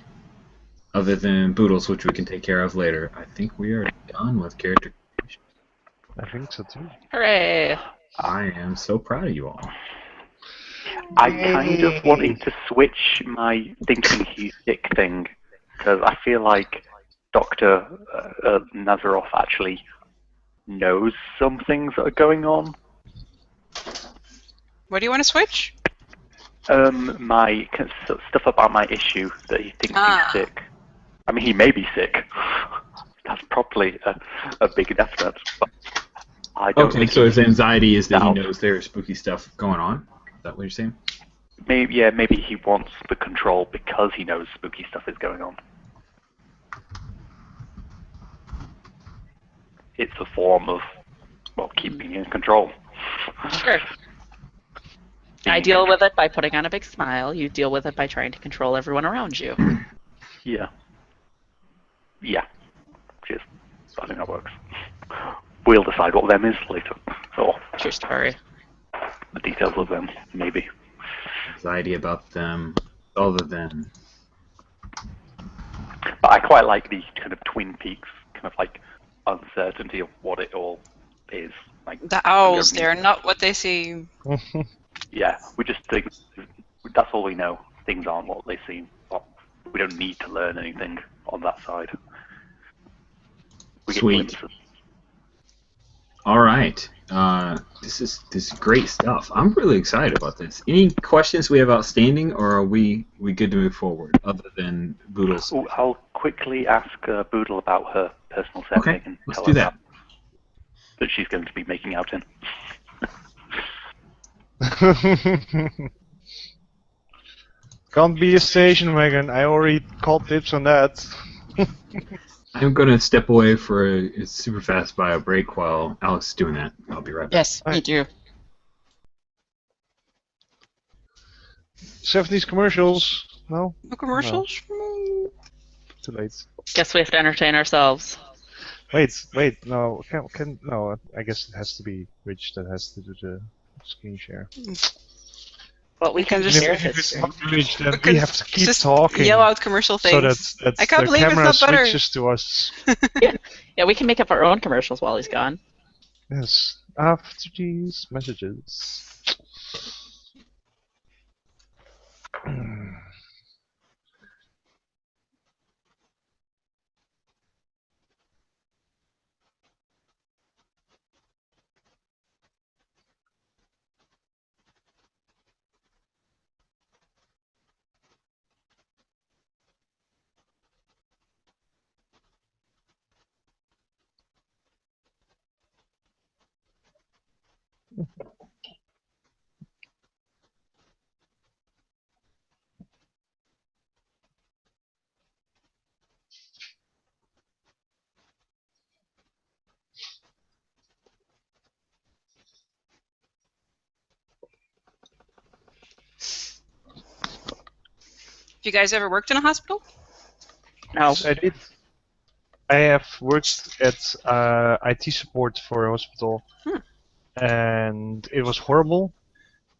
Speaker 1: other than Boodles, which we can take care of later, I think we are done with character creation.
Speaker 4: I think so too.
Speaker 7: Hooray!
Speaker 1: I am so proud of you all.
Speaker 6: I'm kind of wanting to switch my thinking he's sick thing, because I feel like Dr. Nazarov actually knows some things that are going on.
Speaker 2: What do you want to switch?
Speaker 6: My stuff about my issue that he thinks he's sick. I mean, he may be sick. That's probably a big definite. But I don't think
Speaker 1: so his anxiety is that he knows there's spooky stuff going on? Is that what you're saying?
Speaker 6: Maybe he wants the control because he knows spooky stuff is going on. It's a form of, keeping in control.
Speaker 7: Sure. I deal with it by putting on a big smile. You deal with it by trying to control everyone around you.
Speaker 6: Yeah. Cheers. I think that works. We'll decide what them is later. Or
Speaker 7: True story.
Speaker 6: the details of them, maybe.
Speaker 1: Anxiety about them, other than...
Speaker 6: But I quite like the kind of Twin Peaks, kind of like uncertainty of what it all is. Like
Speaker 2: The owls, they're not what they seem.
Speaker 6: Yeah, we just think that's all we know. Things aren't what they seem. We don't need to learn anything on that side. We get
Speaker 1: Sweet.
Speaker 6: glimpses.
Speaker 1: All right. This is great stuff. I'm really excited about this. Any questions we have outstanding, or are we good to move forward, other than Boodle's?
Speaker 6: Ooh, I'll quickly ask Boodle about her personal setting
Speaker 1: Okay,
Speaker 6: and
Speaker 1: let's
Speaker 6: tell
Speaker 1: do
Speaker 6: her
Speaker 1: that.
Speaker 6: that she's going to be making out in.
Speaker 4: Can't be a station wagon. I already called tips on that.
Speaker 1: I'm going to step away for a super fast bio break while Alex is doing that. I'll be right back.
Speaker 3: Yes, me too.
Speaker 4: 70s commercials. No?
Speaker 2: No commercials?
Speaker 4: Too late.
Speaker 7: Guess we have to entertain ourselves.
Speaker 4: Wait, no, no, I guess it has to be Rich that has to do the screen share.
Speaker 7: Well, we can just
Speaker 4: And
Speaker 7: share
Speaker 4: if
Speaker 7: his
Speaker 4: it's
Speaker 7: screen.
Speaker 4: not Rich, then
Speaker 2: Okay,
Speaker 4: we have to keep
Speaker 2: just
Speaker 4: talking.
Speaker 2: Yell out commercial things.
Speaker 4: So that
Speaker 2: I can't
Speaker 4: the
Speaker 2: believe it's
Speaker 4: camera
Speaker 2: not butter.
Speaker 4: switches to us.
Speaker 7: Yeah, we can make up our own commercials while he's gone.
Speaker 4: Yes. After these messages.
Speaker 2: Have you guys ever worked in a hospital?
Speaker 7: No.
Speaker 4: Yes, I did. I have worked at IT support for a hospital, and it was horrible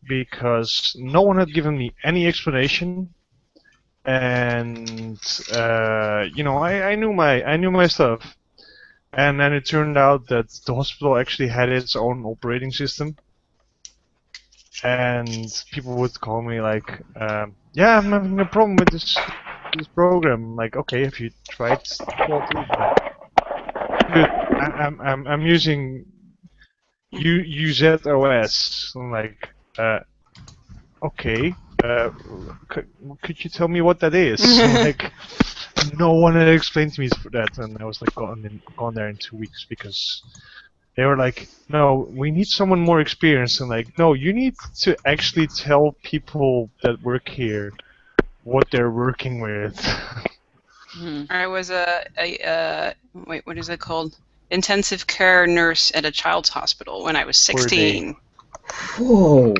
Speaker 4: because no one had given me any explanation, and I knew my stuff, and then it turned out that the hospital actually had its own operating system, and people would call me like, yeah, I'm having a problem with this program. I'm like, okay, have you tried Dude, I'm using UZOS. I'm like, okay, could you tell me what that is? Like, no one had explained to me that, and I was like gone there in 2 weeks because they were like, no, we need someone more experienced. And like, no, you need to actually tell people that work here what they're working with.
Speaker 2: I was wait, what is it called? Intensive care nurse at a child's hospital when I was 16.
Speaker 1: Whoa.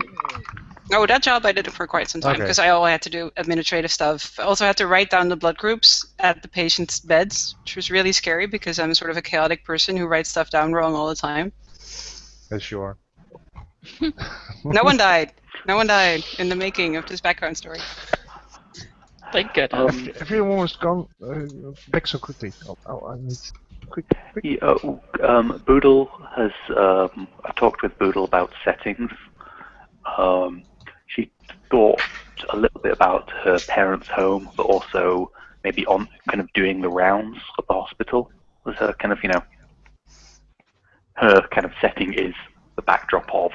Speaker 2: Oh, that job I did it for quite some time
Speaker 4: Okay.
Speaker 2: because I all had to do administrative stuff. I also had to write down the blood groups at the patient's beds, which was really scary because I'm sort of a chaotic person who writes stuff down wrong all the time.
Speaker 4: Yes, you are.
Speaker 2: No one died. No one died in the making of this background story.
Speaker 7: Thank goodness.
Speaker 4: Everyone was gone back so quickly. I need quick.
Speaker 6: Yeah, Boodle has. I talked with Boodle about settings. She thought a little bit about her parents' home, but also maybe on kind of doing the rounds of the hospital. Was her kind of, her kind of setting is the backdrop of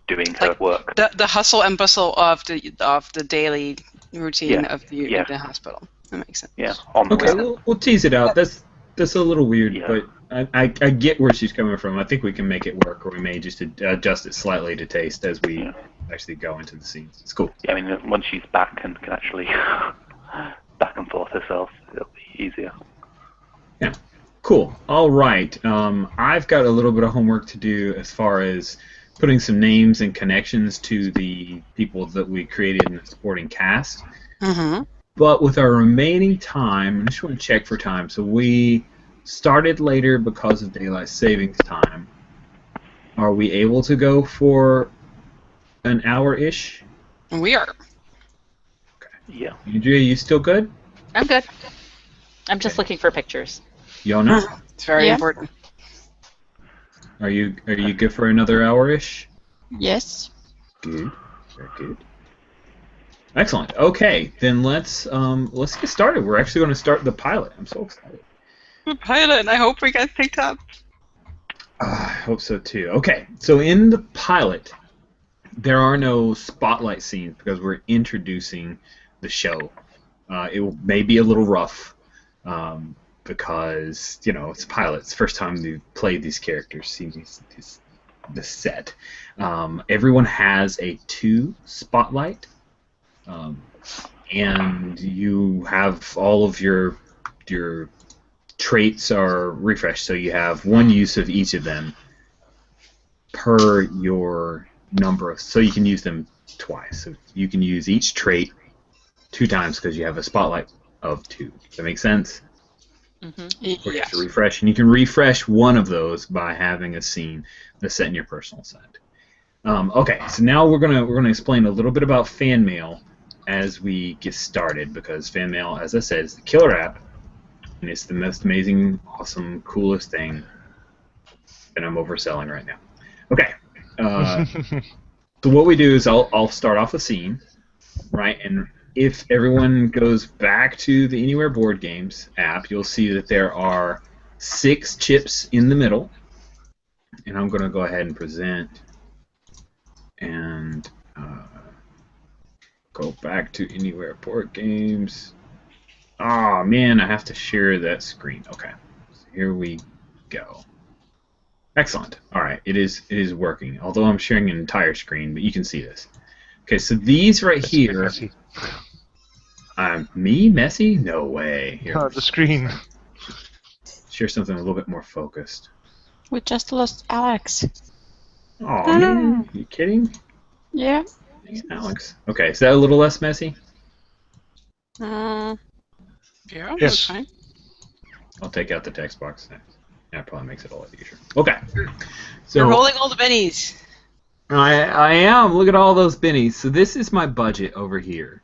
Speaker 6: doing her work.
Speaker 2: The hustle and bustle of the daily routine of the hospital. That makes sense.
Speaker 6: Yeah. On the
Speaker 1: Okay,
Speaker 6: round.
Speaker 1: we'll tease it out. That's a little weird,
Speaker 6: Yeah.
Speaker 1: but I get where she's coming from. I think we can make it work, or we may just adjust it slightly to taste as we actually go into the scenes. It's cool.
Speaker 6: Yeah, I mean, once she's back and can actually back and forth herself, it'll be easier.
Speaker 1: Yeah, cool. All right. I've got a little bit of homework to do as far as putting some names and connections to the people that we created in the supporting cast.
Speaker 2: Mm-hmm.
Speaker 1: But with our remaining time, I just want to check for time. So we started later because of daylight savings time. Are we able to go for an hour-ish?
Speaker 2: We are.
Speaker 6: Yeah.
Speaker 1: Andrea, you still good?
Speaker 7: I'm good. I'm just looking for pictures.
Speaker 1: Yona,
Speaker 2: It's very
Speaker 3: Yeah.
Speaker 2: important.
Speaker 1: are you good for another hour-ish?
Speaker 3: Yes.
Speaker 1: Good. Very good. Excellent. Okay, then let's get started. We're actually going to start the pilot. I'm so excited.
Speaker 2: The pilot. I hope we get picked up.
Speaker 1: I hope so too. Okay, so in the pilot, there are no spotlight scenes because we're introducing the show. It may be a little rough because it's a pilot. It's the first time we've played these characters, seen this set. Everyone has a 2 spotlight. And you have all of your traits are refreshed, so you have one use of each of them per your number of, so you can use them twice. So you can use each trait 2 times because you have a spotlight of 2. Does that make sense?
Speaker 2: Mm-hmm.
Speaker 1: Or you have to refresh, and you can refresh one of those by having a scene that's set in your personal set. Okay, so now we're gonna explain a little bit about fan mail as we get started, because fan mail, as I said, is the killer app, and it's the most amazing, awesome, coolest thing, and I'm overselling right now. Okay, so what we do is I'll start off a scene, right, and if everyone goes back to the Anywhere Board Games app, you'll see that there are 6 chips in the middle, and I'm going to go ahead and present and go back to Anywhere Board Games. Oh man, I have to share that screen. Okay, so here we go. Excellent. All right, it is working. Although I'm sharing an entire screen, but you can see this. Okay, so these right here. Me messy? No way. Here,
Speaker 4: the screen.
Speaker 1: Share something a little bit more focused.
Speaker 3: We just lost Alex.
Speaker 1: Oh man, you kidding?
Speaker 3: Yeah.
Speaker 1: Thanks, Alex. Okay, is that a little less messy?
Speaker 2: Yeah,
Speaker 4: Yes.
Speaker 2: that's fine.
Speaker 1: I'll take out the text box. That probably makes it a lot easier. Okay. So
Speaker 2: You're holding all the bennies.
Speaker 1: I am. Look at all those bennies. So this is my budget over here.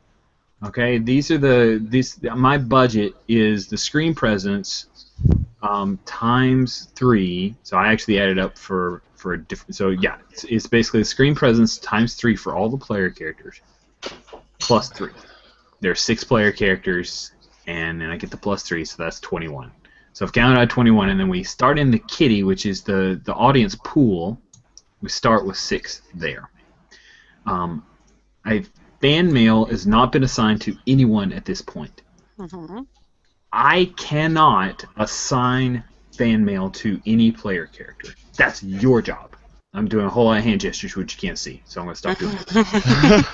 Speaker 1: Okay, these are my budget is the screen presence times 3. So I actually added up for a different. So yeah, it's basically the screen presence times 3 for all the player characters, plus 3. There are 6 player characters, and then I get the plus 3, so that's 21. So I've counted out 21, and then we start in the kitty, which is the audience pool. We start with 6 there. Fan mail has not been assigned to anyone at this point.
Speaker 2: Mm-hmm.
Speaker 1: I cannot assign fan mail to any player character. That's your job. I'm doing a whole lot of hand gestures which you can't see, so I'm going to stop doing it.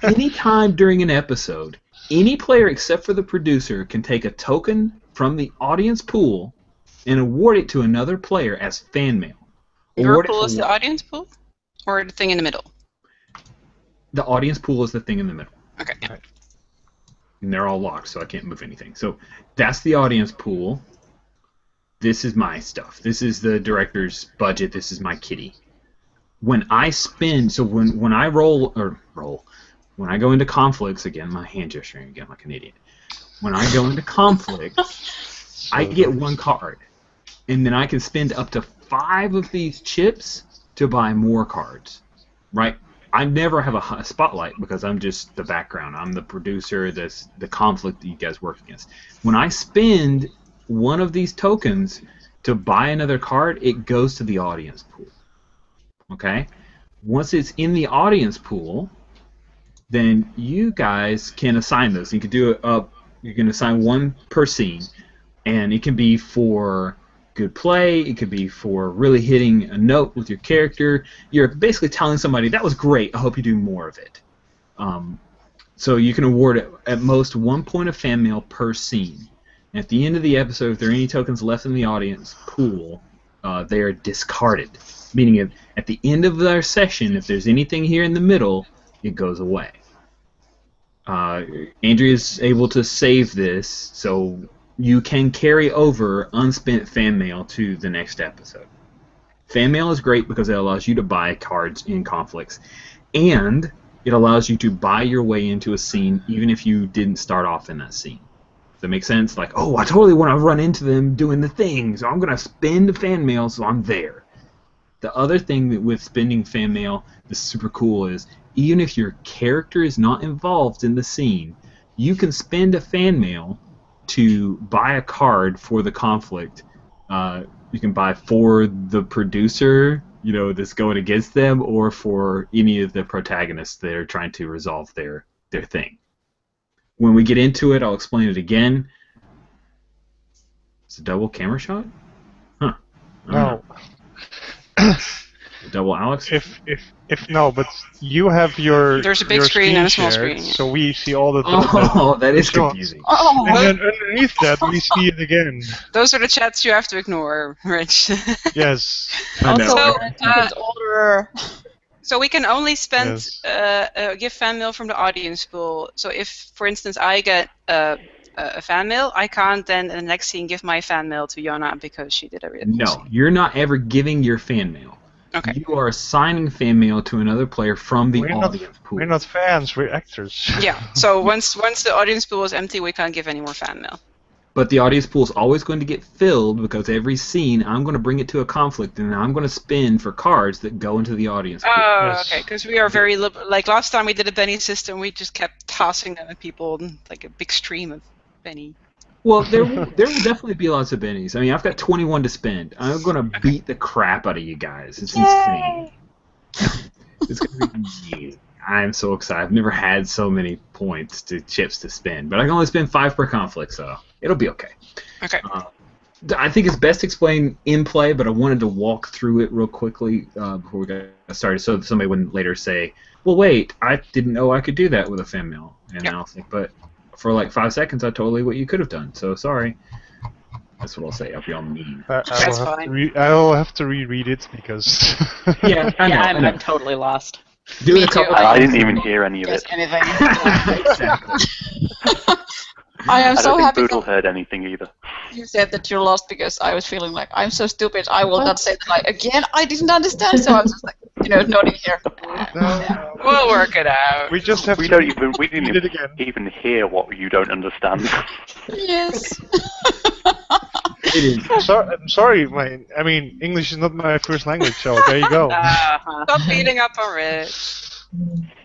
Speaker 1: Anytime during an episode, any player except for the producer can take a token from the audience pool and award it to another player as fan mail.
Speaker 2: Your pool is the audience pool? Or the thing in the middle?
Speaker 1: The audience pool is the thing in the middle.
Speaker 2: Okay.
Speaker 1: And they're all locked, so I can't move anything. So that's the audience pool. This is my stuff. This is the director's budget. This is my kitty. When I spend, so when I when I go into conflicts, again, my hand gesturing again like an idiot. When I go into conflicts, I get 1 card. And then I can spend up to 5 of these chips to buy more cards. Right? I never have a spotlight because I'm just the background. I'm the producer, the conflict that you guys work against. When I spend 1 of these tokens to buy another card, it goes to the audience pool. Okay? Once it's in the audience pool, then you guys can assign those. You can do it up. You can assign 1 per scene, and it can be for good play. It could be for really hitting a note with your character. You're basically telling somebody, that was great, I hope you do more of it. So you can award at most 1 point of fan mail per scene. And at the end of the episode, if there are any tokens left in the audience pool, they are discarded. Meaning at the end of their session, if there's anything here in the middle, it goes away. Andrea's able to save this, so you can carry over unspent fan mail to the next episode. Fan mail is great because it allows you to buy cards in conflicts, and it allows you to buy your way into a scene even if you didn't start off in that scene. Does that make sense? Like, oh, I totally want to run into them doing the thing, so I'm going to spend fan mail so I'm there. The other thing that with spending fan mail that's super cool is even if your character is not involved in the scene, you can spend a fan mail to buy a card for the conflict. You can buy for the producer, that's going against them, or for any of the protagonists that are trying to resolve their thing. When we get into it, I'll explain it again. It's a double camera shot? Huh.
Speaker 4: No.
Speaker 1: Double Alex?
Speaker 4: If no, but you have your
Speaker 2: There's a big
Speaker 4: your
Speaker 2: screen and a small
Speaker 4: shared,
Speaker 2: screen, yeah.
Speaker 4: so we see all the.
Speaker 1: Oh, that is
Speaker 4: visuals.
Speaker 1: confusing.
Speaker 3: Oh,
Speaker 4: And then underneath that, we see it again.
Speaker 2: Those are the chats you have to ignore, Rich.
Speaker 4: Yes.
Speaker 1: I know.
Speaker 3: also,
Speaker 2: So,
Speaker 3: different order.
Speaker 2: So we can only spend
Speaker 4: Yes.
Speaker 2: give fan mail from the audience pool. So if, for instance, I get a fan mail, I can't then in the next scene give my fan mail to Yona because she did everything.
Speaker 1: No, you're not ever giving your fan mail.
Speaker 2: Okay.
Speaker 1: You are assigning fan mail to another player from the audience pool.
Speaker 4: We're not fans. We're actors.
Speaker 2: Yeah. So once the audience pool is empty, we can't give any more fan mail.
Speaker 1: But the audience pool is always going to get filled because every scene I'm going to bring it to a conflict and I'm going to spin for cards that go into the audience pool.
Speaker 2: Oh,
Speaker 4: Yes.
Speaker 2: okay. Because we are very like last time we did a Benny system, we just kept tossing them at people like a big stream of Benny.
Speaker 1: Well, there will definitely be lots of bennies. I mean, I've got 21 to spend. I'm going to beat the crap out of you guys. It's insane. It's going to be amazing. I'm so excited. I've never had so many points to chips to spend, but I can only spend 5 per conflict, so it'll be okay.
Speaker 2: Okay.
Speaker 1: I think it's best explained in play, but I wanted to walk through it real quickly before we got started, so somebody wouldn't later say, "Well, wait, I didn't know I could do that with a fan mail." And
Speaker 2: Yeah.
Speaker 1: I'll think, but for like 5 seconds, I totally what you could have done. So sorry. That's what I'll say. I'll be all mean.
Speaker 2: That's fine.
Speaker 4: I will have to reread it because.
Speaker 1: Yeah, I know.
Speaker 7: Yeah,
Speaker 1: I know.
Speaker 7: I'm totally lost.
Speaker 1: Do it
Speaker 3: Me
Speaker 1: a couple
Speaker 3: too.
Speaker 6: I didn't even hear any of
Speaker 3: Guess
Speaker 6: it.
Speaker 3: anything.
Speaker 1: Exactly.
Speaker 3: I am
Speaker 6: I
Speaker 3: so
Speaker 6: don't think
Speaker 3: happy
Speaker 6: Boodle
Speaker 3: that
Speaker 6: heard anything either.
Speaker 3: you said that you're lost because I was feeling like I'm so stupid. I will not say that like again. I didn't understand, so I was just like nodding here.
Speaker 4: No,
Speaker 2: We'll work it out.
Speaker 4: we just have
Speaker 6: We
Speaker 4: to
Speaker 6: didn't
Speaker 4: read it again.
Speaker 6: even hear what you don't understand.
Speaker 3: Yes.
Speaker 1: It is.
Speaker 4: I'm sorry, I mean, English is not my first language, so there you go.
Speaker 2: Stop beating up on Rich.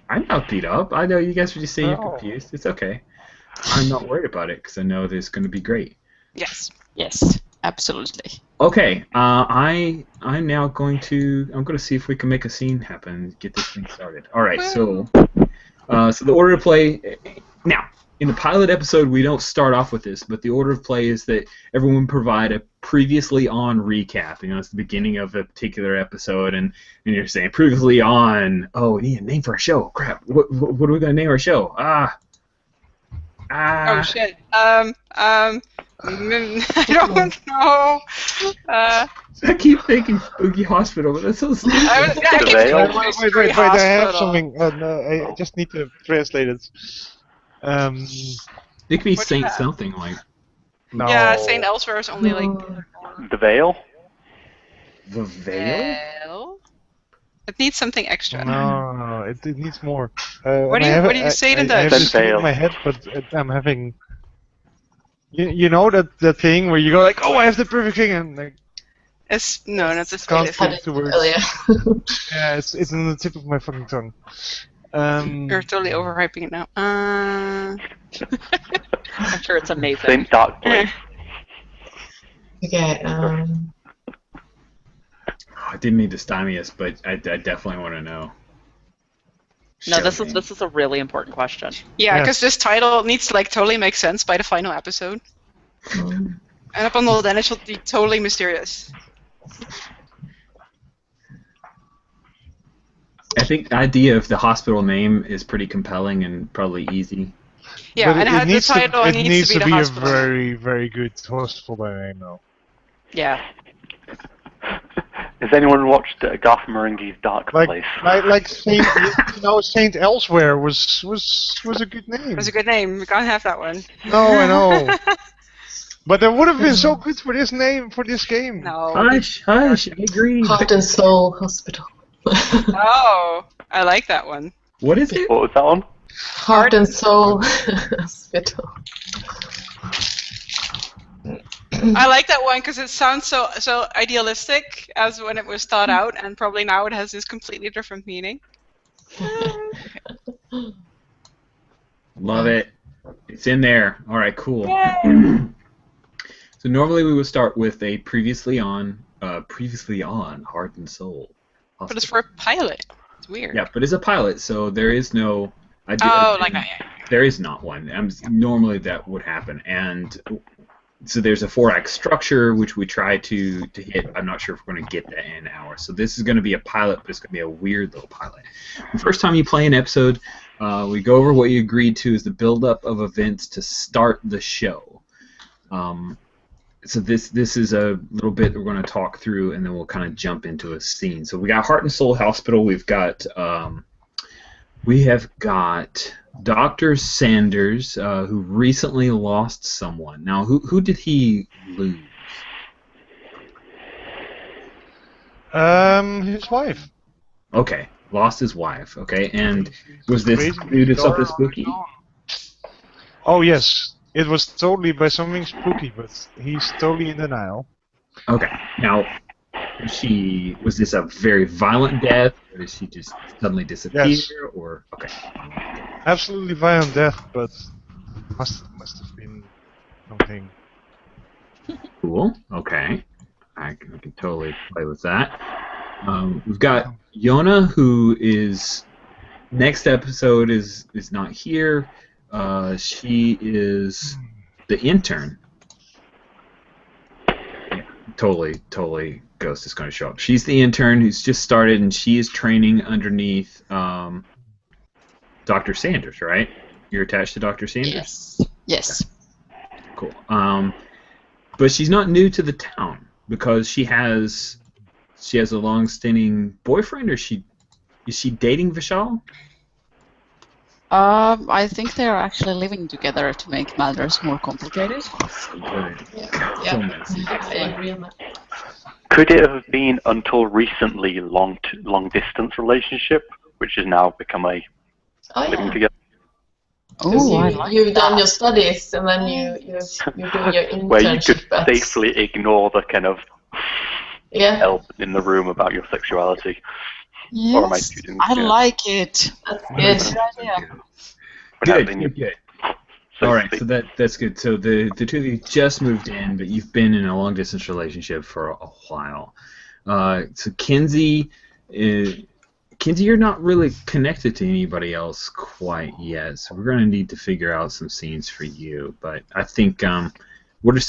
Speaker 1: I'm not beat up. I know you guys were just saying you're
Speaker 4: No.
Speaker 1: confused. It's okay. I'm not worried about it because I know that it's going to be great.
Speaker 2: Yes.
Speaker 3: Yes. Absolutely.
Speaker 1: Okay, I'm now going to see if we can make a scene happen and get this thing started. All right, so the order of play now. In the pilot episode, we don't start off with this, but the order of play is that everyone provide a previously on recap. You know, it's the beginning of a particular episode, and you're saying previously on. Oh, we need a name for our show. Crap. What are we gonna name our show?
Speaker 2: Oh shit. I don't know.
Speaker 1: I keep thinking Spooky Hospital, but that's so stupid.
Speaker 6: The Veil?
Speaker 4: Wait, I have something. No, I just need to translate it.
Speaker 1: It could be
Speaker 2: What's
Speaker 1: Saint
Speaker 2: that?
Speaker 1: something like
Speaker 4: No.
Speaker 2: Yeah, St. Elsewhere is only like.
Speaker 6: The Veil?
Speaker 1: the Veil.
Speaker 2: Well, it needs something extra.
Speaker 4: No, it needs more.
Speaker 2: What do you say it in
Speaker 4: I have
Speaker 2: Dutch?
Speaker 4: this thing in my head, but I'm having. You know that thing where you go like, oh, I have the perfect thing, and like,
Speaker 2: No, not the
Speaker 4: can't
Speaker 2: Spanish.
Speaker 4: put it to words.
Speaker 5: Earlier.
Speaker 4: Yeah, it's on the tip of my fucking tongue.
Speaker 2: You're totally overhyping it now.
Speaker 7: I'm sure it's amazing.
Speaker 6: Saint Dark Place.
Speaker 5: Okay.
Speaker 1: I didn't mean to stymie us, but I definitely want to know.
Speaker 7: No,
Speaker 1: Show
Speaker 7: this
Speaker 1: me.
Speaker 7: is a really important question.
Speaker 2: Yeah,
Speaker 4: Yes.
Speaker 2: because this title needs to like totally make sense by the final episode. And up until then, it should be totally mysterious.
Speaker 1: I think the idea of the hospital name is pretty compelling and probably easy.
Speaker 2: Yeah,
Speaker 4: But
Speaker 2: and it had the
Speaker 4: needs
Speaker 2: title.
Speaker 4: it needs
Speaker 2: to be the
Speaker 4: a
Speaker 2: hospital.
Speaker 4: very, very good hospital name, though.
Speaker 7: Yeah.
Speaker 6: Has anyone watched Garth Marenghi's Dark Place?
Speaker 4: Like Saint, Saint Elsewhere was a good name.
Speaker 2: It was a good name. We can't have that one.
Speaker 4: No, I know. But that would have been so good for this name, for this game.
Speaker 2: No.
Speaker 1: Hush, I agree.
Speaker 5: Heart and Soul Hospital.
Speaker 2: Oh, I like that one.
Speaker 1: What is it?
Speaker 6: What was that one?
Speaker 5: Heart and Soul Hospital.
Speaker 2: I like that one because it sounds so idealistic as when it was thought out, and probably now it has this completely different meaning.
Speaker 1: Love it. It's in there. All right, cool. So normally we would start with a previously on Heart and Soul.
Speaker 2: But it's for a pilot. It's weird.
Speaker 1: Yeah, but it's a pilot, so there is no.
Speaker 2: Oh, like that. Yeah.
Speaker 1: There is not one. Normally that would happen, and so there's a 4-act structure which we try to hit. I'm not sure if we're going to get that in an hour. So this is going to be a pilot, but it's going to be a weird little pilot. The first time you play an episode, we go over what you agreed to is the build-up of events to start the show. So this is a little bit we're going to talk through, and then we'll kind of jump into a scene. So we got Heart and Soul Hospital. We have got Dr. Sanders, who recently lost someone. Now, who did he lose?
Speaker 4: His wife.
Speaker 1: Okay, lost his wife. Okay, and was this due to something spooky?
Speaker 4: Oh yes, it was totally by something spooky, but he's totally in denial.
Speaker 1: Okay, now, was this a very violent death, or did she just suddenly disappear?
Speaker 4: Yes.
Speaker 1: Or okay.
Speaker 4: Absolutely violent death, but must have been something.
Speaker 1: Cool. Okay. I can totally play with that. We've got Yona, who is next episode is not here. She is the intern. Yeah, totally. Ghost is going to show up. She's the intern who's just started, and she is training underneath Dr. Sanders, right? You're attached to Dr. Sanders?
Speaker 3: Yes.
Speaker 1: Cool. But she's not new to the town because she has a long-standing boyfriend, or is she dating Vishal?
Speaker 3: I think they are actually living together to make matters more complicated.
Speaker 5: Yeah. I agree on that.
Speaker 6: Could it have been until recently long-distance relationship, which has now become a living together?
Speaker 3: Oh,
Speaker 5: You've done your studies, and then you're doing your internship.
Speaker 6: Where you could
Speaker 5: at-
Speaker 6: safely ignore the kind of
Speaker 5: Yeah,
Speaker 6: elephant in the room about your sexuality. Or am I too
Speaker 3: I like it.
Speaker 5: that's good.
Speaker 1: Good. All right, so that's good. So the two of you just moved in, but you've been in a long distance relationship for a while. So Kinsey, you're not really connected to anybody else quite yet. So we're going to need to figure out some scenes for you. But I think what is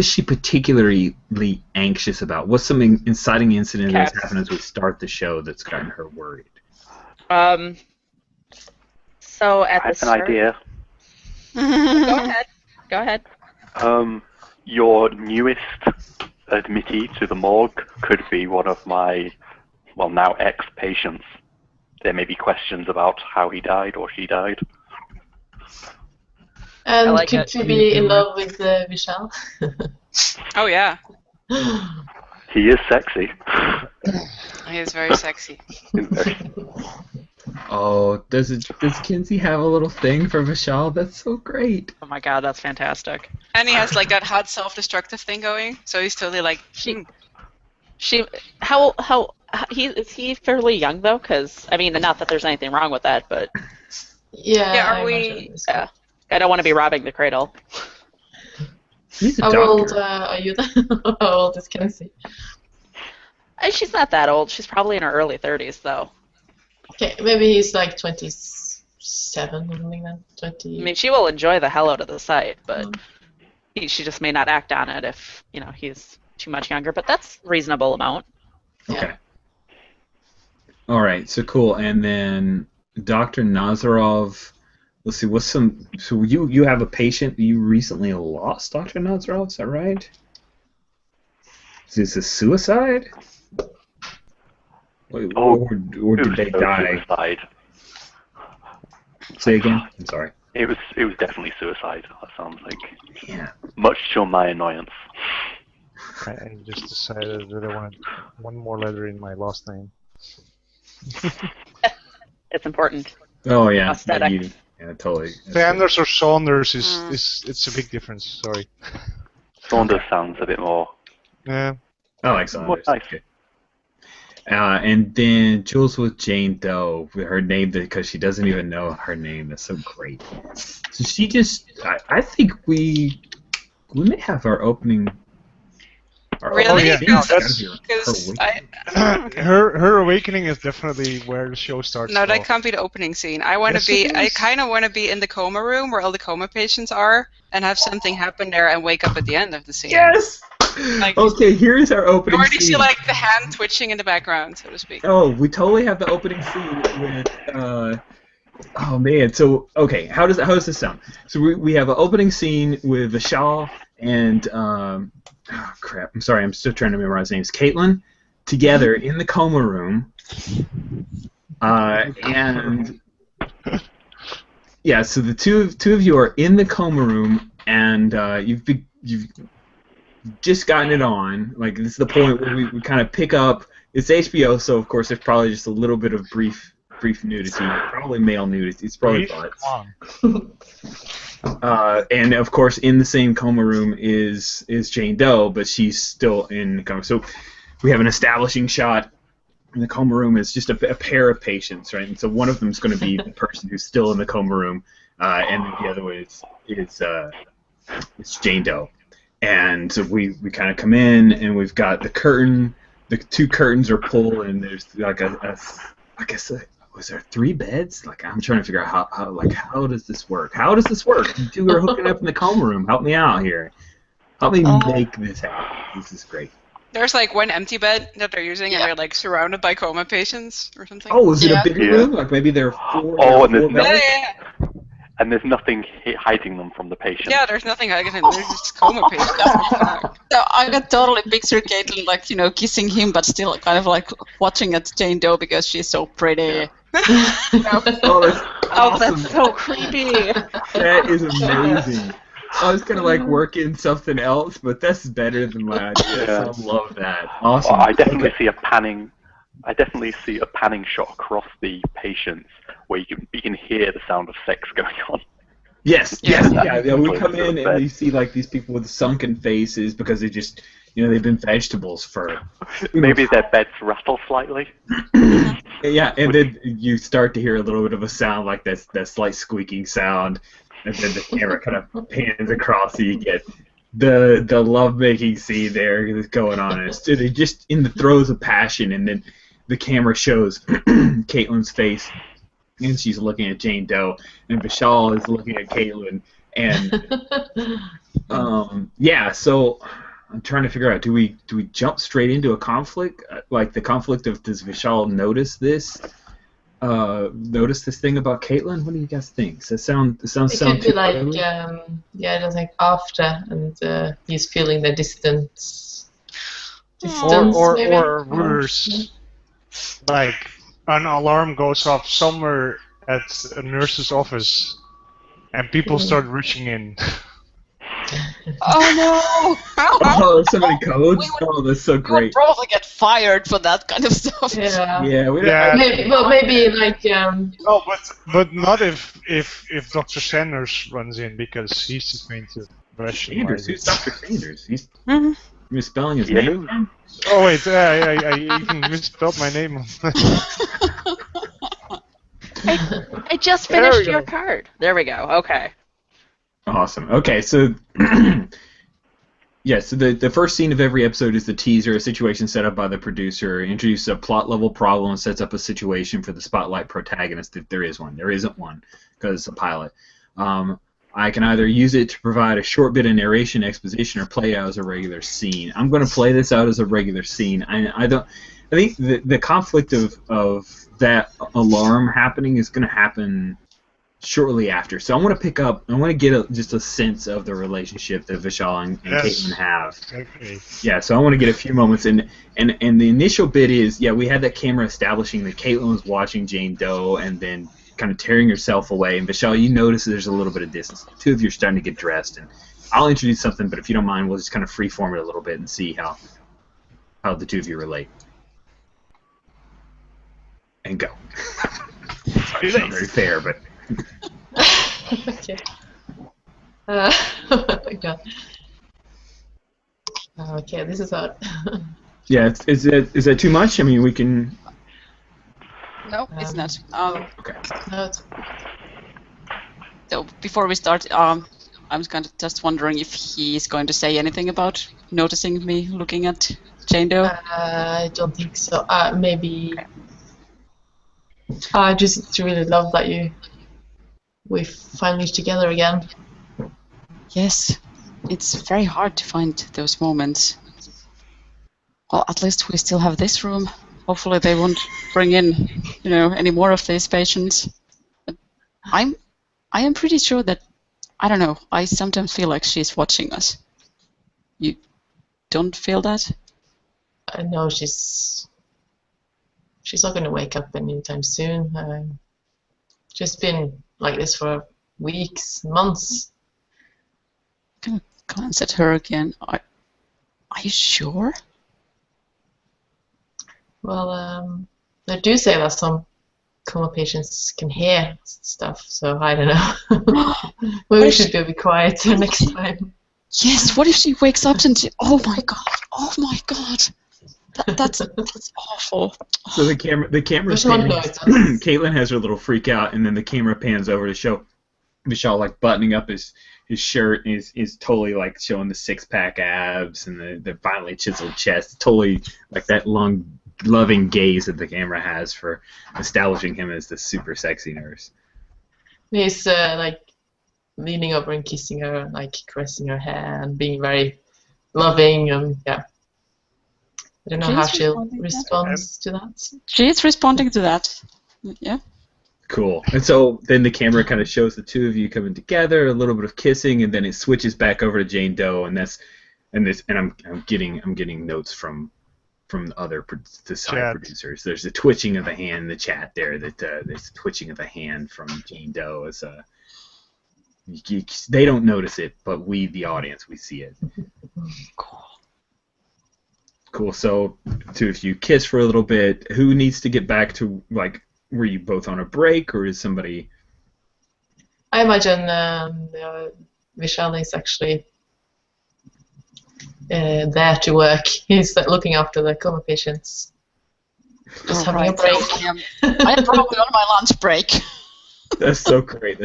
Speaker 1: she particularly anxious about? What's some inciting incident that's happened as we start the show that's gotten her worried?
Speaker 7: So at
Speaker 6: I
Speaker 7: the
Speaker 6: have
Speaker 7: start,
Speaker 6: an idea.
Speaker 7: Go ahead.
Speaker 6: Your newest admittee to the morgue could be one of my, well, now ex-patients. There may be questions about how he died or she died.
Speaker 5: And
Speaker 7: like
Speaker 5: could
Speaker 7: it.
Speaker 5: you be in love with Vishal?
Speaker 2: Oh yeah,
Speaker 6: He is sexy.
Speaker 2: he is very sexy.
Speaker 6: He's very-
Speaker 1: Oh, does Kinsey have a little thing for Vishal? That's so great.
Speaker 7: Oh my god, that's fantastic.
Speaker 2: And he has like that hot self-destructive thing going, so he's totally like.
Speaker 7: Is he fairly young though? Because I mean, not that there's anything wrong with that, but
Speaker 5: Yeah.
Speaker 2: Are
Speaker 5: I
Speaker 2: we-
Speaker 5: imagine it's
Speaker 7: yeah, I don't want to be robbing the cradle.
Speaker 1: He's a
Speaker 5: How
Speaker 1: doctor.
Speaker 5: old are you then? How old is Kenzie?
Speaker 7: She's not that old. She's probably in her early 30s though.
Speaker 5: Okay, maybe he's like 27 or something then. 20.
Speaker 7: I mean, she will enjoy the hell out of the sight, but she just may not act on it if he's too much younger. But that's a reasonable amount.
Speaker 1: Okay. All right, so cool. And then Dr. Nazarov, let's see, so you have a patient you recently lost, Dr. Nazarov, is that right? Is this a suicide? Or did they die?
Speaker 6: Suicide.
Speaker 1: Say again? I'm sorry.
Speaker 6: It was definitely suicide. That sounds like.
Speaker 1: Yeah.
Speaker 6: Much to my annoyance.
Speaker 4: I just decided that I wanted one more letter in my last name.
Speaker 7: It's important.
Speaker 1: Oh, yeah.
Speaker 7: Aesthetic.
Speaker 1: Yeah, totally. That's
Speaker 4: Sanders or Saunders is it's a big difference. Sorry.
Speaker 6: Saunders sounds a bit more.
Speaker 4: Yeah.
Speaker 1: I like Saunders.
Speaker 6: Nice.
Speaker 1: Okay. And then Jules with Jane Doe, with her name because she doesn't even know her name. That's so great. So she just, I think we may have our opening
Speaker 2: Really?
Speaker 4: yeah, no, that's-
Speaker 2: Because
Speaker 4: her awakening is definitely where the show starts.
Speaker 2: no, that
Speaker 4: off.
Speaker 2: can't be the opening scene. I want to
Speaker 4: Yes,
Speaker 2: be.
Speaker 4: it
Speaker 2: I
Speaker 4: is.
Speaker 2: kind of want to be in the coma room where all the coma patients are, and have something happen there, and wake up at the end of the scene.
Speaker 1: Yes.
Speaker 2: Like-
Speaker 1: Okay, here's our
Speaker 2: You
Speaker 1: opening
Speaker 2: already
Speaker 1: scene.
Speaker 2: see like the hand twitching in the background, so to speak.
Speaker 1: Oh, we totally have the opening scene with. Oh man, so okay, how does this sound? So we have an opening scene with Vishal and oh crap, I'm sorry, I'm still trying to memorize names. Caitlin together in the coma room, and yeah, so the two of you are in the coma room, and you've just gotten it on. Like this is the point where we kind of pick up. It's HBO, so of course there's probably just a little bit of brief nudity, probably male nudity. It's probably butts. And of course, in the same coma room is Jane Doe, but she's still in the coma. So we have an establishing shot. In the coma room is just a pair of patients, right? And so one of them is going to be the person who's still in the coma room, and the other one is Jane Doe. And so we kind of come in, and we've got the curtain. The two curtains are pulled, and there's like was there 3 beds? Like I'm trying to figure out how does this work? How does this work? You two are hooking up in the coma room. Help me out here. Help me make this happen. This is great.
Speaker 2: There's like one empty bed that they're using, and they're like surrounded by coma patients or something.
Speaker 1: Oh, is it a bigger
Speaker 6: Yeah.
Speaker 1: room? Like maybe there are 4.
Speaker 6: Oh, and there's
Speaker 1: four
Speaker 6: no-
Speaker 1: beds?
Speaker 2: Yeah.
Speaker 6: And there's nothing hiding them from the patient.
Speaker 2: Yeah, there's nothing hiding. There's just coma patients.
Speaker 3: So I got totally picture Caitlin like, kissing him, but still kind of like watching at Jane Doe because she's so pretty.
Speaker 1: Oh, that's awesome.
Speaker 7: That's so creepy.
Speaker 1: That is amazing. I was gonna like work in something else, but that's better than my idea.
Speaker 6: Yeah.
Speaker 1: So I love that. Awesome.
Speaker 6: Well, I definitely see a panning. I definitely see a panning shot across the patients where you can hear the sound of sex going on.
Speaker 1: Yes.
Speaker 2: Yeah.
Speaker 1: Yeah. We come
Speaker 6: Sort of
Speaker 1: in and
Speaker 6: bed.
Speaker 1: we see like these people with sunken faces because they just, they've been vegetables for.
Speaker 6: Maybe their beds rattle slightly.
Speaker 1: Yeah, and then you start to hear a little bit of a sound like that slight squeaking sound, and then the camera kind of pans across, so you get the lovemaking scene there that's going on. And they're just in the throes of passion, and then the camera shows Caitlin's face, and she's looking at Jane Doe, and Vishal is looking at Caitlin, and yeah, so. I'm trying to figure out, do we jump straight into a conflict? Like the conflict of, does Vishal notice this thing about Caitlin? What do you guys think? Does it sound
Speaker 5: It could
Speaker 1: too
Speaker 5: be like,
Speaker 1: early?
Speaker 5: I don't think after, and he's feeling the distance.
Speaker 4: Or
Speaker 5: maybe?
Speaker 4: worse, like an alarm goes off somewhere at a nurse's office, and people start rushing in.
Speaker 3: Oh no!
Speaker 1: Oh, so many codes?
Speaker 3: We would-
Speaker 1: Oh, that's so
Speaker 3: You would
Speaker 1: great.
Speaker 3: probably get fired for that kind of stuff.
Speaker 5: Yeah.
Speaker 1: Yeah, we
Speaker 4: Yeah.
Speaker 5: Maybe like
Speaker 4: No, but not if Dr. Sanders runs in, because he's just going to
Speaker 1: Sanders.
Speaker 4: rationalize
Speaker 1: Who's
Speaker 4: it.
Speaker 1: Dr. Sanders? He's
Speaker 2: Mhm.
Speaker 1: misspelling his
Speaker 6: Yeah.
Speaker 1: name again?
Speaker 4: Oh wait, I even misspelled my name.
Speaker 7: I just
Speaker 4: There we
Speaker 7: finished
Speaker 4: go.
Speaker 7: your card. There we go. Okay.
Speaker 1: Awesome. Okay, so yeah, so the first scene of every episode is the teaser, a situation set up by the producer, introduces a plot level problem, and sets up a situation for the spotlight protagonist if there is one. There isn't one because it's a pilot. I can either use it to provide a short bit of narration, exposition, or play out as a regular scene. I'm going to play this out as a regular scene. I think the conflict of that alarm happening is going to happen shortly after. So I want to get just a sense of the relationship that Vishal and
Speaker 4: Yes.
Speaker 1: Caitlin have.
Speaker 4: Okay.
Speaker 1: Yeah, so I want to get a few moments, and the initial bit is, we had that camera establishing that Caitlin was watching Jane Doe and then kind of tearing herself away, and Vishal, you notice there's a little bit of distance. The two of you are starting to get dressed, and I'll introduce something, but if you don't mind, we'll just kind of freeform it a little bit and see how the two of you relate. And go. It's not very fair, but...
Speaker 5: okay. Oh my god. Okay, this is hard.
Speaker 1: Yeah, is that too much? I mean, we can...
Speaker 3: No, it's not.
Speaker 1: Okay.
Speaker 5: No, it's
Speaker 3: So before we start, I'm kind of just wondering if he's going to say anything about noticing me looking at Jane Doe.
Speaker 5: I don't think so. Maybe. I just really love that we're finally together again.
Speaker 3: Yes, it's very hard to find those moments. Well, at least we still have this room. Hopefully they won't bring in, any more of these patients. But I am pretty sure that, I don't know, I sometimes feel like she's watching us. You don't feel that?
Speaker 5: I know she's not going to wake up anytime soon. She's been like this for weeks, months.
Speaker 3: I'm gonna glance at her again. Are you sure?
Speaker 5: Well, they do say that some coma patients can hear stuff, so I don't know. Maybe we should be quiet next time.
Speaker 3: Yes, what if she wakes up and oh my god. That's awful.
Speaker 1: So the camera
Speaker 5: Which one
Speaker 1: panning,
Speaker 5: knows?
Speaker 1: Caitlin has her little freak out, and then the camera pans over to show Vishal like buttoning up his shirt, and is totally like showing the 6-pack abs and the finely chiseled chest. Totally like that long, loving gaze that the camera has for establishing him as the super sexy nurse.
Speaker 5: He's like leaning over and kissing her, and like caressing her hair, and being very loving, and yeah. I don't know how she'll respond to that.
Speaker 3: She's responding to that. Yeah.
Speaker 1: Cool. And so then the camera kind of shows the two of you coming together, a little bit of kissing, and then it switches back over to Jane Doe, and I'm getting notes from the side producers. There's the twitching of the hand in the chat there. There's twitching of the hand from Jane Doe as they don't notice it, but we, the audience, we see it. Cool. So, two of you kiss for a little bit. Who needs to get back to, like, were you both on a break, or is somebody...
Speaker 5: I imagine Vishal is actually there to work. He's looking after the coma patients. Just having a break.
Speaker 3: I am probably on my lunch break.
Speaker 1: That's so great.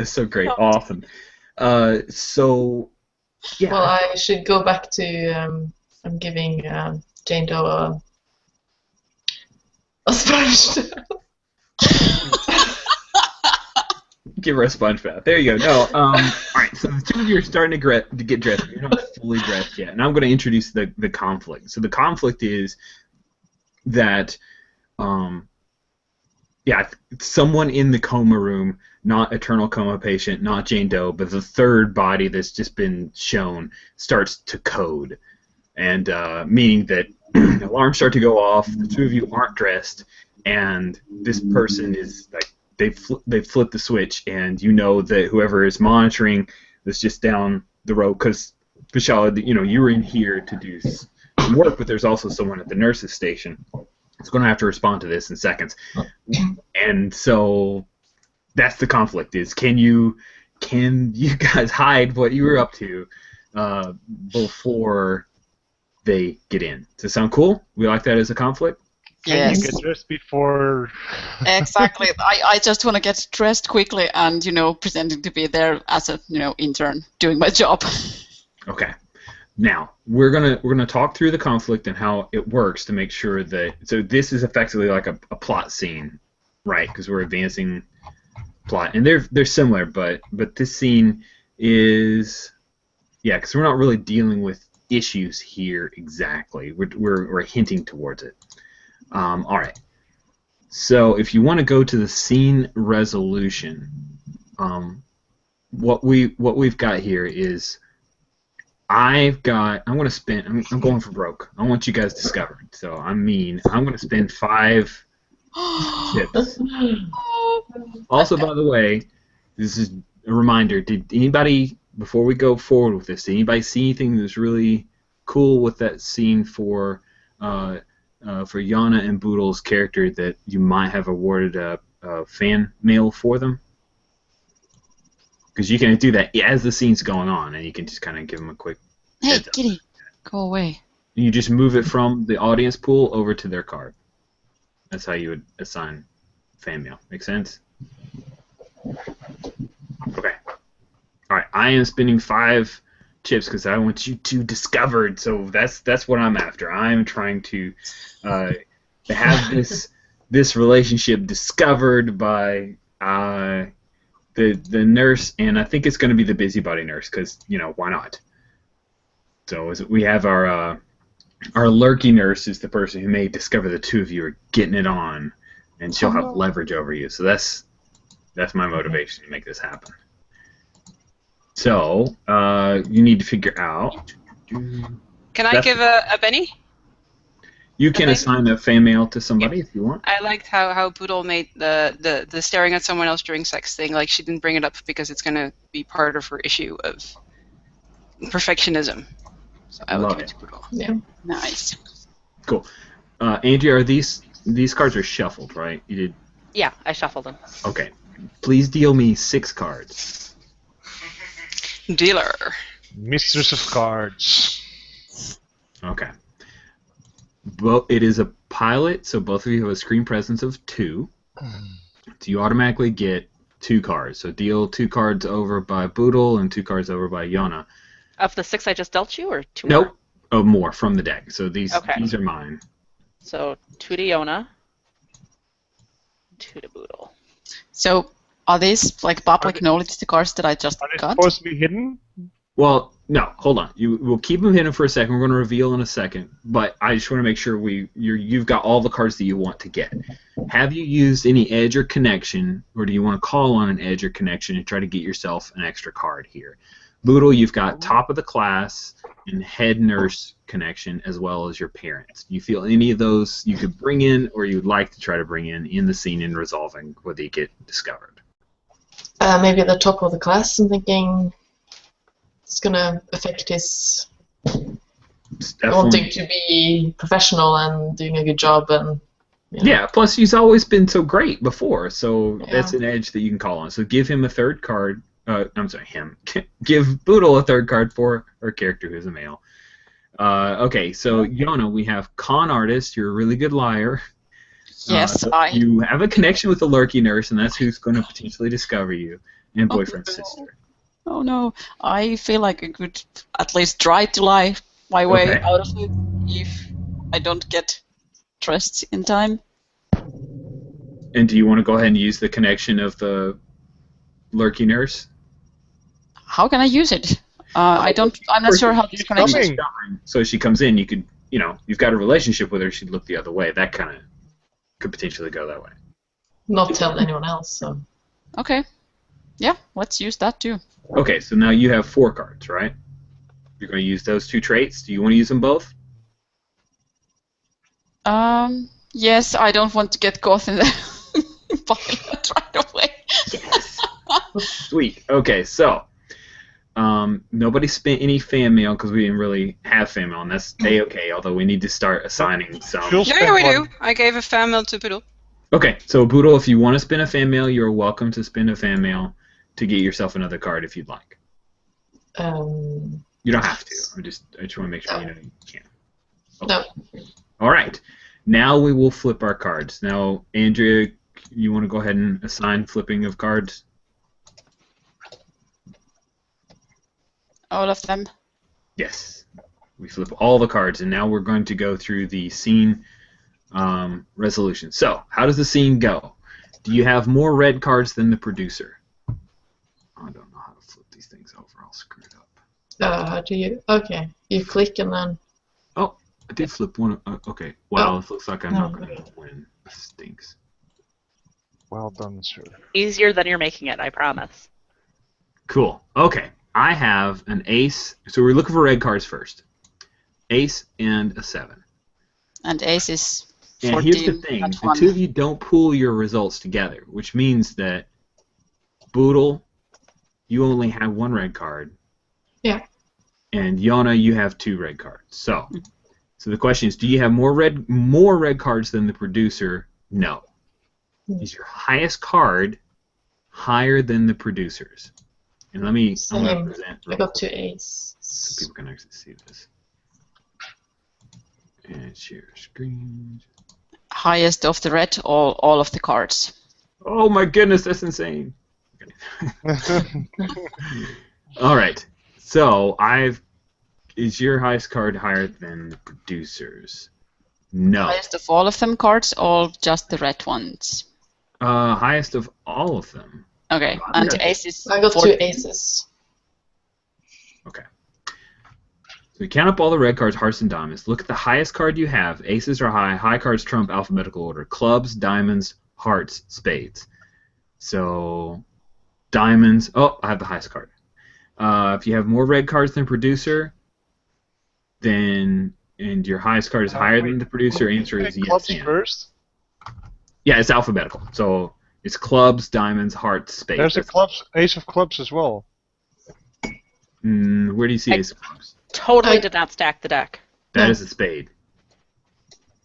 Speaker 1: Awesome. So, yeah.
Speaker 5: Well, I should go back to... I'm giving Jane Doe a sponge.
Speaker 1: Give her a sponge bath. There you go. No. All right. So the two of you are starting to get dressed. You're not fully dressed yet, and I'm going to introduce the conflict. So the conflict is that, someone in the coma room, not eternal coma patient, not Jane Doe, but the third body that's just been shown starts to code, and meaning that alarms start to go off. The two of you aren't dressed, and this person is like. They flipped the switch, and you know that whoever is monitoring this just down the road, because Vishal, you were in here to do some work, but there's also someone at the nurse's station. It's going to have to respond to this in seconds, and so that's the conflict: is can you guys hide what you were up to before they get in? Does that sound cool? We like that as a conflict.
Speaker 3: Yes.
Speaker 4: You get dressed before.
Speaker 3: Exactly. I just want to get dressed quickly and, pretending to be there as a, intern doing my job.
Speaker 1: Okay. Now, we're gonna talk through the conflict and how it works to make sure that... So this is effectively like a plot scene, right? Because we're advancing plot. And they're similar, but this scene is... Yeah, because we're not really dealing with issues here exactly. We're hinting towards it. All right. So if you want to go to the scene resolution, what we've got here is I'm going for broke. I want you guys discovered. So I'm mean. I'm going to spend 5 chips. Also, by the way, this is a reminder. Did anybody, before we go forward with this, did anybody see anything that's really cool with that scene for Yana and Boodle's character that you might have awarded a fan mail for them? Because you can do that as the scene's going on, and you can just kind of give them a quick heads up.
Speaker 3: Kitty, go away.
Speaker 1: You just move it from the audience pool over to their card. That's how you would assign fan mail. Make sense? Okay. All right. I am spending 5 chips because I want you to discovered. So that's what I'm after. I'm trying to have this relationship discovered by the nurse, and I think it's going to be the busybody nurse because why not? So we have our lurky nurse is the person who may discover the two of you are getting it on, and she'll have leverage over you. So that's my motivation to make this happen. So you need to figure out.
Speaker 2: Can I give a Benny?
Speaker 1: You can assign a fan mail to somebody if you want.
Speaker 2: I liked how Poodle made the staring at someone else during sex thing. Like, she didn't bring it up because it's going to be part of her issue of perfectionism. So I will give it to Poodle.
Speaker 5: Yeah.
Speaker 3: Nice.
Speaker 1: Cool. Andrea, are these cards are shuffled, right? You did.
Speaker 7: Yeah, I shuffled them.
Speaker 1: Okay. Please deal me 6 cards.
Speaker 2: Dealer.
Speaker 4: Mistress of Cards.
Speaker 1: Okay. It is a pilot, so both of you have a screen presence of 2. So you automatically get 2 cards. So deal 2 cards over by Boodle and 2 cards over by Yona.
Speaker 7: Of the 6 I just dealt you, or 2
Speaker 1: Nope.
Speaker 7: more?
Speaker 1: Oh, more from the deck. So these
Speaker 7: Okay.
Speaker 1: are mine.
Speaker 7: So 2 to Yona, 2 to Boodle.
Speaker 3: So are these like public knowledge, the cards that I just
Speaker 4: Are they
Speaker 3: got?
Speaker 4: supposed to be hidden?
Speaker 1: Well, no, hold on. We'll keep them hidden for a second. We're going to reveal in a second. But I just want to make sure you've got all the cards that you want to get. Have you used any edge or connection, or do you want to call on an edge or connection and try to get yourself an extra card here? Boodle, you've got top of the class and head nurse connection, as well as your parents. Do you feel any of those you could bring in, or you'd like to try to bring in the scene in resolving whether you get discovered?
Speaker 5: Maybe at the top of the class, I'm thinking it's going to affect his wanting to be professional and doing a good job. And
Speaker 1: Yeah, plus he's always been so great before, so that's an edge that you can call on. So give him a 3rd card. I'm sorry, him. Give Boodle a 3rd card for our character who's a male. Okay, so Yona, we have con artist. You're a really good liar.
Speaker 3: Yes,
Speaker 1: You have a connection with the lurky nurse, and that's who's going to potentially discover you. And boyfriend sister.
Speaker 3: Oh no, I feel like I could at least try to lie my way out of it if I don't get dressed in time.
Speaker 1: And do you want to go ahead and use the connection of the lurky nurse?
Speaker 3: How can I use it? I'm not sure how this connection.
Speaker 1: So she comes in, you could, you've got a relationship with her. She'd look the other way. That kind of could potentially go that way.
Speaker 5: not tell anyone else. So.
Speaker 3: Okay. Yeah, let's use that too.
Speaker 1: Okay, so now you have 4 cards, right? You're going to use those 2 traits. Do you want to use them both?
Speaker 3: Yes, I don't want to get caught in the pilot right away.
Speaker 1: Yes. Sweet. Okay, so nobody spent any fan mail because we didn't really have fan mail, and that's A-okay, although we need to start assigning some.
Speaker 2: Yeah, we do. I gave a fan mail to Poodle.
Speaker 1: Okay, so Boodle, if you want to spin a fan mail, you're welcome to spin a fan mail to get yourself another card if you'd like. You don't have to. I just want to make sure you know you can. Okay.
Speaker 5: No.
Speaker 1: All right. Now we will flip our cards. Now, Andrea, you want to go ahead and assign flipping of cards?
Speaker 3: All of them?
Speaker 1: Yes. We flip all the cards, and now we're going to go through the scene resolution. So, how does the scene go? Do you have more red cards than the producer? I don't know how to flip these things over. I'll screw it up.
Speaker 5: How do you? Okay, you click and then.
Speaker 1: Oh, I did flip one. Okay. Well, it looks like I'm not going to win. This stinks.
Speaker 4: Well done, sir.
Speaker 7: Easier than you're making it, I promise.
Speaker 1: Cool. Okay. I have an ace. So we're looking for red cards first. Ace and a 7.
Speaker 3: And ace is 14.
Speaker 1: And here's the thing. The 2 of you don't pool your results together, which means that Boodle, you only have 1 red card.
Speaker 5: Yeah.
Speaker 1: And Yona, you have 2 red cards. So the question is, do you have more red cards than the producer? No. Is your highest card higher than the producer's? And I'm going to present.
Speaker 5: I got 2 aces.
Speaker 1: So people can actually see this. And share screen.
Speaker 3: Highest of the red, all of the cards.
Speaker 1: Oh my goodness, that's insane. Okay. All right. So is your highest card higher than the producer's? No.
Speaker 3: Highest of all of them cards, or just the red ones?
Speaker 1: Highest of all of them.
Speaker 3: Okay, and aces.
Speaker 5: I got 2 aces.
Speaker 1: Okay. So we count up all the red cards, hearts and diamonds. Look at the highest card you have. Aces are high. High cards trump alphabetical order. Clubs, diamonds, hearts, spades. So diamonds. Oh, I have the highest card. If you have more red cards than producer, then and your highest card is higher than the producer, answer is yes.
Speaker 4: Clubs first?
Speaker 1: Yeah, it's alphabetical. So it's clubs, diamonds, hearts, spades.
Speaker 4: There's a ace of clubs as well.
Speaker 1: Where do you see ace of clubs?
Speaker 7: Totally did not stack the deck.
Speaker 1: That is a spade.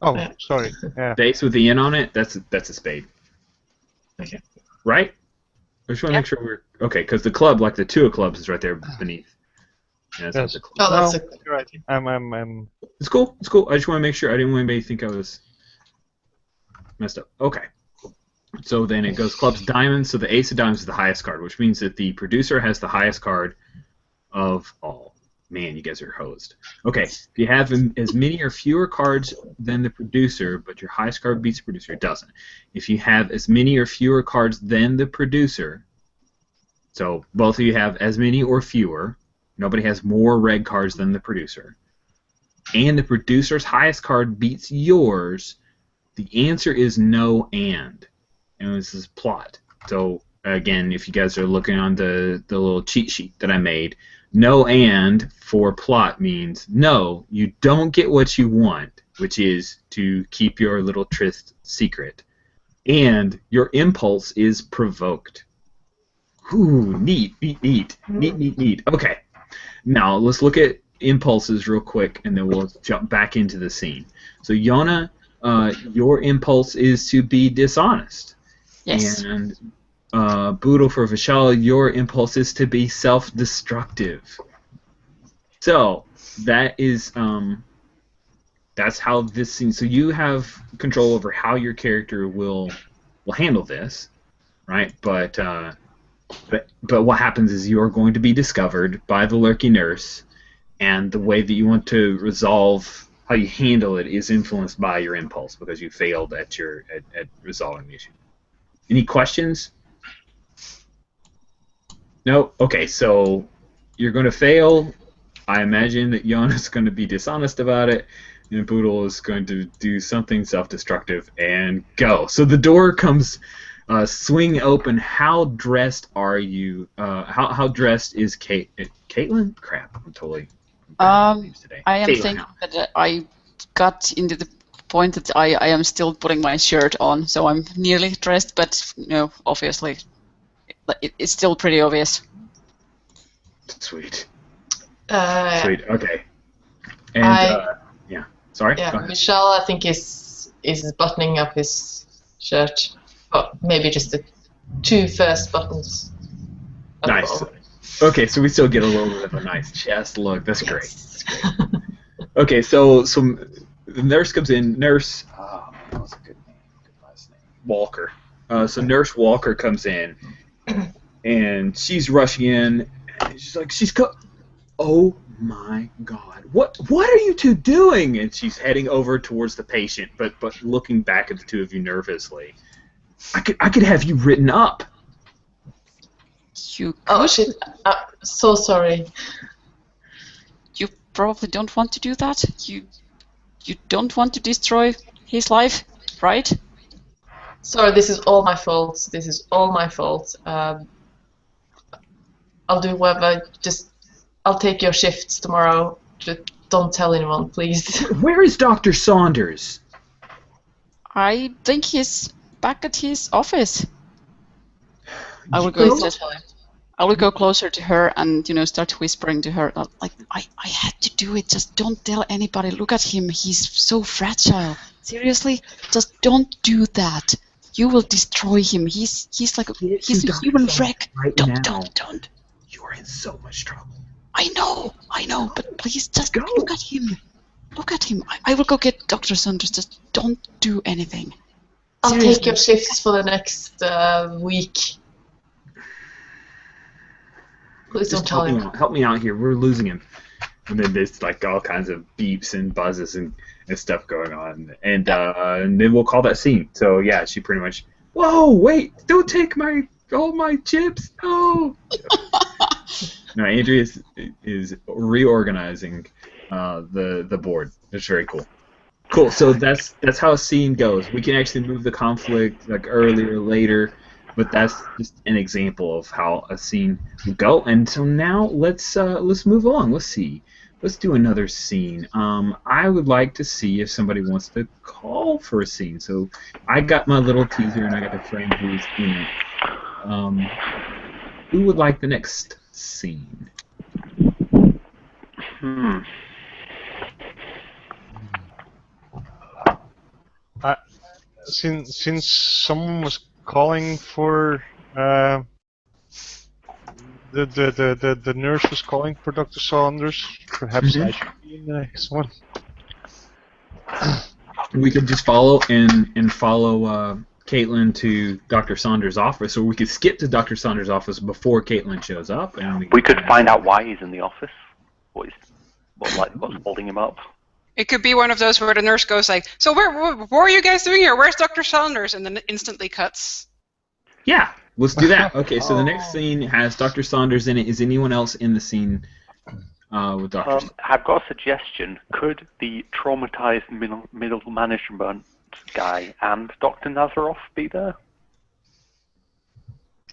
Speaker 4: Oh, sorry. Yeah.
Speaker 1: The ace with the N on it, that's a spade.
Speaker 5: Okay.
Speaker 1: Right? I just want to make sure we're... Okay, because the club, like the 2 of clubs, is right there beneath. Yeah, that's the club.
Speaker 5: Oh, that's
Speaker 4: You're right. I'm...
Speaker 1: It's cool. It's cool. I just want to make sure. I didn't want anybody to think I was messed up. Okay. So then it goes clubs, diamonds. So the ace of diamonds is the highest card, which means that the producer has the highest card of all. Man, you guys are hosed. Okay, if you have as many or fewer cards than the producer, but your highest card beats the producer, it doesn't. If you have as many or fewer cards than the producer, so both of you have as many or fewer, nobody has more red cards than the producer, and the producer's highest card beats yours, the answer is no and this is plot. So again, if you guys are looking on the little cheat sheet that I made, no and for plot means no, you don't get what you want, which is to keep your little tryst secret, and your impulse is provoked. Ooh, neat. Okay, now let's look at impulses real quick, and then we'll jump back into the scene. So Yona, your impulse is to be dishonest.
Speaker 3: Yes.
Speaker 1: And Boodle, for Vishal, your impulse is to be self-destructive. So that is that's how this scene. So you have control over how your character will handle this, right? But what happens is you're going to be discovered by the lurking nurse, and the way that you want to resolve how you handle it is influenced by your impulse because you failed at resolving the issue. Any questions? No? Okay, so you're going to fail. I imagine that Yana's going to be dishonest about it, and Boodle is going to do something self-destructive and go. So the door comes swing open. How dressed are you? How dressed is Caitlin? Crap, I'm totally... today.
Speaker 3: I am
Speaker 1: Caitlin,
Speaker 3: thinking that I got into the point that I am still putting my shirt on, so I'm nearly dressed, but obviously it's still pretty obvious.
Speaker 1: Sweet.
Speaker 5: Yeah.
Speaker 1: Sweet. Okay. And yeah. Sorry.
Speaker 5: Yeah. Michelle, I think is buttoning up his shirt. Oh, maybe just the 2 first buttons.
Speaker 1: Nice. Okay, so we still get a little bit of a nice chest look. That's great. Okay, so the nurse comes in. Nurse. Oh, that was a good name. Good last name. Walker. So Nurse Walker comes in, and she's rushing in. And she's like, oh my God! What are you two doing? And she's heading over towards the patient, but looking back at the 2 of you nervously. I could have you written up.
Speaker 3: You could.
Speaker 5: Oh shit! So sorry.
Speaker 3: You probably don't want to do that. You don't want to destroy his life, right?
Speaker 5: Sorry, this is all my fault. This is all my fault. I'll do whatever. I'll take your shifts tomorrow. Just don't tell anyone, please.
Speaker 1: Where is Dr. Saunders?
Speaker 3: I think he's back at his office. I will go closer to her and start whispering to her like I had to do it. Just don't tell anybody. Look at him. He's so fragile. Seriously, just don't do that. You will destroy him. He's like he's a human wreck.
Speaker 1: Right
Speaker 3: don't.
Speaker 1: You're in so much trouble.
Speaker 3: I know, but please just look at him. Look at him. I will go get Dr. Saunders. Just don't do anything.
Speaker 5: I'll
Speaker 3: Seriously.
Speaker 5: take your shifts for the next week. Please don't
Speaker 1: just
Speaker 5: tell him.
Speaker 1: help me out here. We're losing him. And then there's like all kinds of beeps and buzzes and stuff going on, and then we'll call that scene. So yeah, she pretty much, whoa, wait, don't take all my chips, no. No, Andrea is reorganizing the board. It's very cool. Cool. So that's how a scene goes. We can actually move the conflict like earlier, later, but that's just an example of how a scene would go. And so now let's move along. Let's see. Let's do another scene. I would like to see if somebody wants to call for a scene. So I got my little teaser and I got to frame who's in it. Who would like the next scene?
Speaker 4: Since someone was calling for the nurse was calling for Dr. Saunders, perhaps I should be in the next one.
Speaker 1: We could just follow Caitlin to Dr. Saunders' office, or we could skip to Dr. Saunders' office before Caitlin shows up, and
Speaker 6: we could find out why he's in the office. What's holding him up?
Speaker 2: It could be one of those where the nurse goes like, "So what are you guys doing here? Where's Dr. Saunders?" And then it instantly cuts.
Speaker 1: Yeah, let's do that. Okay, so the next scene has Dr. Saunders in it. Is anyone else in the scene with Dr. Saunders?
Speaker 6: I've got a suggestion. Could the traumatized middle management guy and Dr. Nazaroff be there?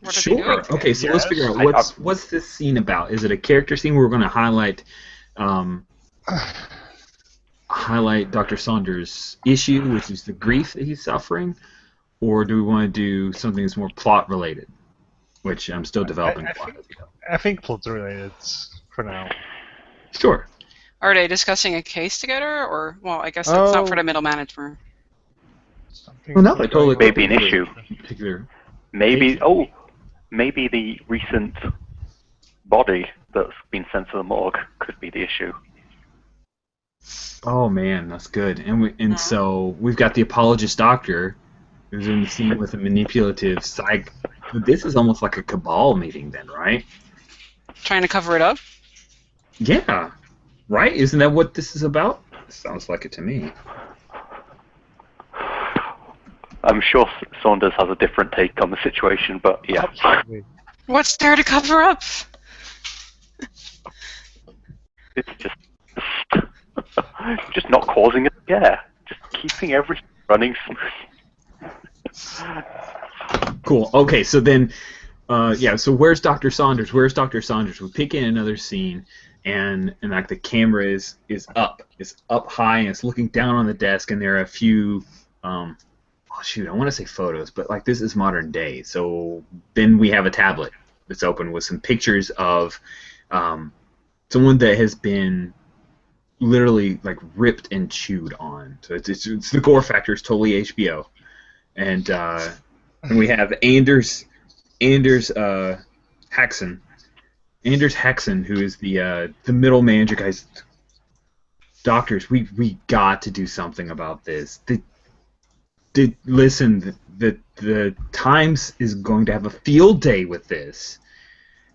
Speaker 1: Sure. Okay, so let's figure out what's this scene about. Is it a character scene where we're going to highlight Dr. Saunders' issue, which is the grief that he's suffering, or do we want to do something that's more plot related, which I'm still developing.
Speaker 4: I think plot related for now.
Speaker 1: Sure.
Speaker 2: Are they discussing a case together, or I guess that's not for the middle management.
Speaker 1: Well, no, they totally
Speaker 6: maybe an issue.
Speaker 1: Particular.
Speaker 6: Maybe maybe the recent body that's been sent to the morgue could be the issue.
Speaker 1: Oh man, that's good. And so we've got the apologist doctor who's in the scene with a manipulative psych. This is almost like a cabal meeting then, right?
Speaker 2: Trying to cover it up?
Speaker 1: Yeah. Right? Isn't that what this is about? Sounds like it to me.
Speaker 6: I'm sure Saunders has a different take on the situation, but yeah.
Speaker 4: Absolutely.
Speaker 2: What's there to cover up?
Speaker 6: It's just not causing a scare. Just keeping everything running smooth.
Speaker 1: Cool. Okay, so then, so where's Dr. Saunders? Where's Dr. Saunders? We pick in another scene, and like the camera is up. It's up high, and it's looking down on the desk, and there are a few, I want to say photos, but like this is modern day. So then we have a tablet that's open with some pictures of someone that has been literally like ripped and chewed on. So it's the gore factor is totally HBO, and we have Anders Haxon, who is the middle manager. Guys, doctors, we got to do something about this. Listen, the Times is going to have a field day with this.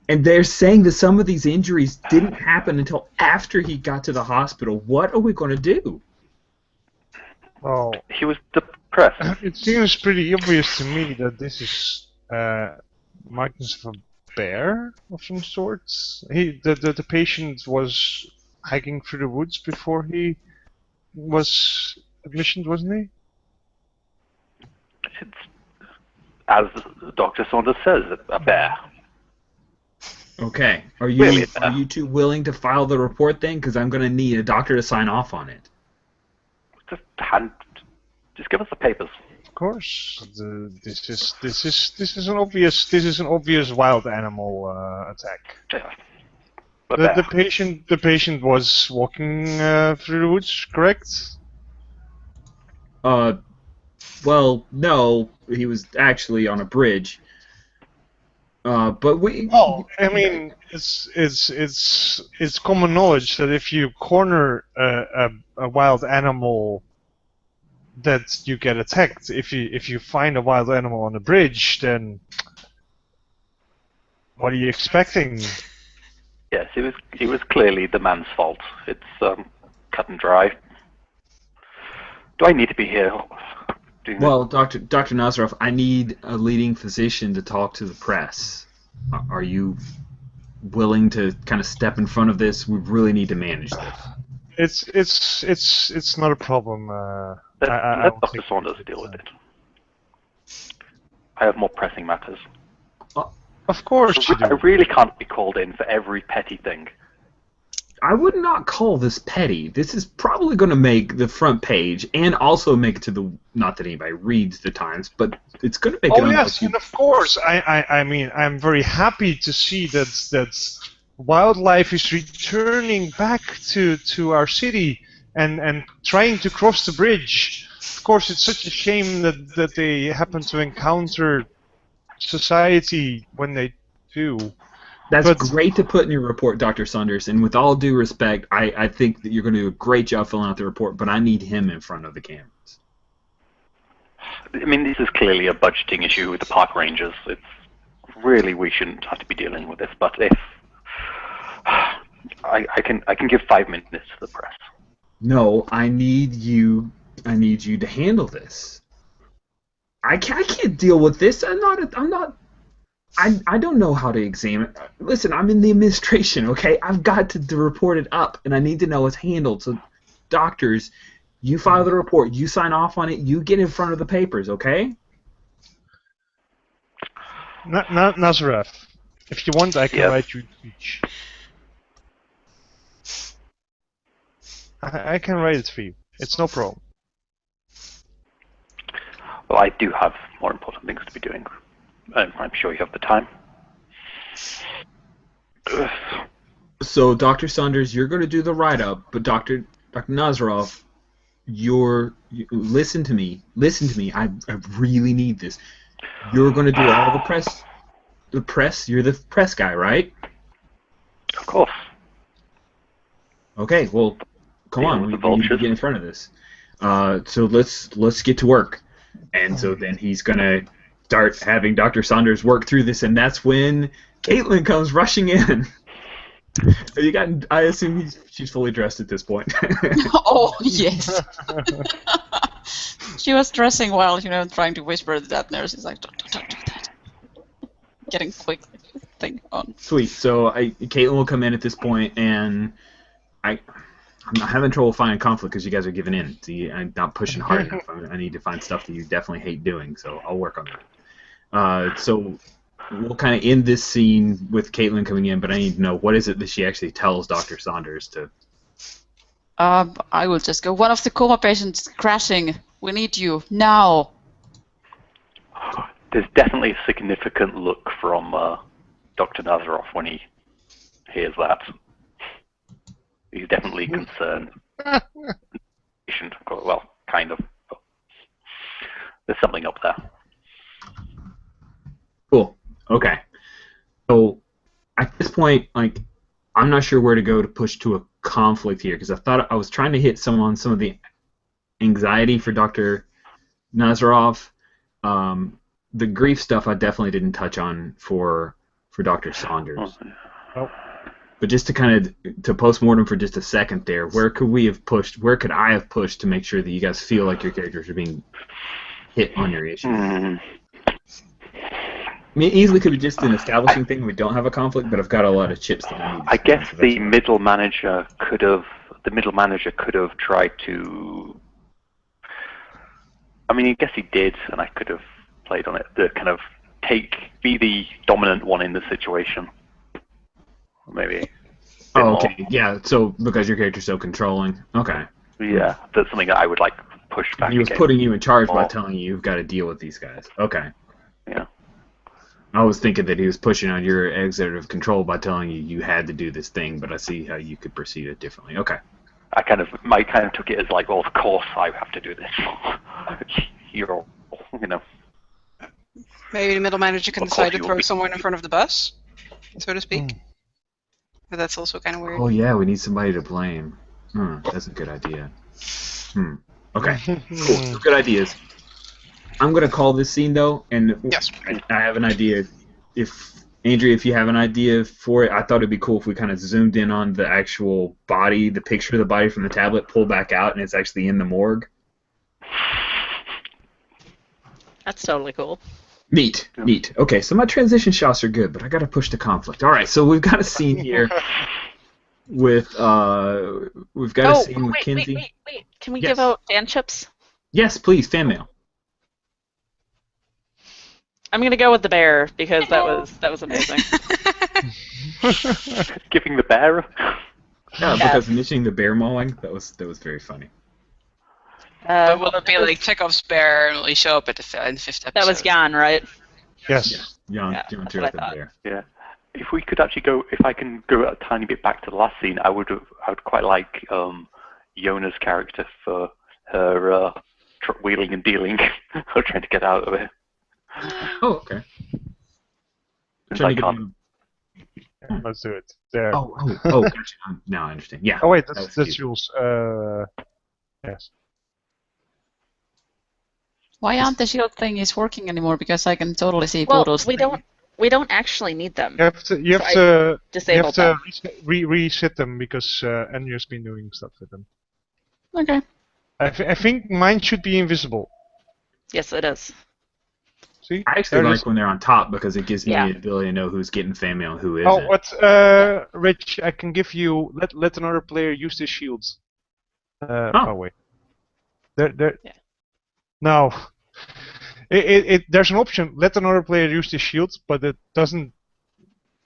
Speaker 1: And they're saying that some of these injuries didn't happen until after he got to the hospital. What are we going to do?
Speaker 4: Well,
Speaker 6: he was depressed.
Speaker 4: It seems pretty obvious to me that this is markings of a bear of some sorts. The patient was hiking through the woods before he was admissioned, wasn't he?
Speaker 6: It's, as Dr. Saunders says, a bear.
Speaker 1: Okay. Are you two willing to file the report then? Because I'm going to need a doctor to sign off on it.
Speaker 6: Just give us the papers.
Speaker 4: Of course. This is an obvious wild animal attack.
Speaker 6: Yeah.
Speaker 4: The patient was walking through the woods, correct?
Speaker 1: Well, no, he was actually on a bridge. But we.
Speaker 4: Oh, I mean, it's common knowledge that if you corner a wild animal, that you get attacked. If you find a wild animal on a bridge, then what are you expecting?
Speaker 6: Yes, it was clearly the man's fault. It's cut and dry. Do I need to be here?
Speaker 1: Well, Dr. Nazaroff, I need a leading physician to talk to the press. Are you willing to kind of step in front of this? We really need to manage this.
Speaker 4: It's not a problem.
Speaker 6: Let
Speaker 4: will
Speaker 6: Dr.
Speaker 4: take
Speaker 6: Saunders deal with it. I have more pressing matters.
Speaker 4: Of course you do.
Speaker 6: I really can't be called in for every petty thing.
Speaker 1: I would not call this petty. This is probably going to make the front page and also make it to the... Not that anybody reads the Times, but it's going to make it...
Speaker 4: Oh, yes, and of course. I mean, I'm very happy to see that wildlife is returning back to our city and trying to cross the bridge. Of course, it's such a shame that they happen to encounter society when they do.
Speaker 1: That's great to put in your report, Dr. Saunders, and with all due respect, I think that you're going to do a great job filling out the report, but I need him in front of the cameras.
Speaker 6: I mean, this is clearly a budgeting issue with the park rangers. It's really, we shouldn't have to be dealing with this, but if... I can give 5 minutes to the press.
Speaker 1: No, I need you to handle this. I can't deal with this. I don't know how to examine. Listen, I'm in the administration, okay? I've got to report it up, and I need to know it's handled. So, doctors, you file the report, you sign off on it, you get in front of the papers, okay?
Speaker 4: Nazareth, if you want, I can write you a speech. I can write it for you. It's no problem.
Speaker 6: Well, I do have more important things to be doing. I'm sure you have the time.
Speaker 1: So, Dr. Saunders, you're going to do the write-up, but Dr. Nazaroff, listen to me. Listen to me. I really need this. You're going to do all the press. The press. You're the press guy, right?
Speaker 6: Of course.
Speaker 1: Okay. Well, come on. We need to get in front of this. So let's get to work. And so then he's going to start having Dr. Saunders work through this, and that's when Caitlin comes rushing in. I assume she's fully dressed at this point.
Speaker 3: Oh, yes. She was dressing while, trying to whisper to that nurse. He's like, don't do that. Getting quick thing on.
Speaker 1: Sweet. So Caitlin will come in at this point, and I'm not having trouble finding conflict because you guys are giving in. See, I'm not pushing hard enough. I need to find stuff that you definitely hate doing, so I'll work on that. So we'll kind of end this scene with Caitlin coming in, but I need to know what is it that she actually tells Dr. Saunders to...
Speaker 3: I will just go. One of the coma patients crashing. We need you now.
Speaker 6: There's definitely a significant look from Dr. Nazaroff when he hears that. He's definitely concerned. Well, kind of. There's something up there.
Speaker 1: Cool. Okay. So at this point, I'm not sure where to go to push to a conflict here because I thought I was trying to hit some of the anxiety for Dr. Nazaroff. The grief stuff I definitely didn't touch on for Dr. Saunders.
Speaker 4: Oh.
Speaker 1: But just to kind of to postmortem for just a second there, where could I have pushed to make sure that you guys feel like your characters are being hit on your issues? I mean, it easily could be just an establishing thing. We don't have a conflict, but I've got a lot of chips that I need.
Speaker 6: I guess the middle manager could have tried to. I mean, I guess he did, and I could have played on it to kind of be the dominant one in the situation. Maybe.
Speaker 1: Oh, okay. More. Yeah. So because your character's so controlling. Okay.
Speaker 6: Yeah, that's something that I would like push back.
Speaker 1: He was putting you in charge by telling you you've got to deal with these guys. Okay.
Speaker 6: Yeah.
Speaker 1: I was thinking that he was pushing on your executive control by telling you had to do this thing, but I see how you could perceive it differently. Okay.
Speaker 6: I kind of took it as like, well, of course I have to do this. You're,
Speaker 2: Maybe the middle manager can decide to throw someone in front of the bus, so to speak. But that's also kind of weird.
Speaker 1: Oh yeah, we need somebody to blame. That's a good idea. Okay. Cool. So good ideas. I'm gonna call this scene though, and
Speaker 2: yes.
Speaker 1: I have an idea. If Andrea, if you have an idea for it, I thought it'd be cool if we kind of zoomed in on the actual body, the picture of the body from the tablet, pull back out, and it's actually in the morgue.
Speaker 7: That's totally cool.
Speaker 1: Neat, neat. Okay, so my transition shots are good, but I gotta push the conflict. All right, so we've got a scene here with we've got a scene with Kinsey.
Speaker 7: Wait. Can we
Speaker 1: Yes.
Speaker 7: give out fan chips?
Speaker 1: Yes, please, fan mail.
Speaker 7: I'm gonna go with the bear because that was amazing.
Speaker 6: Giving the bear.
Speaker 1: Yeah, because mentioning the bear mauling, that was very funny.
Speaker 2: But will it be like Chekhov's bear and will he show up at in the 5th episode?
Speaker 7: That was Jan, right?
Speaker 4: Yes.
Speaker 1: Jan
Speaker 7: that's
Speaker 1: threw
Speaker 7: what
Speaker 1: out the
Speaker 7: I thought.
Speaker 1: bear.
Speaker 6: Yeah. If we could actually go, if I can go a tiny bit back to the last scene, I would quite like Yona's character for her wheeling and dealing, her trying to get out of it.
Speaker 1: Oh, okay.
Speaker 6: Since I can't.
Speaker 4: Let's do it. There.
Speaker 1: Oh, gotcha. Now I understand. Yeah.
Speaker 4: Oh wait,
Speaker 1: that was
Speaker 4: that's
Speaker 1: cute.
Speaker 4: Jules. Yes.
Speaker 3: Why aren't the shield thing is working anymore? Because I can totally see
Speaker 7: Well,
Speaker 3: Bodo's
Speaker 7: we don't actually need them.
Speaker 4: You have to
Speaker 7: Disable them.
Speaker 4: reset them because Andrew's been doing stuff with them.
Speaker 3: Okay.
Speaker 4: I think mine should be invisible.
Speaker 7: Yes, it is.
Speaker 4: See?
Speaker 1: I actually
Speaker 4: There it
Speaker 1: like
Speaker 4: is.
Speaker 1: when they're on top because it gives me
Speaker 7: Yeah.
Speaker 1: the ability to know who's getting fan mail and who isn't.
Speaker 4: Oh, what? Rich, I can give you. Let another player use the shields. Oh wait. There.
Speaker 7: Yeah.
Speaker 4: No. There's an option. Let another player use the shield, but it doesn't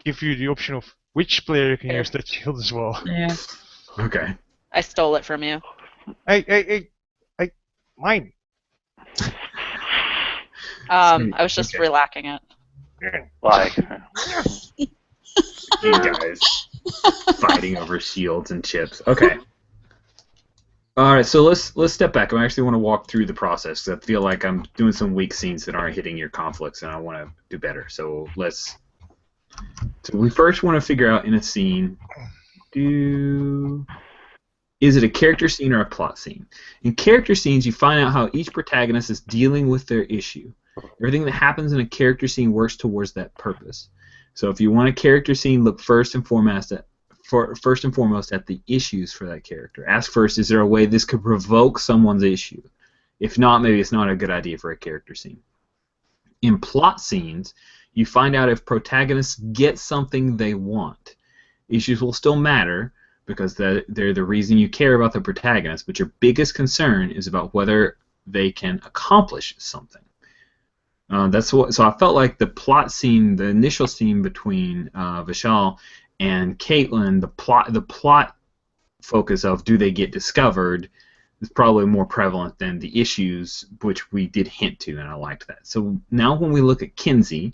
Speaker 4: give you the option of which player can use that shield as well.
Speaker 3: Yeah.
Speaker 1: Okay.
Speaker 7: I stole it from you.
Speaker 4: Mine.
Speaker 7: I was just
Speaker 1: Okay.
Speaker 7: relacking it.
Speaker 6: Like,
Speaker 1: You guys fighting over shields and chips. Okay. All right, so let's step back. I actually want to walk through the process 'cause I feel like I'm doing some weak scenes that aren't hitting your conflicts, and I want to do better. So we first want to figure out in a scene, is it a character scene or a plot scene? In character scenes, you find out how each protagonist is dealing with their issue. Everything that happens in a character scene works towards that purpose. So if you want a character scene, look first and foremost at the issues for that character. Ask first, is there a way this could provoke someone's issue? If not, maybe it's not a good idea for a character scene. In plot scenes, you find out if protagonists get something they want. Issues will still matter because they're the reason you care about the protagonist, but your biggest concern is about whether they can accomplish something. So I felt like the plot scene, the initial scene between Vishal and Caitlin, the plot focus of do they get discovered is probably more prevalent than the issues, which we did hint to, and I liked that. So now when we look at Kinsey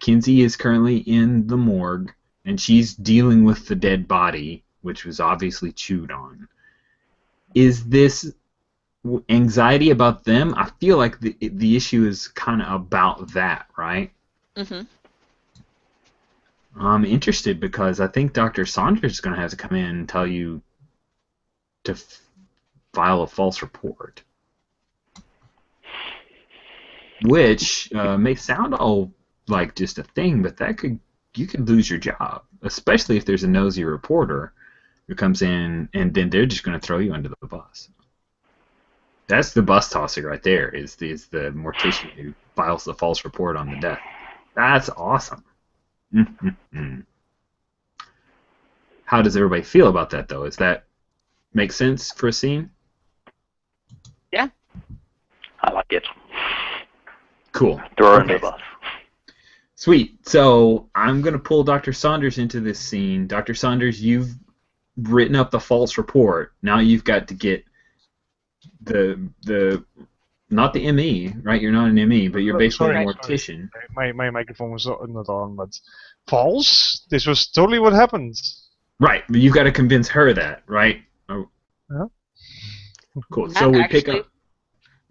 Speaker 1: is currently in the morgue, and she's dealing with the dead body, which was obviously chewed on. Is this anxiety about them? I feel like the issue is kind of about that, right?
Speaker 7: Mm-hmm.
Speaker 1: I'm interested because I think Dr. Saunders is going to have to come in and tell you to file a false report. Which may sound all like just a thing, but you could lose your job, especially if there's a nosy reporter who comes in and then they're just going to throw you under the bus. That's the bus tosser right there, is the mortician who files the false report on the death. That's awesome. How does everybody feel about that, though? Does that make sense for a scene?
Speaker 7: Yeah.
Speaker 6: I like it.
Speaker 1: Cool.
Speaker 6: Throw her under the bus.
Speaker 1: Sweet. So I'm going to pull Dr. Saunders into this scene. Dr. Saunders, you've written up the false report. Now you've got to get the not the ME, right? You're not an ME, but you're basically a mortician.
Speaker 4: My microphone was not on, but false? This was totally what happened.
Speaker 1: Right, but you've got to convince her that, right? Oh.
Speaker 4: Yeah.
Speaker 1: Cool. So we pick
Speaker 7: Actually,
Speaker 1: up.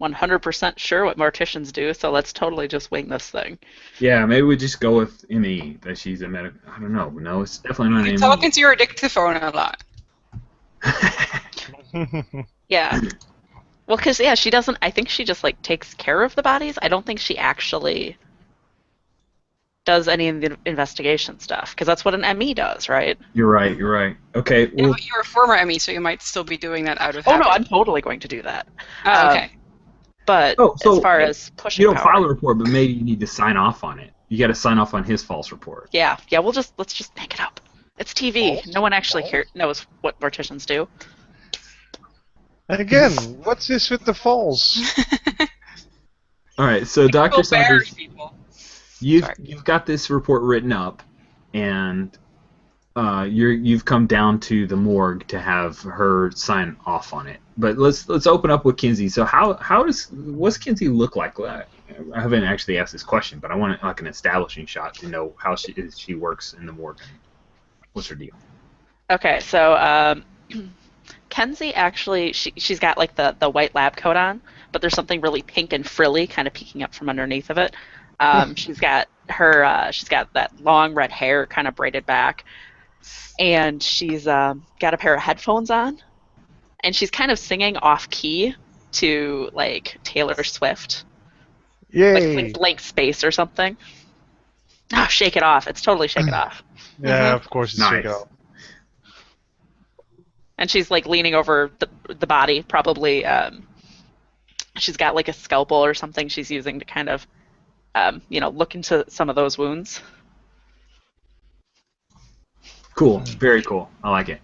Speaker 7: 100% sure what morticians do, so let's totally just wing this thing.
Speaker 1: Yeah, maybe we just go with ME, that she's a medical. I don't know. No, it's definitely not an
Speaker 2: You're
Speaker 1: ME.
Speaker 2: talking to your dictaphone a lot.
Speaker 7: Yeah. Well, because, yeah, she doesn't, I think she just, like, takes care of the bodies. I don't think she actually does any of the investigation stuff, because that's what an ME does, right?
Speaker 1: You're right. You're right. Okay.
Speaker 2: Yeah,
Speaker 1: Well,
Speaker 2: but you're a former ME, so you might still be doing that out of
Speaker 7: Oh no,
Speaker 2: habit.
Speaker 7: I'm totally going to do that.
Speaker 2: Oh, okay.
Speaker 7: But
Speaker 1: so
Speaker 7: as far as pushing
Speaker 1: you don't
Speaker 7: power,
Speaker 1: file a report, but maybe you need to sign off on it. You got to sign off on his false report.
Speaker 7: yeah, let's just make it up. It's TV. No one actually knows what morticians do.
Speaker 4: Again, what's this with the falls?
Speaker 1: All right. So, Dr.
Speaker 2: People
Speaker 1: Saunders,
Speaker 2: bears people.
Speaker 1: you've got this report written up, and you've come down to the morgue to have her sign off on it. But let's open up with Kinsey. So what's Kinsey look like? I haven't actually asked this question, but I want like an establishing shot to know how she works in the morgue. What's her deal?
Speaker 7: Okay, so Kenzie actually she's got like the white lab coat on, but there's something really pink and frilly kind of peeking up from underneath of it. She's got that long red hair kind of braided back, and she's got a pair of headphones on, and she's kind of singing off key to like Taylor Swift.
Speaker 4: Yay!
Speaker 7: Like Blank Space or something. Oh, Shake It Off. It's totally Shake It Off.
Speaker 4: Yeah, of course it's
Speaker 1: Nice.
Speaker 4: Shake It Off.
Speaker 7: And she's like leaning over the body, probably. She's got like a scalpel or something she's using to kind of, look into some of those wounds.
Speaker 1: Cool. Very cool. I like it.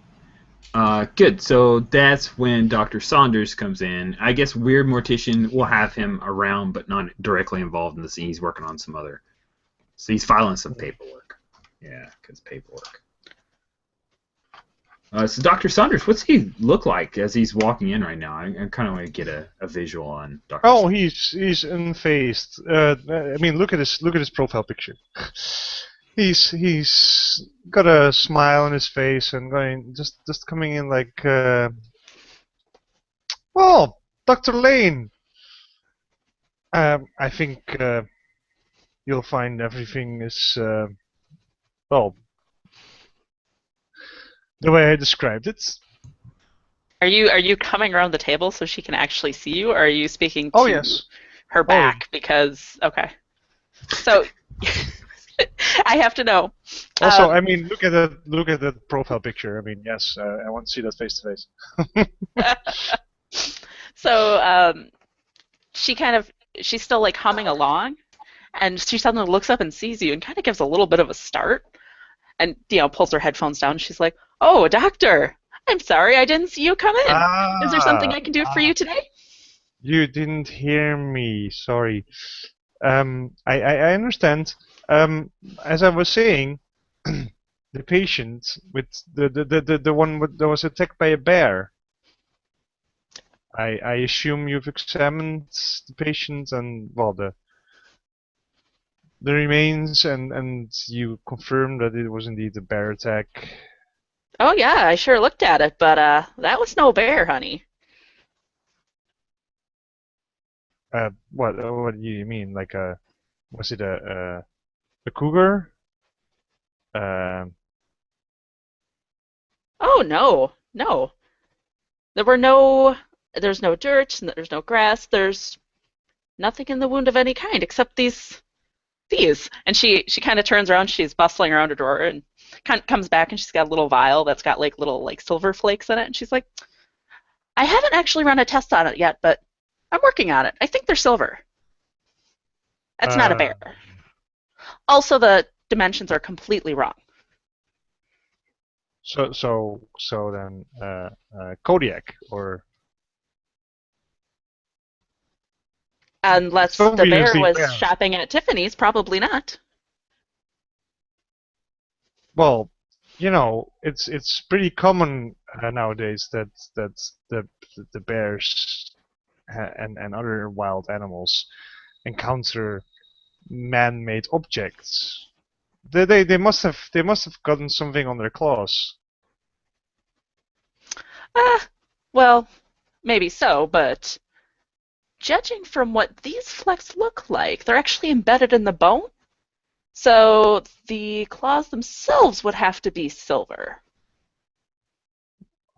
Speaker 1: Good. So that's when Dr. Saunders comes in. I guess Weird Mortician will have him around, but not directly involved in the scene. He's working on some other. So he's filing some paperwork. Yeah, because paperwork. So Dr. Saunders, what's he look like as he's walking in right now? I kind of want to get a visual on Dr.
Speaker 4: Oh,
Speaker 1: Saunders.
Speaker 4: he's unfazed. I mean, look at his profile picture. He's got a smile on his face and just coming in like, oh, Dr. Lane. I think you'll find everything is well, the way I described it.
Speaker 7: Are you coming around the table so she can actually see you, or are you speaking to
Speaker 4: Yes.
Speaker 7: her back? Because okay, so I have to know.
Speaker 4: Also, I mean, look at the profile picture. I mean, yes, I want to see that face to face.
Speaker 7: So she's still like humming along, and she suddenly looks up and sees you and kind of gives a little bit of a start, and pulls her headphones down. And she's like, "Oh, doctor, I'm sorry I didn't see you come in. Is there something I can do for you today?"
Speaker 4: You didn't hear me. Sorry. I understand. As I was saying, the patient with the one that was attacked by a bear. I assume you've examined the patient and the remains and you confirmed that it was indeed a bear attack.
Speaker 7: Oh yeah, I sure looked at it, but that was no bear, honey.
Speaker 4: What do you mean? Like was it a cougar?
Speaker 7: Oh no. There's no dirt, there's no grass, there's nothing in the wound of any kind except these. And she kind of turns around, she's bustling around a drawer and comes back and she's got a little vial that's got like little like silver flakes in it, and she's like, I haven't actually run a test on it yet, but I'm working on it. I think they're silver. That's not a bear. Also, the dimensions are completely wrong.
Speaker 4: So then Kodiak or
Speaker 7: Unless
Speaker 4: So
Speaker 7: the bear
Speaker 4: obviously,
Speaker 7: was
Speaker 4: yeah.
Speaker 7: shopping at Tiffany's, probably not.
Speaker 4: well, it's pretty common nowadays that the bears and other wild animals encounter man-made objects. They must have gotten something on their claws.
Speaker 7: Well, maybe so, but judging from what these flecks look like, they're actually embedded in the bone. So the claws themselves would have to be silver.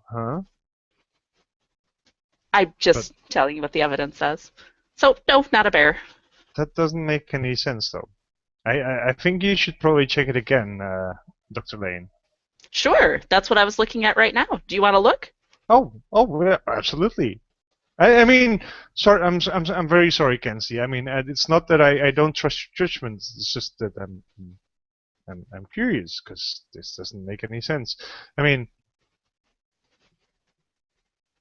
Speaker 4: Huh?
Speaker 7: I'm just telling you what the evidence says. So, no, not a bear.
Speaker 4: That doesn't make any sense though. I think you should probably check it again, Dr. Lane.
Speaker 7: Sure, that's what I was looking at right now. Do you want to look?
Speaker 4: Oh, yeah, absolutely. I mean, sorry, I'm very sorry, Kenzie. I mean, it's not that I don't trust your judgment. It's just that I'm curious because this doesn't make any sense. I mean,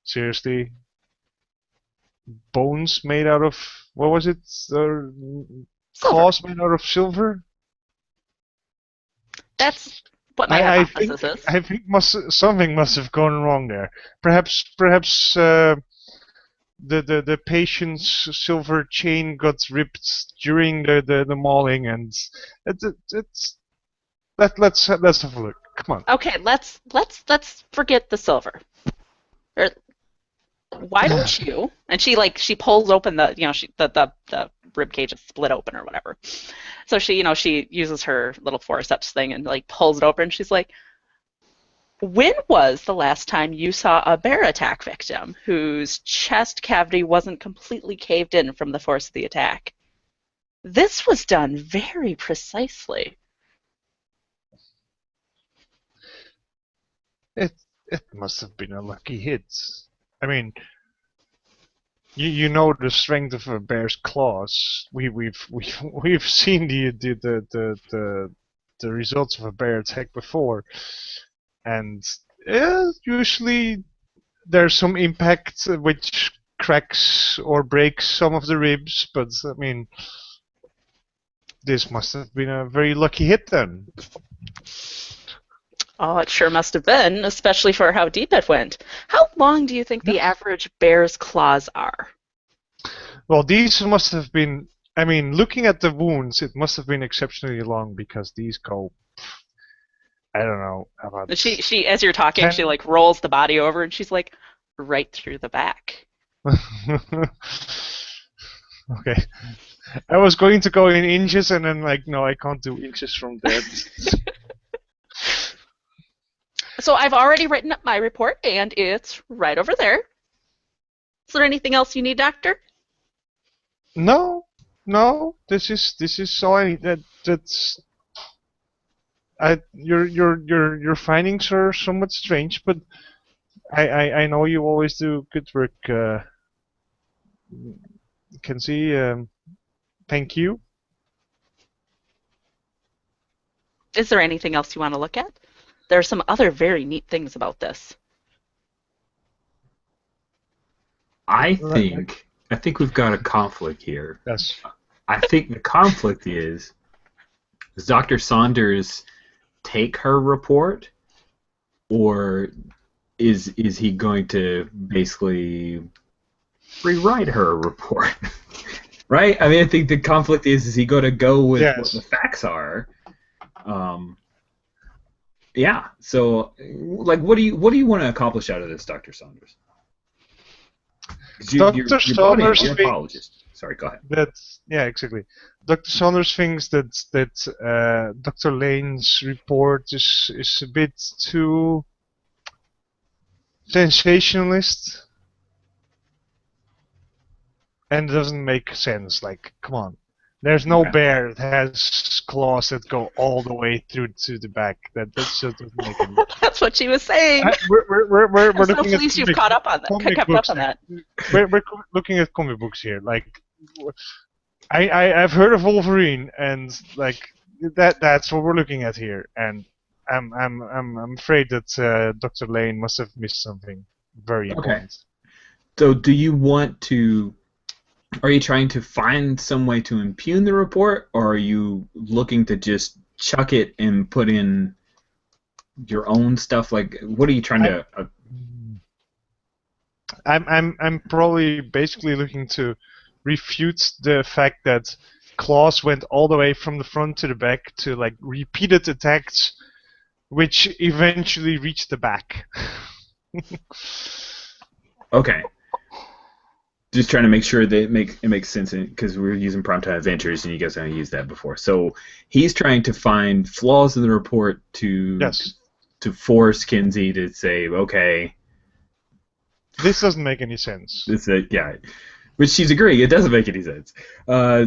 Speaker 4: seriously, bones made out of what was it? Claws made out of silver?
Speaker 7: That's what my hypothesis is.
Speaker 4: I think something must have gone wrong there. Perhaps the patient's silver chain got ripped during the mauling, and let's have a look. Come on.
Speaker 7: Okay, let's forget the silver. Why don't you? And she pulls open the the rib cage is split open or whatever. So she uses her little forceps thing and pulls it open. And she's like, when was the last time you saw a bear attack victim whose chest cavity wasn't completely caved in from the force of the attack? This was done very precisely.
Speaker 4: It must have been a lucky hit. I mean, you know the strength of a bear's claws. We've seen the results of a bear attack before, and usually there's some impact which cracks or breaks some of the ribs. But I mean, this must have been a very lucky hit then.
Speaker 7: Oh, it sure must have been, especially for how deep it went. How long do you think the average bear's claws are?
Speaker 4: Well, these must have been, I mean, looking at the wounds, it must have been exceptionally long because these go, I don't know, about...
Speaker 7: She as you're talking, she rolls the body over and she's like, right through the back.
Speaker 4: Okay. I was going to go in inches and then no, I can't do inches from there.
Speaker 7: So I've already written up my report, and it's right over there. Is there anything else you need, Doctor?
Speaker 4: No. This is all I need. Your findings are somewhat strange, but I know you always do good work. Kenzie, thank you.
Speaker 7: Is there anything else you want to look at? There are some other very neat things about this.
Speaker 1: I think we've got a conflict here.
Speaker 4: Yes.
Speaker 1: I think the conflict is, does Dr. Saunders take her report, or is he going to basically rewrite her report? Right? I mean, I think the conflict is he going to go with what the facts are? Yeah. So, what do you want to accomplish out of this, Dr. Saunders?
Speaker 4: Dr. Saunders,
Speaker 1: you're an apologist. Sorry, go ahead.
Speaker 4: Exactly. Dr. Saunders thinks that Dr. Lane's report is a bit too sensationalist, and it doesn't make sense. Come on. There's no bear that has claws that go all the way through to the back. That just doesn't make any sense.
Speaker 7: That's what she was saying.
Speaker 4: We're
Speaker 7: so
Speaker 4: looking
Speaker 7: pleased you've caught up on that. Kept up on that.
Speaker 4: We're looking at comic books here. I've heard of Wolverine, and that's what we're looking at here. And I'm afraid that Dr. Lane must have missed something very important.
Speaker 1: So, do you want to? Are you trying to find some way to impugn the report, or are you looking to just chuck it and put in your own stuff? What are you trying to?
Speaker 4: I'm probably basically looking to refute the fact that claws went all the way from the front to the back to repeated attacks, which eventually reached the back.
Speaker 1: Okay. Just trying to make sure that it makes sense, because we're using Primetime Adventures, and you guys haven't used that before. So he's trying to find flaws in the report to force Kenzie to say, okay,
Speaker 4: this doesn't make any sense.
Speaker 1: Which she's agreeing. It doesn't make any sense.
Speaker 4: No.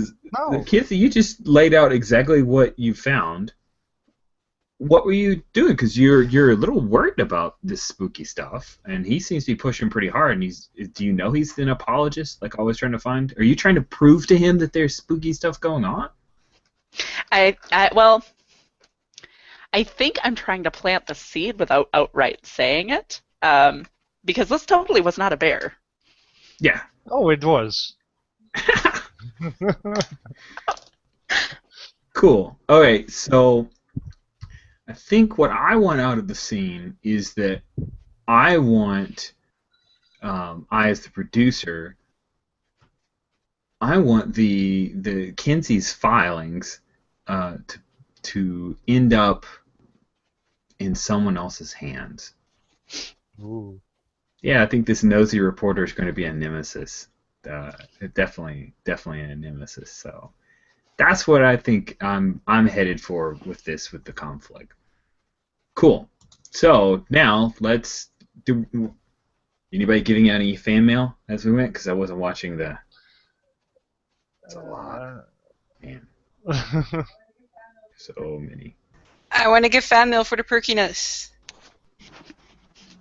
Speaker 1: Kinsey, you just laid out exactly what you found. What were you doing? Because you're a little worried about this spooky stuff, and he seems to be pushing pretty hard. And do you know he's an apologist, like always trying to find? Are you trying to prove to him that there's spooky stuff going on?
Speaker 7: Well, I think I'm trying to plant the seed without outright saying it, because this totally was not a bear.
Speaker 1: Yeah.
Speaker 4: Oh, it was.
Speaker 1: Cool. Okay, so I think what I want out of the scene is that I want, I as the producer, I want the Kinsey's filings to end up in someone else's hands.
Speaker 4: Ooh.
Speaker 1: Yeah, I think this nosy reporter is going to be a nemesis. Definitely a nemesis. So that's what I think I'm headed for with the conflict. Cool. So now let's do. Anybody giving out any fan mail as we went? Because I wasn't watching the. That's a lot, man. So many.
Speaker 2: I want to give fan mail for the perkiness.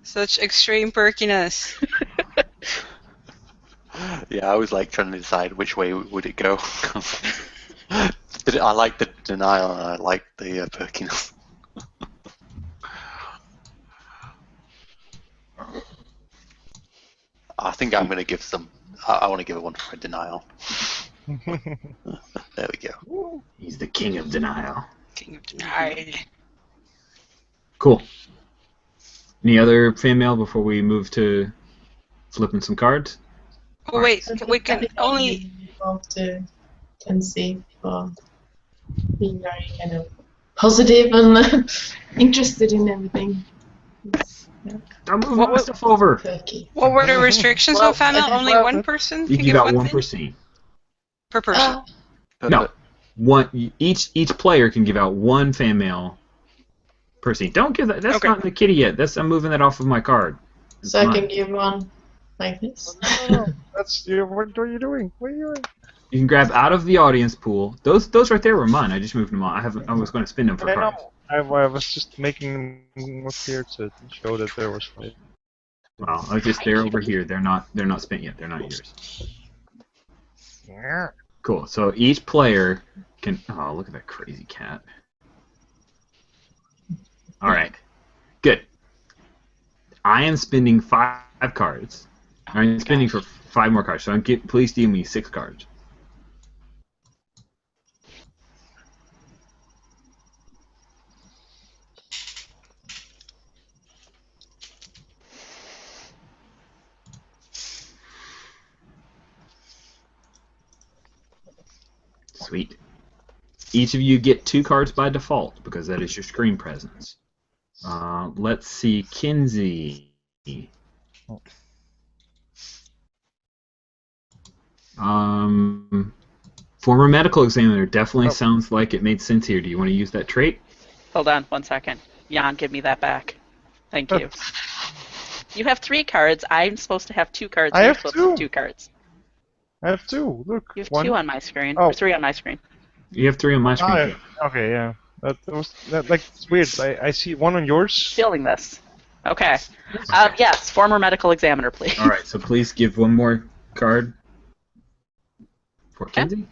Speaker 2: Such extreme perkiness.
Speaker 9: Yeah, I was like trying to decide which way would it go. But I like the denial and I like the perkiness. I think I'm going to give some. I want to give one for denial. There we go.
Speaker 1: He's the king of denial.
Speaker 2: King of denial.
Speaker 1: Cool. Any other fan mail before we move to flipping some cards?
Speaker 2: Oh wait, we can only.
Speaker 5: To Kinsey for being very kind of positive and interested in everything.
Speaker 1: Don't move my stuff over.
Speaker 5: Turkey.
Speaker 2: What were the restrictions on fan mail?
Speaker 5: I think-
Speaker 2: Only one person
Speaker 1: You
Speaker 2: can
Speaker 1: give
Speaker 2: give
Speaker 1: out
Speaker 2: one
Speaker 1: one
Speaker 2: thing?
Speaker 1: per scene.
Speaker 2: Per person.
Speaker 1: No, one. Each player can give out one fan mail per scene. Don't give that. That's
Speaker 2: Okay.
Speaker 1: not in the kitty yet. I'm moving that off of my card. It's
Speaker 5: So I
Speaker 1: mine.
Speaker 5: can give one like this.
Speaker 4: No. That's what are you doing? What are you doing?
Speaker 1: You can grab out of the audience pool. Those right there were mine. I just moved them on. I was going to spin them for
Speaker 4: I
Speaker 1: cards.
Speaker 4: know. I was just making them appear to show that there was fight.
Speaker 1: Well, they're over here. They're not spent yet. They're not yours.
Speaker 4: Yeah.
Speaker 1: Cool. So each player can. Oh, look at that crazy cat. All right. Good. I am spending 5 cards. I'm spending for 5 more cards. So please deal me 6 cards. Sweet. Each of you get 2 cards by default because that is your screen presence. Let's see, Kinsey. Former medical examiner definitely sounds like it made sense here. Do you want to use that trait?
Speaker 7: Hold on 1 second. Jan, give me that back. Thank you. You have 3 cards. I'm supposed to have 2 cards.
Speaker 4: I
Speaker 7: You're
Speaker 4: have
Speaker 7: supposed to have
Speaker 4: 2.
Speaker 7: 2 cards.
Speaker 4: I have 2. Look.
Speaker 7: You have
Speaker 4: 1.
Speaker 7: 2 on my screen.
Speaker 4: Oh.
Speaker 7: Or 3 on my screen.
Speaker 1: You have 3 on my screen. too.
Speaker 4: Okay, yeah. It's weird. I see 1 on yours.
Speaker 7: Feeling this. Okay. Yes, former medical examiner, please.
Speaker 1: All right, so please give 1 more card for Kinsey.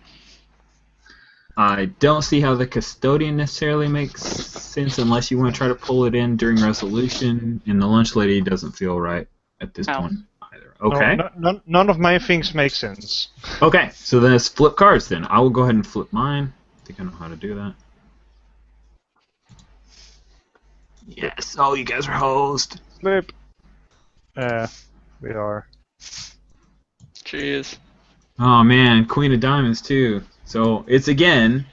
Speaker 1: I don't see how the custodian necessarily makes sense unless you want to try to pull it in during resolution, and the lunch lady doesn't feel right at this point either. Okay.
Speaker 4: No, none of my things make sense.
Speaker 1: Okay, so then let's flip cards then. I will go ahead and flip mine. I think I know how to do that. Yes, oh, you guys are host.
Speaker 4: Flip. We are.
Speaker 7: Jeez.
Speaker 1: Oh man, Queen of Diamonds too. So it's again.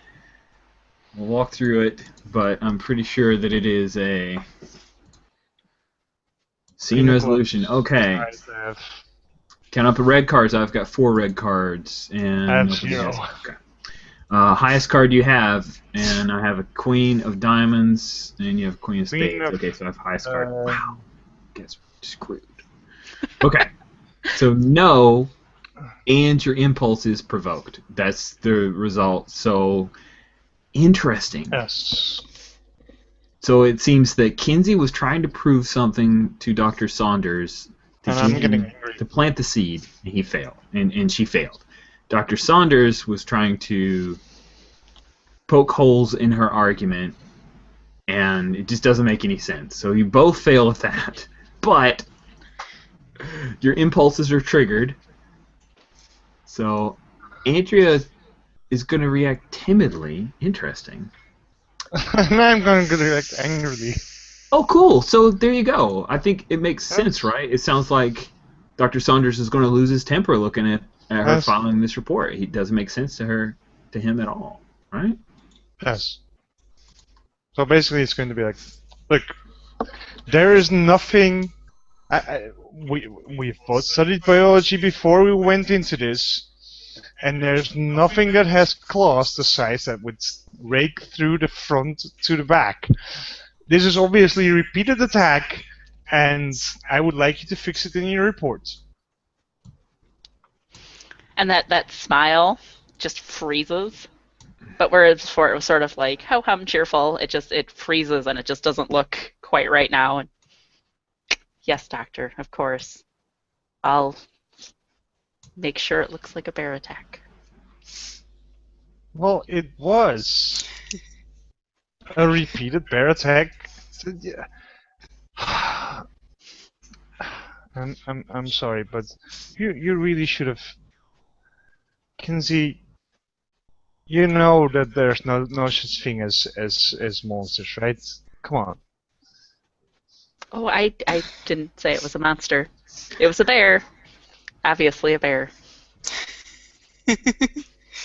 Speaker 1: We'll walk through it, but I'm pretty sure that it is a scene resolution. Okay. Count up the red cards. I've got 4 red cards, and
Speaker 4: I have 0.
Speaker 1: Okay. Highest card you have, and I have a Queen of Diamonds, and you have Queen of Spades. Okay, so I have highest card. Wow, guess screwed. Okay, so no, and your impulse is provoked. That's the result. So interesting.
Speaker 4: Yes.
Speaker 1: So it seems that Kinsey was trying to prove something to Dr. Saunders to plant the seed, and he failed, and she failed. Dr. Saunders was trying to poke holes in her argument, and it just doesn't make any sense. So you both fail at that, but your impulses are triggered. So Andrea is going to react timidly. Interesting.
Speaker 4: And I'm going to react angrily.
Speaker 1: Oh, cool. So there you go. I think it makes sense, right? It sounds like Dr. Saunders is going to lose his temper looking at her filing this report. It doesn't make sense to him at all, right?
Speaker 4: Yes. So basically it's going to be like, look, there is nothing... We've both studied biology before we went into this, and there's nothing that has claws the size that would rake through the front to the back. This is obviously a repeated attack, and I would like you to fix it in your report.
Speaker 7: And that smile just freezes. But whereas before it was sort of like ho-hum cheerful, it freezes and it just doesn't look quite right now. And yes, doctor, of course. I'll make sure it looks like a bear attack.
Speaker 4: Well, it was a repeated bear attack. I'm sorry, but you really should have. Kinsey, you know that there's no such thing as monsters, right? Come on.
Speaker 7: Oh, I didn't say it was a monster. It was a bear. Obviously a bear.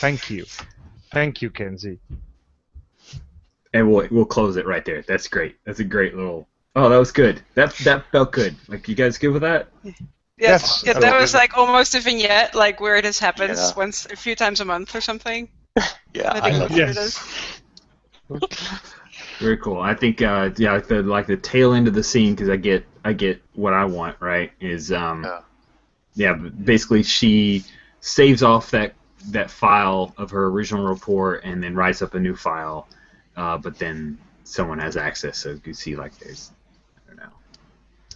Speaker 4: Thank you. Thank you, Kinsey.
Speaker 1: And we'll close it right there. That's great. That's a great little... Oh, that was good. That felt good. Like, you guys good with that?
Speaker 2: Yes. Yeah, that was like almost a vignette, like where it just happens once, a few times a month or something.
Speaker 9: Yeah,
Speaker 2: I think that's what it is.
Speaker 1: Very cool. I think the tail end of the scene, because I get what I want, right? Is basically she saves off that file of her original report and then writes up a new file, but then someone has access, so you can see like there's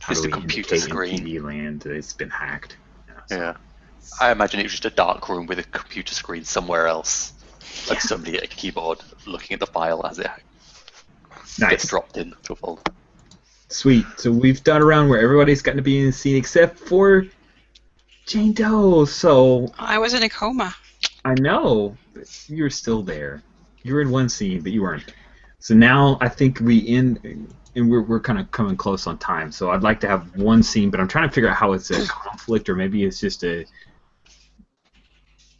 Speaker 9: just a computer screen.
Speaker 1: TV land, it's been hacked.
Speaker 9: Yeah. I imagine it was just a dark room with a computer screen somewhere else. Like somebody at a keyboard looking at the file as it gets dropped into a folder.
Speaker 1: Sweet. So we've done a round where everybody's gotten to be in the scene except for Jane Doe. So
Speaker 2: I was in a coma.
Speaker 1: I know, but you're still there. You were in one scene, but you weren't. So now I think we end, and we're kind of coming close on time. So I'd like to have one scene, but I'm trying to figure out how it's a conflict, or maybe it's just a.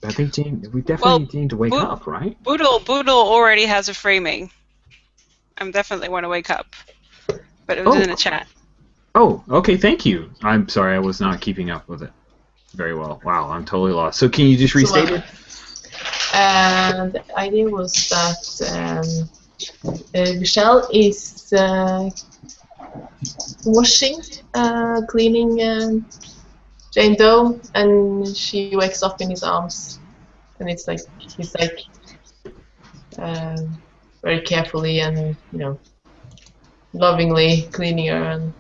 Speaker 1: I think we definitely need to wake up, right?
Speaker 2: Boodle already has a framing. I definitely want to wake up, but it was in the chat.
Speaker 1: Oh, okay, thank you. I'm sorry, I was not keeping up with it very well. Wow, I'm totally lost. So can you just restate it?
Speaker 5: The idea was that Michelle is washing, cleaning Jane Doe, and she wakes up in his arms, and it's like he's like very carefully and lovingly cleaning her, and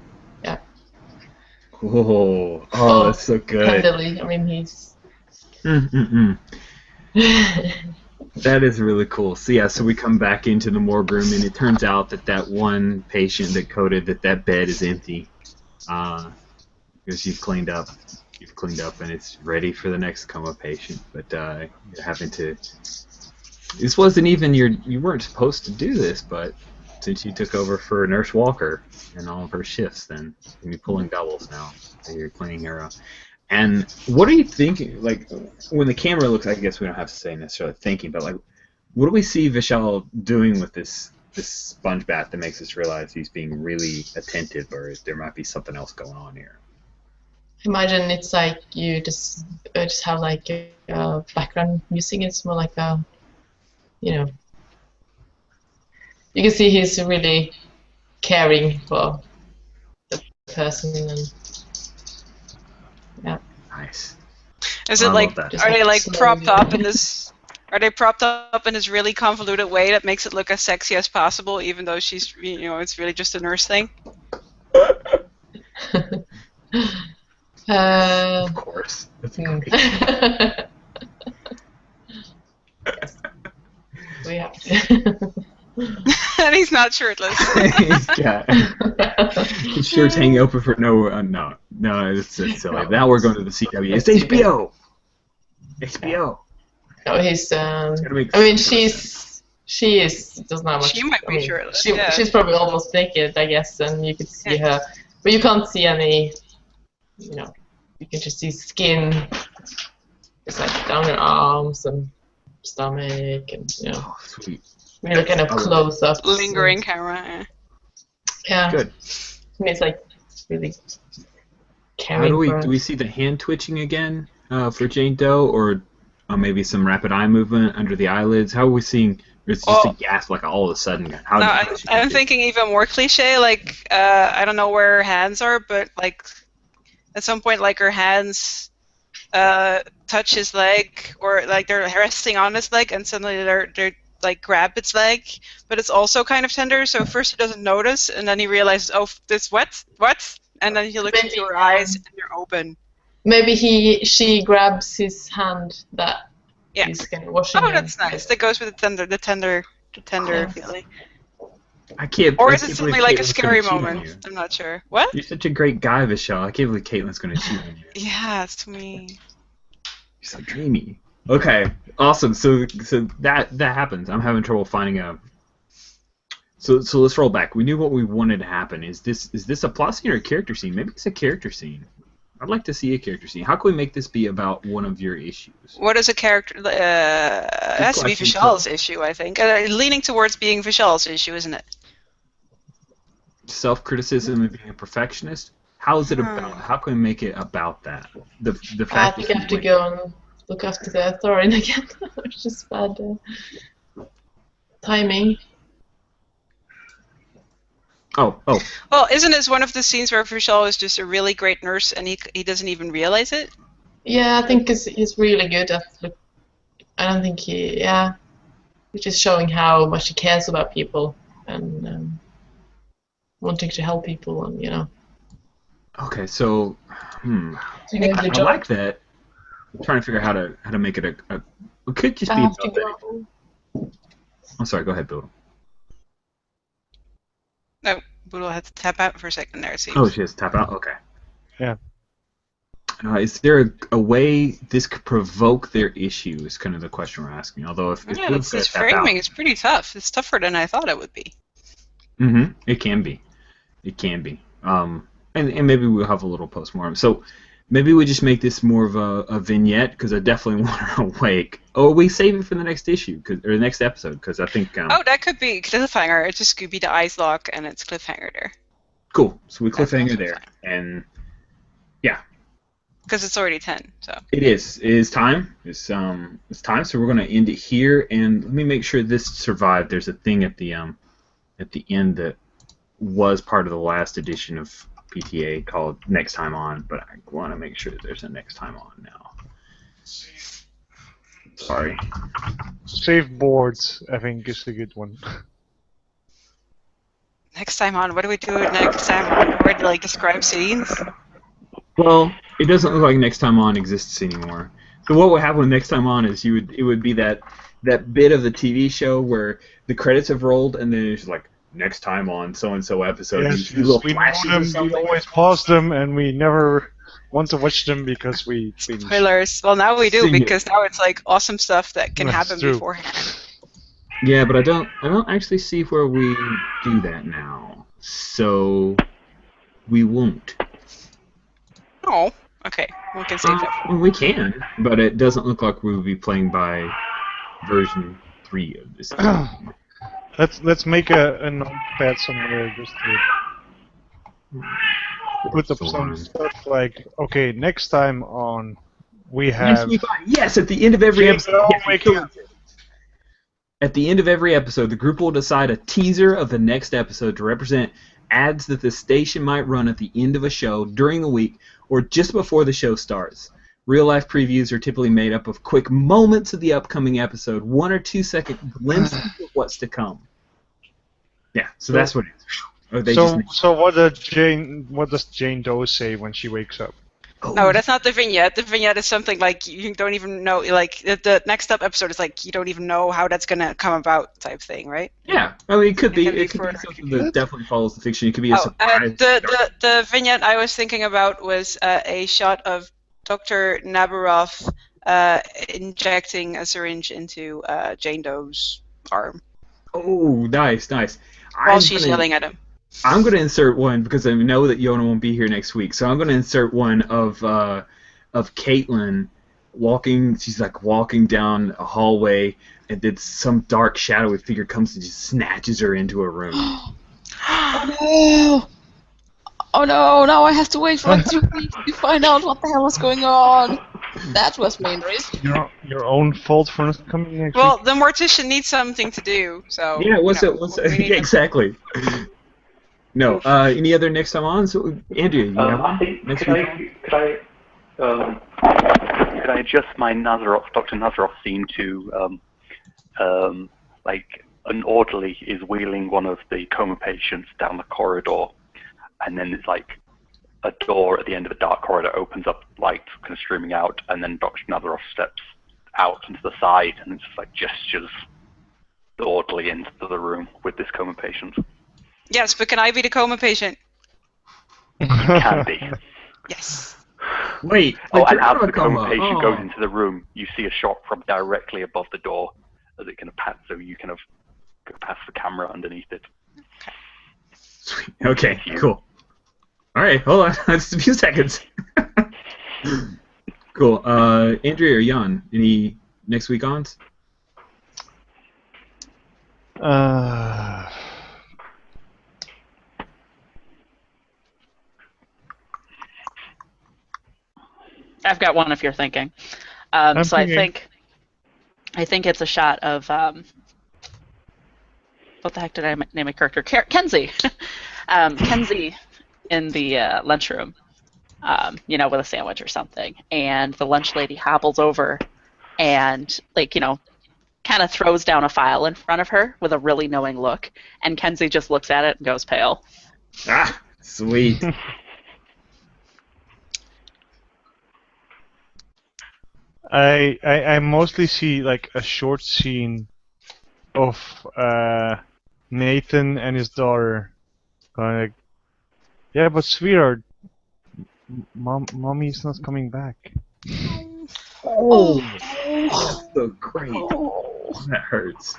Speaker 1: Oh, that's so good.
Speaker 5: tenderly. I mean, he's.
Speaker 1: That is really cool. So we come back into the morgue room, and it turns out that one patient that coded that bed is empty, because you've cleaned up, and it's ready for the next coma patient. But you're having to. This wasn't even you weren't supposed to do this, but since you took over for Nurse Walker and all of her shifts, then you're pulling doubles now. So you're cleaning her up. And what are you thinking? Like, when the camera looks, I guess we don't have to say necessarily thinking, but like, what do we see Vishal doing with this sponge bath that makes us realize he's being really attentive, or there might be something else going on here?
Speaker 5: Imagine it's like you just have like a background music. It's more like a, you can see he's really caring for the person, and
Speaker 1: Nice.
Speaker 2: Is it
Speaker 1: I
Speaker 2: like,
Speaker 1: love that.
Speaker 2: are they like
Speaker 5: Slowly.
Speaker 2: propped up in this? Are they propped up in this really convoluted way that makes it look as sexy as possible, even though she's, it's really just a nurse thing?
Speaker 1: Of course. That's great.
Speaker 5: We have to.
Speaker 2: And he's not shirtless.
Speaker 1: He's got his shirt's hanging open for no, it's silly. Now we're going to the CW. It's HBO. HBO.
Speaker 5: No, he's.
Speaker 1: Gotta make
Speaker 5: I mean,
Speaker 1: sense.
Speaker 5: she doesn't have much.
Speaker 2: She might be shirtless. Yeah.
Speaker 5: She's probably almost naked, I guess, and you could see her, but you can't see any. You can just see skin. It's like down her arms and stomach, and
Speaker 1: Oh, sweet.
Speaker 5: really kind of close up.
Speaker 2: Lingering camera.
Speaker 5: Yeah.
Speaker 1: Good.
Speaker 5: I mean, it's like really.
Speaker 1: How do we see the hand twitching again for Jane Doe, or maybe some rapid eye movement under the eyelids? How are we seeing? It's just a gasp, like all of a sudden.
Speaker 2: I'm thinking even more cliche. Like I don't know where her hands are, but like at some point, like her hands touch his leg, or like they're resting on his leg, and suddenly they're like grab its leg, but it's also kind of tender. So first he doesn't notice, and then he realizes, oh, this what? And then he looks into her eyes, and they're open.
Speaker 5: Maybe she grabs his hand that he's kind of washing.
Speaker 2: Oh, that's nice. That goes with the tender feeling.
Speaker 1: I can't.
Speaker 2: Or
Speaker 1: I
Speaker 2: is it
Speaker 1: can't
Speaker 2: something
Speaker 1: believe
Speaker 2: like a
Speaker 1: Caitlin's
Speaker 2: scary
Speaker 1: gonna cheat on
Speaker 2: moment?
Speaker 1: you.
Speaker 2: I'm not sure. What?
Speaker 1: You're such a great guy, Vishal. I can't believe Caitlin's going to cheat on you.
Speaker 2: Yeah, it's me.
Speaker 1: You're so dreamy. Okay, awesome. So that happens. I'm having trouble finding a. So let's roll back. We knew what we wanted to happen. Is this a plot scene or a character scene? Maybe it's a character scene. I'd like to see a character scene. How can we make this be about one of your issues?
Speaker 2: What is a character? It has to be Vishal's issue, I think. Leaning towards being Vishal's issue, isn't it?
Speaker 1: Self-criticism and being a perfectionist. How is it about? How can we make it about that? The fact.
Speaker 5: I think I have to go and look after the Thorin again, which is bad timing.
Speaker 1: Oh.
Speaker 2: Well, isn't this one of the scenes where Vishal is just a really great nurse and he doesn't even realize it?
Speaker 5: Yeah, I think he's really good at. I don't think he's just showing how much he cares about people and wanting to help people, and
Speaker 1: Okay, so
Speaker 5: I
Speaker 1: I like that. I'm trying to figure out how to make it a it could just be about that. I'm sorry. Go ahead, Bill.
Speaker 2: No, Boodle had to tap out for a second there, it seems.
Speaker 1: Oh, she has to tap out? Okay.
Speaker 4: Yeah.
Speaker 1: Is there a way this could provoke their issue is kind of the question we're asking. Although if
Speaker 2: Yeah,
Speaker 1: Boodle's gonna
Speaker 2: this
Speaker 1: tap
Speaker 2: framing
Speaker 1: out,
Speaker 2: is pretty tough. It's tougher than I thought it would be.
Speaker 1: it can be. It can be. And maybe we'll have a little postmortem. So maybe we just make this more of a vignette, because I definitely want her awake. Or we save it for the next issue, or the next episode, because I think...
Speaker 2: oh, that could be cliffhanger. It just could be the eyes lock, and it's cliffhanger there.
Speaker 1: Cool. So we cliffhanger there, and yeah.
Speaker 2: Because it's already 10, so...
Speaker 1: It is. It is time. It's time, so we're going to end it here, and let me make sure this survived. There's a thing at the end that was part of the last edition of PTA called Next Time On, but I want to make sure that there's a Next Time On now. Sorry.
Speaker 4: Save boards, I think, is a good one.
Speaker 2: Next time on, what do we do next time on? Where to describe scenes?
Speaker 1: Well, it doesn't look like Next Time On exists anymore. So what would happen with Next Time On is it would be that bit of the TV show where the credits have rolled and then it's like, next time on so-and-so episode.
Speaker 4: Yes,
Speaker 1: we know
Speaker 4: them, we always pause them, and we never want to watch them because we binge.
Speaker 2: Spoilers. Well, now we do,
Speaker 1: Sing
Speaker 2: because now it's like awesome stuff that can
Speaker 4: That's
Speaker 2: happen
Speaker 4: true.
Speaker 2: beforehand.
Speaker 1: Yeah, but I don't actually see where we do that now. So we won't.
Speaker 2: Oh, okay. We can save that.
Speaker 1: Well, we can, but it doesn't look like we will be playing by version 3 of this game.
Speaker 4: Let's make a notepad somewhere just to put up some stuff like, okay, next time on we have...
Speaker 1: Yes, at the end of every episode.
Speaker 4: Yes,
Speaker 1: at the end of every episode, the group will decide a teaser of the next episode to represent ads that the station might run at the end of a show during the week or just before the show starts. Real-life previews are typically made up of quick moments of the upcoming episode, 1 or 2 second glimpses of what's to come. Yeah, so that's what it is. Or they
Speaker 4: So what does Jane Doe say when she wakes up?
Speaker 2: No, that's not the vignette. The vignette is something like you don't even know. Like the next up episode is like you don't even know how that's gonna come about type thing, right?
Speaker 1: Yeah, I mean it could be.
Speaker 2: It
Speaker 1: It could
Speaker 2: for-
Speaker 1: be something that definitely follows the fiction. It could be a surprise.
Speaker 2: The vignette I was thinking about was a shot of Dr. Nabarov injecting a syringe into Jane Doe's arm
Speaker 1: Oh, nice.
Speaker 2: while she's yelling at him.
Speaker 1: I'm going to insert one because I know that Yona won't be here next week. So I'm going to insert one of Caitlin walking. She's like walking down a hallway, and then some dark shadowy figure comes and just snatches her into a room.
Speaker 3: Oh no! Oh no! Now I have to wait for 2 weeks to find out what the hell is going on. That was main risk.
Speaker 4: Your own fault for not coming next
Speaker 2: Well,
Speaker 4: week.
Speaker 2: the mortician needs something to do, so.
Speaker 1: Yeah,
Speaker 2: we need
Speaker 1: yeah, exactly. No. Any other next time on? So, Andrea, you have
Speaker 6: I think
Speaker 1: next
Speaker 6: could
Speaker 1: week?
Speaker 6: I adjust my Dr. Nazaroff scene to like an orderly is wheeling one of the coma patients down the corridor, and then it's like a door at the end of a dark corridor opens up, light kind of streaming out, and then Dr. Nazaroff steps out into the side and it's just like gestures the orderly into the room with this coma patient.
Speaker 2: Yes, but can I be the coma patient?
Speaker 6: Can be.
Speaker 2: Yes.
Speaker 1: Wait.
Speaker 6: Oh,
Speaker 1: like
Speaker 6: and
Speaker 1: you're
Speaker 6: as
Speaker 1: out of
Speaker 6: the coma patient
Speaker 1: Oh.
Speaker 6: goes into the room, you see a shot from directly above the door as it kind of pats, so you kind of go past the camera underneath it.
Speaker 1: Sweet. Okay, cool. All right, hold on. Just a few seconds. Cool. Andrea or Jan, any next week ons?
Speaker 7: I've got one if you're thinking.
Speaker 4: I'm
Speaker 7: So
Speaker 4: thinking.
Speaker 7: I think it's a shot of what the heck did I name my character? Kenzie. Kenzie in the lunchroom, with a sandwich or something, and the lunch lady hobbles over and kind of throws down a file in front of her with a really knowing look, and Kenzie just looks at it and goes pale.
Speaker 1: Ah, sweet.
Speaker 4: I mostly see like a short scene of Nathan and his daughter going like, yeah, but sweetheart, mommy's not coming back.
Speaker 1: Oh, that's so great. That hurts.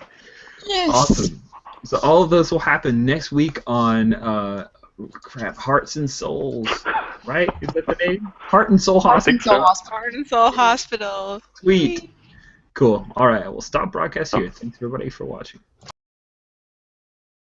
Speaker 3: Yes.
Speaker 1: Awesome. So all of those will happen next week on Hearts and Souls, right? Is that the name? Heart and Soul Hospital.
Speaker 2: Heart and Soul Hospital.
Speaker 1: Sweet. Cool. All right, we'll stop broadcast here. Thanks everybody for watching.